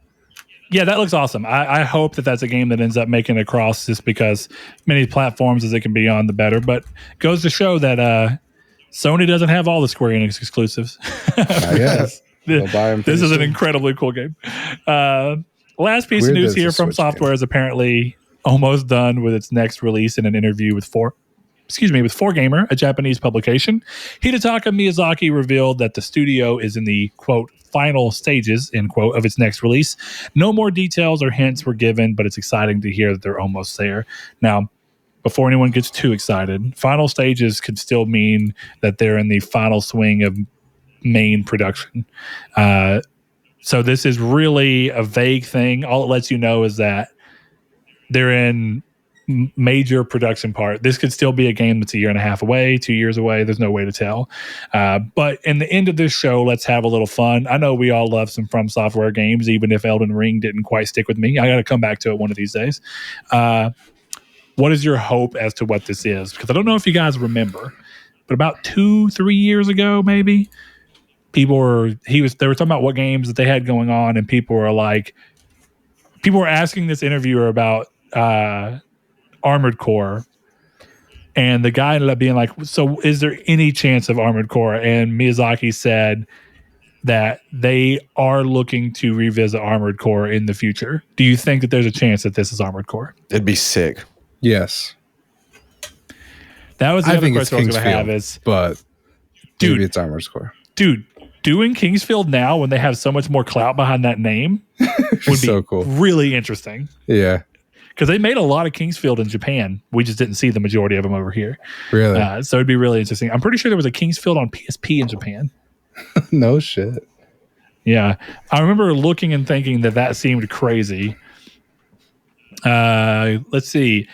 yeah, that looks awesome. I hope that that's a game that ends up making it across just because many platforms as it can be on, the better. But goes to show that Sony doesn't have all the Square Enix exclusives. Yes. This is an incredibly cool game. Last piece of news here from Software is apparently almost done with its next release in an interview with 4Gamer, a Japanese publication. Hidetaka Miyazaki revealed that the studio is in the, quote, final stages, end quote, of its next release. No more details or hints were given, but it's exciting to hear that they're almost there. Now, before anyone gets too excited, final stages could still mean that they're in the final swing of main production. So this is really a vague thing. All it lets you know is that they're in major production part. This could still be a game that's a year and a half away, 2 years away. There's no way to tell. But in the end of this show, let's have a little fun. I know we all love some From Software games, even if Elden Ring didn't quite stick with me. I got to come back to it one of these days. What is your hope as to what this is? Because I don't know if you guys remember, but about 2-3 years ago, maybe, they were talking about what games that they had going on, and people were asking this interviewer about Armored Core, and the guy ended up being like, so is there any chance of Armored Core? And Miyazaki said that they are looking to revisit Armored Core in the future. Do you think that there's a chance that this is Armored Core? It'd be sick. Yes. That was the other question I was going to have is, but maybe it's Armored Core. Dude, doing Kingsfield now when they have so much more clout behind that name would be so cool. Really interesting. Yeah. Because they made a lot of Kingsfield in Japan. We just didn't see the majority of them over here. Really? So it'd be really interesting. I'm pretty sure there was a Kingsfield on PSP in Japan. No shit. Yeah. I remember looking and thinking that seemed crazy. Let's see.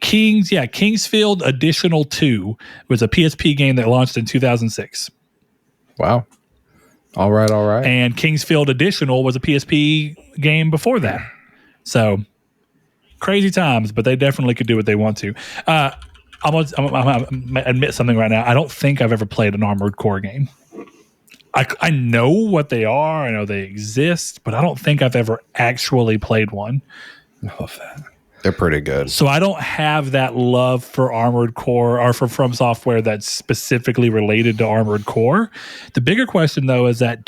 Kingsfield Additional 2 was a PSP game that launched in 2006. Wow. All right. And Kingsfield Additional was a PSP game before that. So crazy times, but they definitely could do what they want to. I'm gonna admit something right now. I don't think I've ever played an Armored Core game. I know what they are. I know they exist, but I don't think I've ever actually played one. I love that. They're pretty good. So I don't have that love for Armored Core or for From Software that's specifically related to Armored Core. The bigger question, though, is that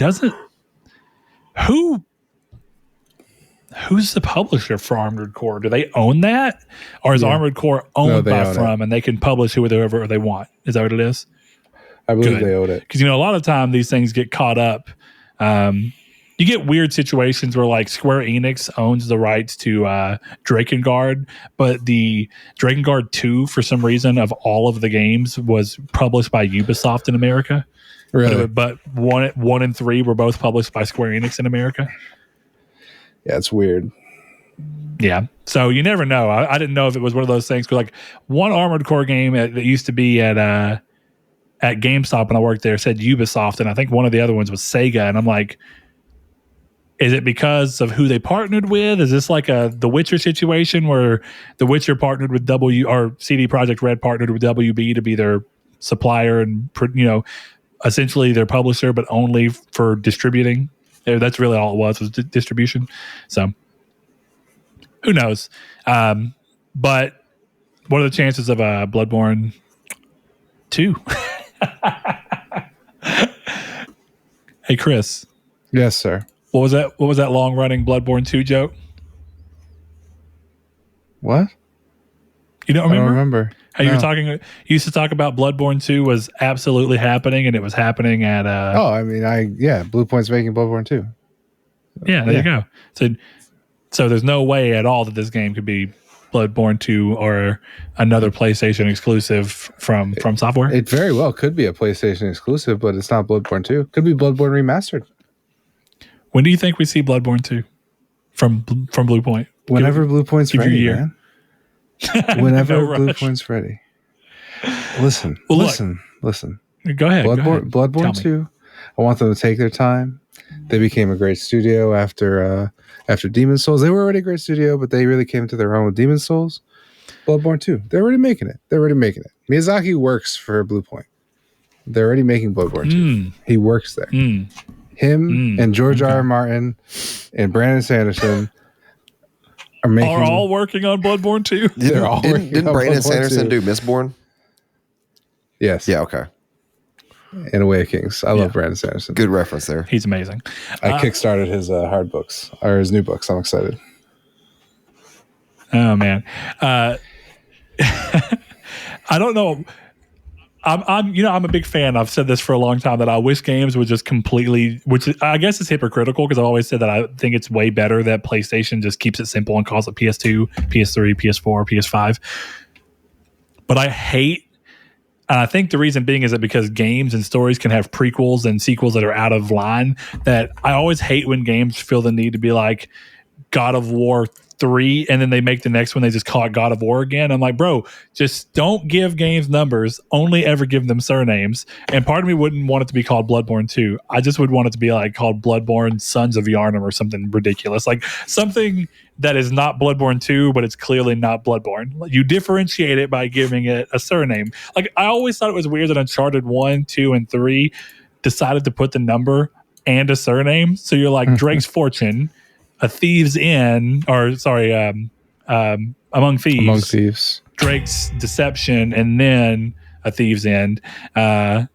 who's the publisher for Armored Core? Do they own that? Or is Armored Core owned by From and they can publish whoever they want? Is that what it is? I believe they owed it. Because, a lot of time these things get caught up. You get weird situations where like Square Enix owns the rights to Drakengard, but the Drakengard 2, for some reason, of all of the games, was published by Ubisoft in America. Really? But 1 and 3 were both published by Square Enix in America. Yeah, it's weird. Yeah. So you never know. I didn't know if it was one of those things. Like one Armored Core game that used to be at GameStop when I worked there said Ubisoft, and I think one of the other ones was Sega. And I'm like, is it because of who they partnered with? Is this like The Witcher situation where The Witcher partnered with CD Projekt Red partnered with WB to be their supplier and, essentially their publisher, but only for distributing? That's really all it was distribution. So who knows? But what are the chances of Bloodborne 2? Hey, Chris. Yes, sir. What was that long running Bloodborne 2 joke? What? You don't remember? I don't remember. How you used to talk about Bloodborne 2 was absolutely happening, and it was happening at Blue Point's making Bloodborne 2. Yeah, there you go. So there's no way at all that this game could be Bloodborne 2 or another PlayStation exclusive from FROMSoft. It very well could be a PlayStation exclusive, but it's not Bloodborne 2. Could be Bloodborne Remastered. When do you think we see Bloodborne 2 from Blue Point? Whenever Blue Point's ready, man. Whenever No Blue rush. Point's ready. Listen. Well, listen. Go ahead. Bloodborne 2. I want them to take their time. They became a great studio after Demon's Souls. They were already a great studio, but they really came to their own with Demon's Souls. Bloodborne 2. They're already making it. Miyazaki works for Blue Point. They're already making Bloodborne 2. He works there. Him and George R.R. Martin and Brandon Sanderson are all working on Bloodborne 2. They're all working Didn't on Brandon Bloodborne Sanderson 2. do Mistborn? Yes. Yeah, okay. And Way of Kings. I love Brandon Sanderson. Good reference there. He's amazing. I kickstarted his hard books or his new books. I'm excited. Oh man, I don't know. I'm a big fan. I've said this for a long time that I wish games would just completely, which I guess is hypocritical because I've always said that I think it's way better that PlayStation just keeps it simple and calls it PS2, PS3, PS4, PS5. But I hate, and I think the reason being is that because games and stories can have prequels and sequels that are out of line, that I always hate when games feel the need to be like God of War 3 and then they make the next one, they just call it God of War again. I'm like, bro, just don't give games numbers, only ever give them surnames. And part of me wouldn't want it to be called Bloodborne 2. I just would want it to be like called Bloodborne Sons of Yharnam or something ridiculous, like something that is not Bloodborne 2, but it's clearly not Bloodborne. You differentiate it by giving it a surname. Like I always thought it was weird that Uncharted 1, 2, and 3 decided to put the number and a surname. So you're like Drake's Fortune, A Thieves Inn, or sorry, Among Thieves, Drake's Deception, and then A Thieves End. It's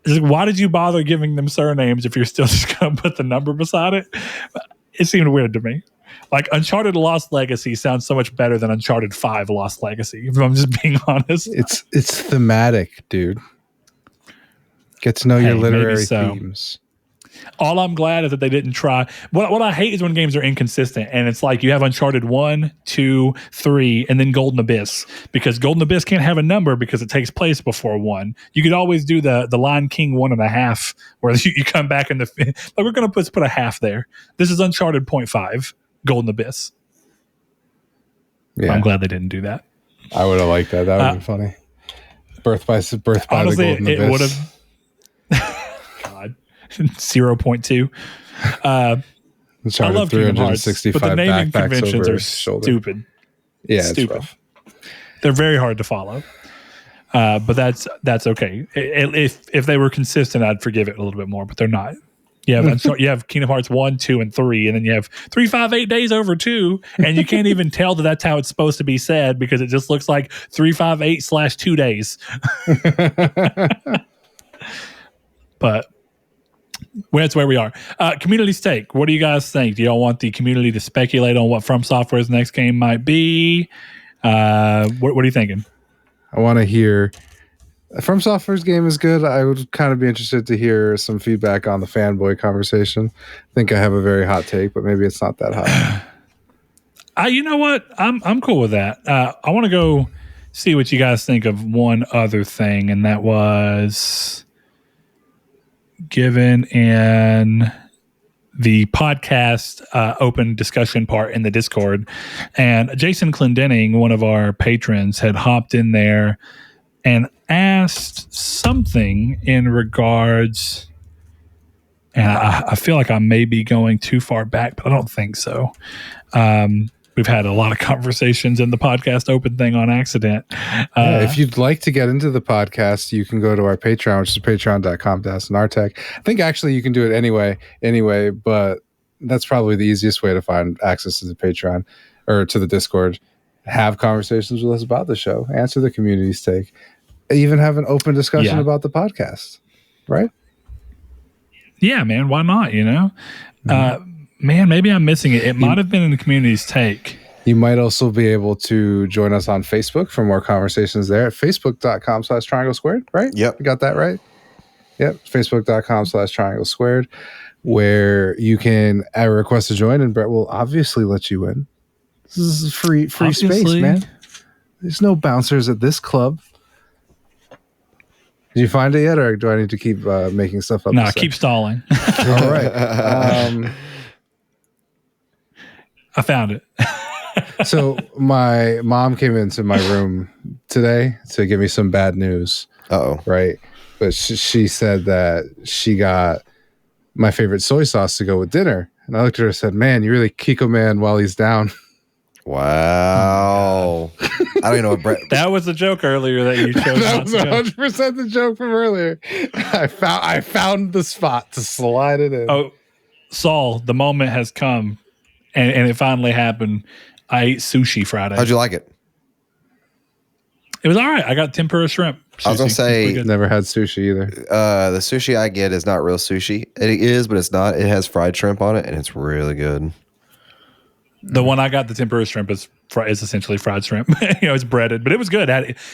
like, why did you bother giving them surnames if you're still just going to put the number beside it? It seemed weird to me. Like Uncharted Lost Legacy sounds so much better than Uncharted 5 Lost Legacy, if I'm just being honest. It's thematic, dude. Get to know your literary themes. All I'm glad is that they didn't try. What I hate is when games are inconsistent and it's like you have Uncharted 1, 2, 3, and then Golden Abyss, because Golden Abyss can't have a number because it takes place before 1. You could always do the Lion King 1.5 where you come back in the like we're going to put a half there. This is Uncharted 0.5 Golden Abyss. Yeah. I'm glad they didn't do that. I would have liked that. That would have been funny. Birth by honestly, the Golden Abyss. It would have. God. 0.2. I love Kingdom Hearts, but the naming conventions are stupid. Yeah, stupid. It's rough. They're very hard to follow. But that's okay. If they were consistent, I'd forgive it a little bit more, but they're not. You have Kingdom Hearts 1, 2, and 3, and then you have 358 days over 2, and you can't even tell that that's how it's supposed to be said because it just looks like 358/2 days. But that's where we are. Community stake. What do you guys think? Do y'all want the community to speculate on what From Software's next game might be? What are you thinking? I want to hear FromSoft first game is good. I would kind of be interested to hear some feedback on the fanboy conversation. I think I have a very hot take, but maybe it's not that hot. You know what? I'm cool with that. I want to go see what you guys think of one other thing, and that was given in the podcast open discussion part in the Discord. And Jason Clendenning, one of our patrons, had hopped in there and asked something in regards, and I feel like I may be going too far back, but I don't think so. We've had a lot of conversations in the podcast open thing on accident. If you'd like to get into the podcast, you can go to our Patreon, which is patreon.com/Nartech. I think actually you can do it anyway, but that's probably the easiest way to find access to the Patreon or to the Discord. Have conversations with us about the show, answer the community's take, even have an open discussion about the podcast, right? Yeah, man, why not, you know? Man, maybe I'm missing it. It might have been in the community's take. You might also be able to join us on Facebook for more conversations there at facebook.com/triangle squared, right? Yep. You got that right? Yep. Facebook.com/triangle squared, where you can request to join, and Brett will obviously let you in. This is free space, man. There's no bouncers at this club. Did you find it yet, or do I need to keep making stuff up? No, keep stalling. All right. I found it. So my mom came into my room today to give me some bad news. Uh-oh. Right. But she said that she got my favorite soy sauce to go with dinner. And I looked at her and said, man, you really Kiko man while he's down. Wow. I don't even know what Brett... That was the joke earlier that you chose. That was 100% the joke from earlier. I found the spot to slide it in. Oh, Saul, the moment has come. And it finally happened. I ate sushi Friday. How'd you like it? It was all right. I got tempura shrimp. I was going to say... Never had sushi either. The sushi I get is not real sushi. It is, but it's not. It has fried shrimp on it, and it's really good. The one I got, the tempura shrimp, is essentially fried shrimp. It's breaded, but it was good.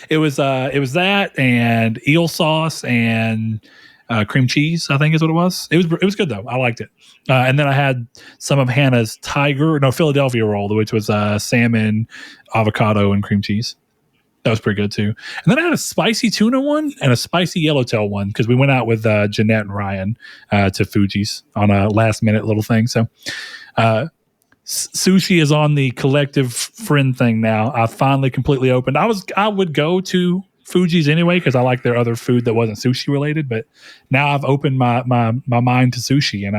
It was that and eel sauce and cream cheese, I think is what it was. It was good though. I liked it. And then I had some of Hannah's Philadelphia roll, which was salmon, avocado, and cream cheese. That was pretty good too. And then I had a spicy tuna one and a spicy yellowtail one because we went out with Jeanette and Ryan to Fuji's on a last minute little thing. So sushi is on the collective friend thing now. I finally completely opened. I would go to Fuji's anyway because I like their other food that wasn't sushi related, but now I've opened my mind to sushi and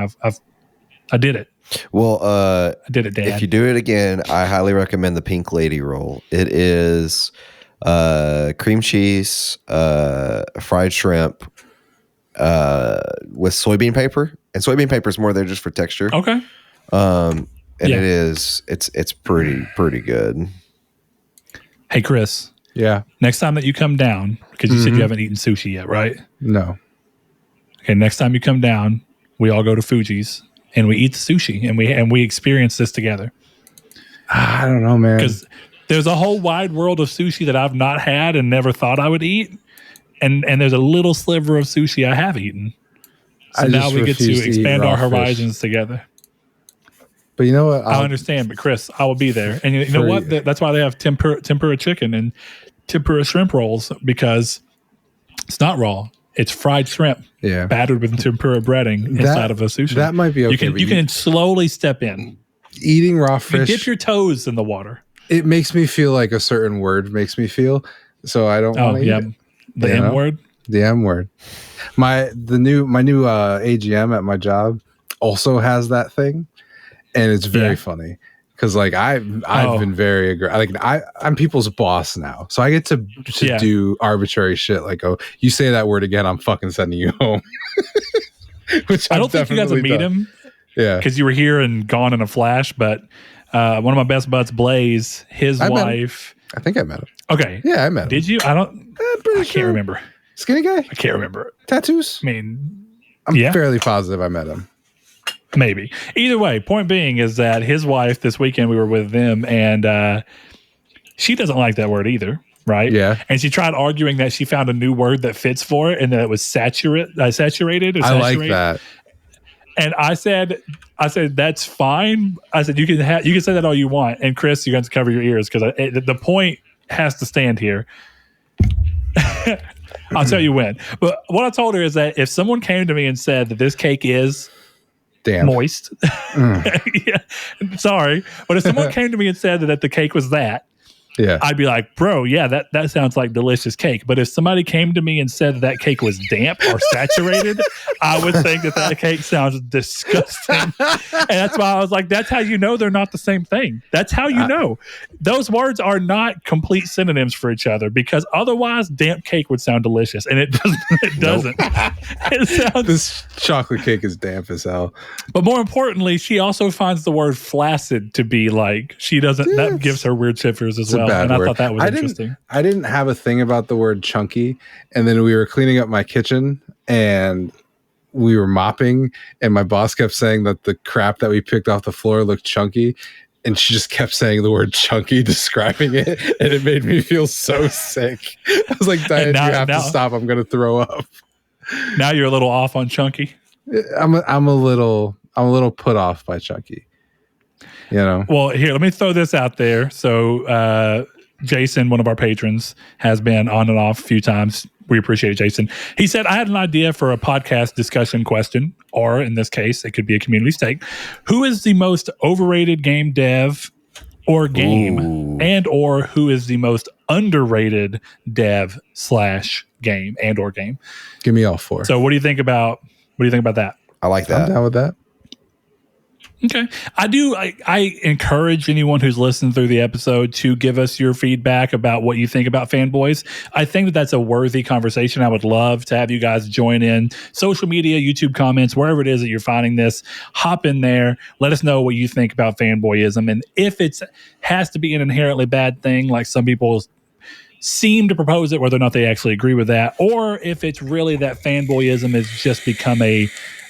I did it. Well, I did it, Dan. If you do it again, I highly recommend the Pink Lady roll. It is cream cheese, fried shrimp, with soybean paper, and soybean paper is more there just for texture. Okay. It is. It's pretty good. Hey, Chris. Yeah. Next time that you come down, because you said you haven't eaten sushi yet, right? No. Okay. Next time you come down, we all go to Fuji's and we eat the sushi and we experience this together. I don't know, man. Because there's a whole wide world of sushi that I've not had and never thought I would eat, and there's a little sliver of sushi I have eaten. So now we get to expand our horizons together. But you know what? I understand, but Chris, I will be there. And you know what? That's why they have tempura chicken and tempura shrimp rolls, because it's not raw. It's fried shrimp, battered with tempura breading inside of a sushi. That might be okay. You can slowly step in. Eating raw fish. You dip your toes in the water. It makes me feel like a certain word makes me feel, so I don't want to eat it. The M word? The M word. My new AGM at my job also has that thing. And it's very funny because like I've been very aggressive. Like I'm people's boss now, so I get to do arbitrary shit. Like, oh, you say that word again, I'm fucking sending you home. Which I don't think you got to meet him, because you were here and gone in a flash. But one of my best buds, Blaze, his wife. I think I met him. Okay, yeah, I met him. Did you? I can't remember. Skinny guy. I can't remember. Tattoos. I mean, I'm fairly positive I met him. Maybe. Either way, point being is that his wife, this weekend we were with them, and she doesn't like that word either. right? Yeah. And she tried arguing that she found a new word that fits for it and that it was saturated. Or I saturated. like that. And I said, that's fine. I said, you can say that all you want. And Chris, you're going to cover your ears because the point has to stand here. I'll tell you when. But what I told her is that if someone came to me and said that this cake is moist, yeah, sorry, but if someone came to me and said that the cake was that, yeah, I'd be like, bro, yeah, that sounds like delicious cake. But if somebody came to me and said that cake was damp or saturated, I would think that cake sounds disgusting. And that's why I was like, that's how you know they're not the same thing. That's how you know. Those words are not complete synonyms for each other because otherwise damp cake would sound delicious. And it doesn't. It sounds, this chocolate cake is damp as hell. But more importantly, she also finds the word flaccid to be like, she doesn't, that gives her weird shivers as well. And word. I thought that was interesting. I didn't have a thing about the word chunky. And then we were cleaning up my kitchen and we were mopping. And my boss kept saying that the crap that we picked off the floor looked chunky. And she just kept saying the word chunky, describing it. And it made me feel so sick. I was like, Diane, you have to stop. I'm going to throw up. Now you're a little off on chunky. I'm a little put off by chunky. You know. Well, here, let me throw this out there. So, Jason, one of our patrons, has been on and off a few times. We appreciate it, Jason. He said, I had an idea for a podcast discussion question, or in this case, it could be a community stake. Who is the most overrated game dev or game, and or who is the most underrated dev / game and or game? Give me all four. So, what do you think about that? I like that. I'm down with that. Okay. I encourage anyone who's listened through the episode to give us your feedback about what you think about Fanboys. I think that that's a worthy conversation. I would love to have you guys join in social media, YouTube comments, wherever it is that you're finding this. Hop in there. Let us know what you think about fanboyism. And if it has to be an inherently bad thing, like some people seem to propose it, whether or not they actually agree with that, or if it's really that fanboyism has just become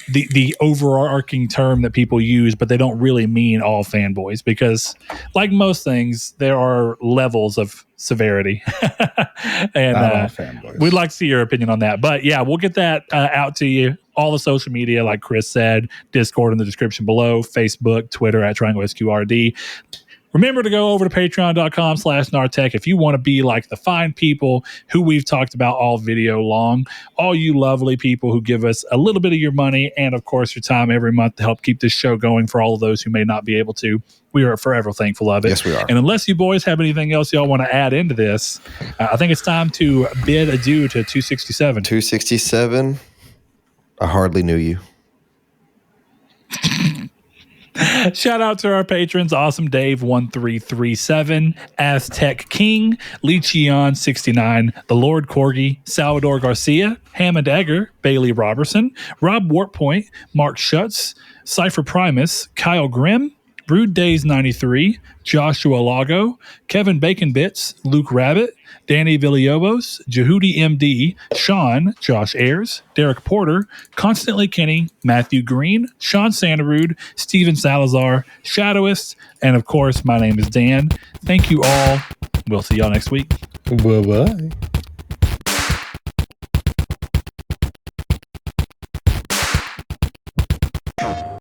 the overarching term that people use, but they don't really mean all fanboys because, like most things, there are levels of severity. And we'd like to see your opinion on that. But yeah, we'll get that out to you. All the social media, like Chris said, Discord in the description below, Facebook, Twitter at TriangleSQRD. Remember to go over to patreon.com/Nartech if you want to be like the fine people who we've talked about all video long, all you lovely people who give us a little bit of your money and, of course, your time every month to help keep this show going for all of those who may not be able to. We are forever thankful of it. Yes, we are. And unless you boys have anything else y'all want to add into this, I think it's time to bid adieu to 267. 267, I hardly knew you. Shout out to our patrons, Awesome Dave 1337, Aztec King, Lecheon 69, The Lord Corgi, Salvador Garcia, Hammond Egger, Bailey Robertson, Rob Wartpoint, Mark Schutz, Cypher Primus, Kyle Grimm, Brood Days 93, Joshua Lago, Kevin Bacon Bits, Luke Rabbit, Danny Villalobos, Jehudi MD, Sean, Josh Ayers, Derek Porter, Constantly Kenny, Matthew Green, Sean Sanderud, Steven Salazar, Shadowist, and of course, my name is Dan. Thank you all. We'll see y'all next week. Bye-bye.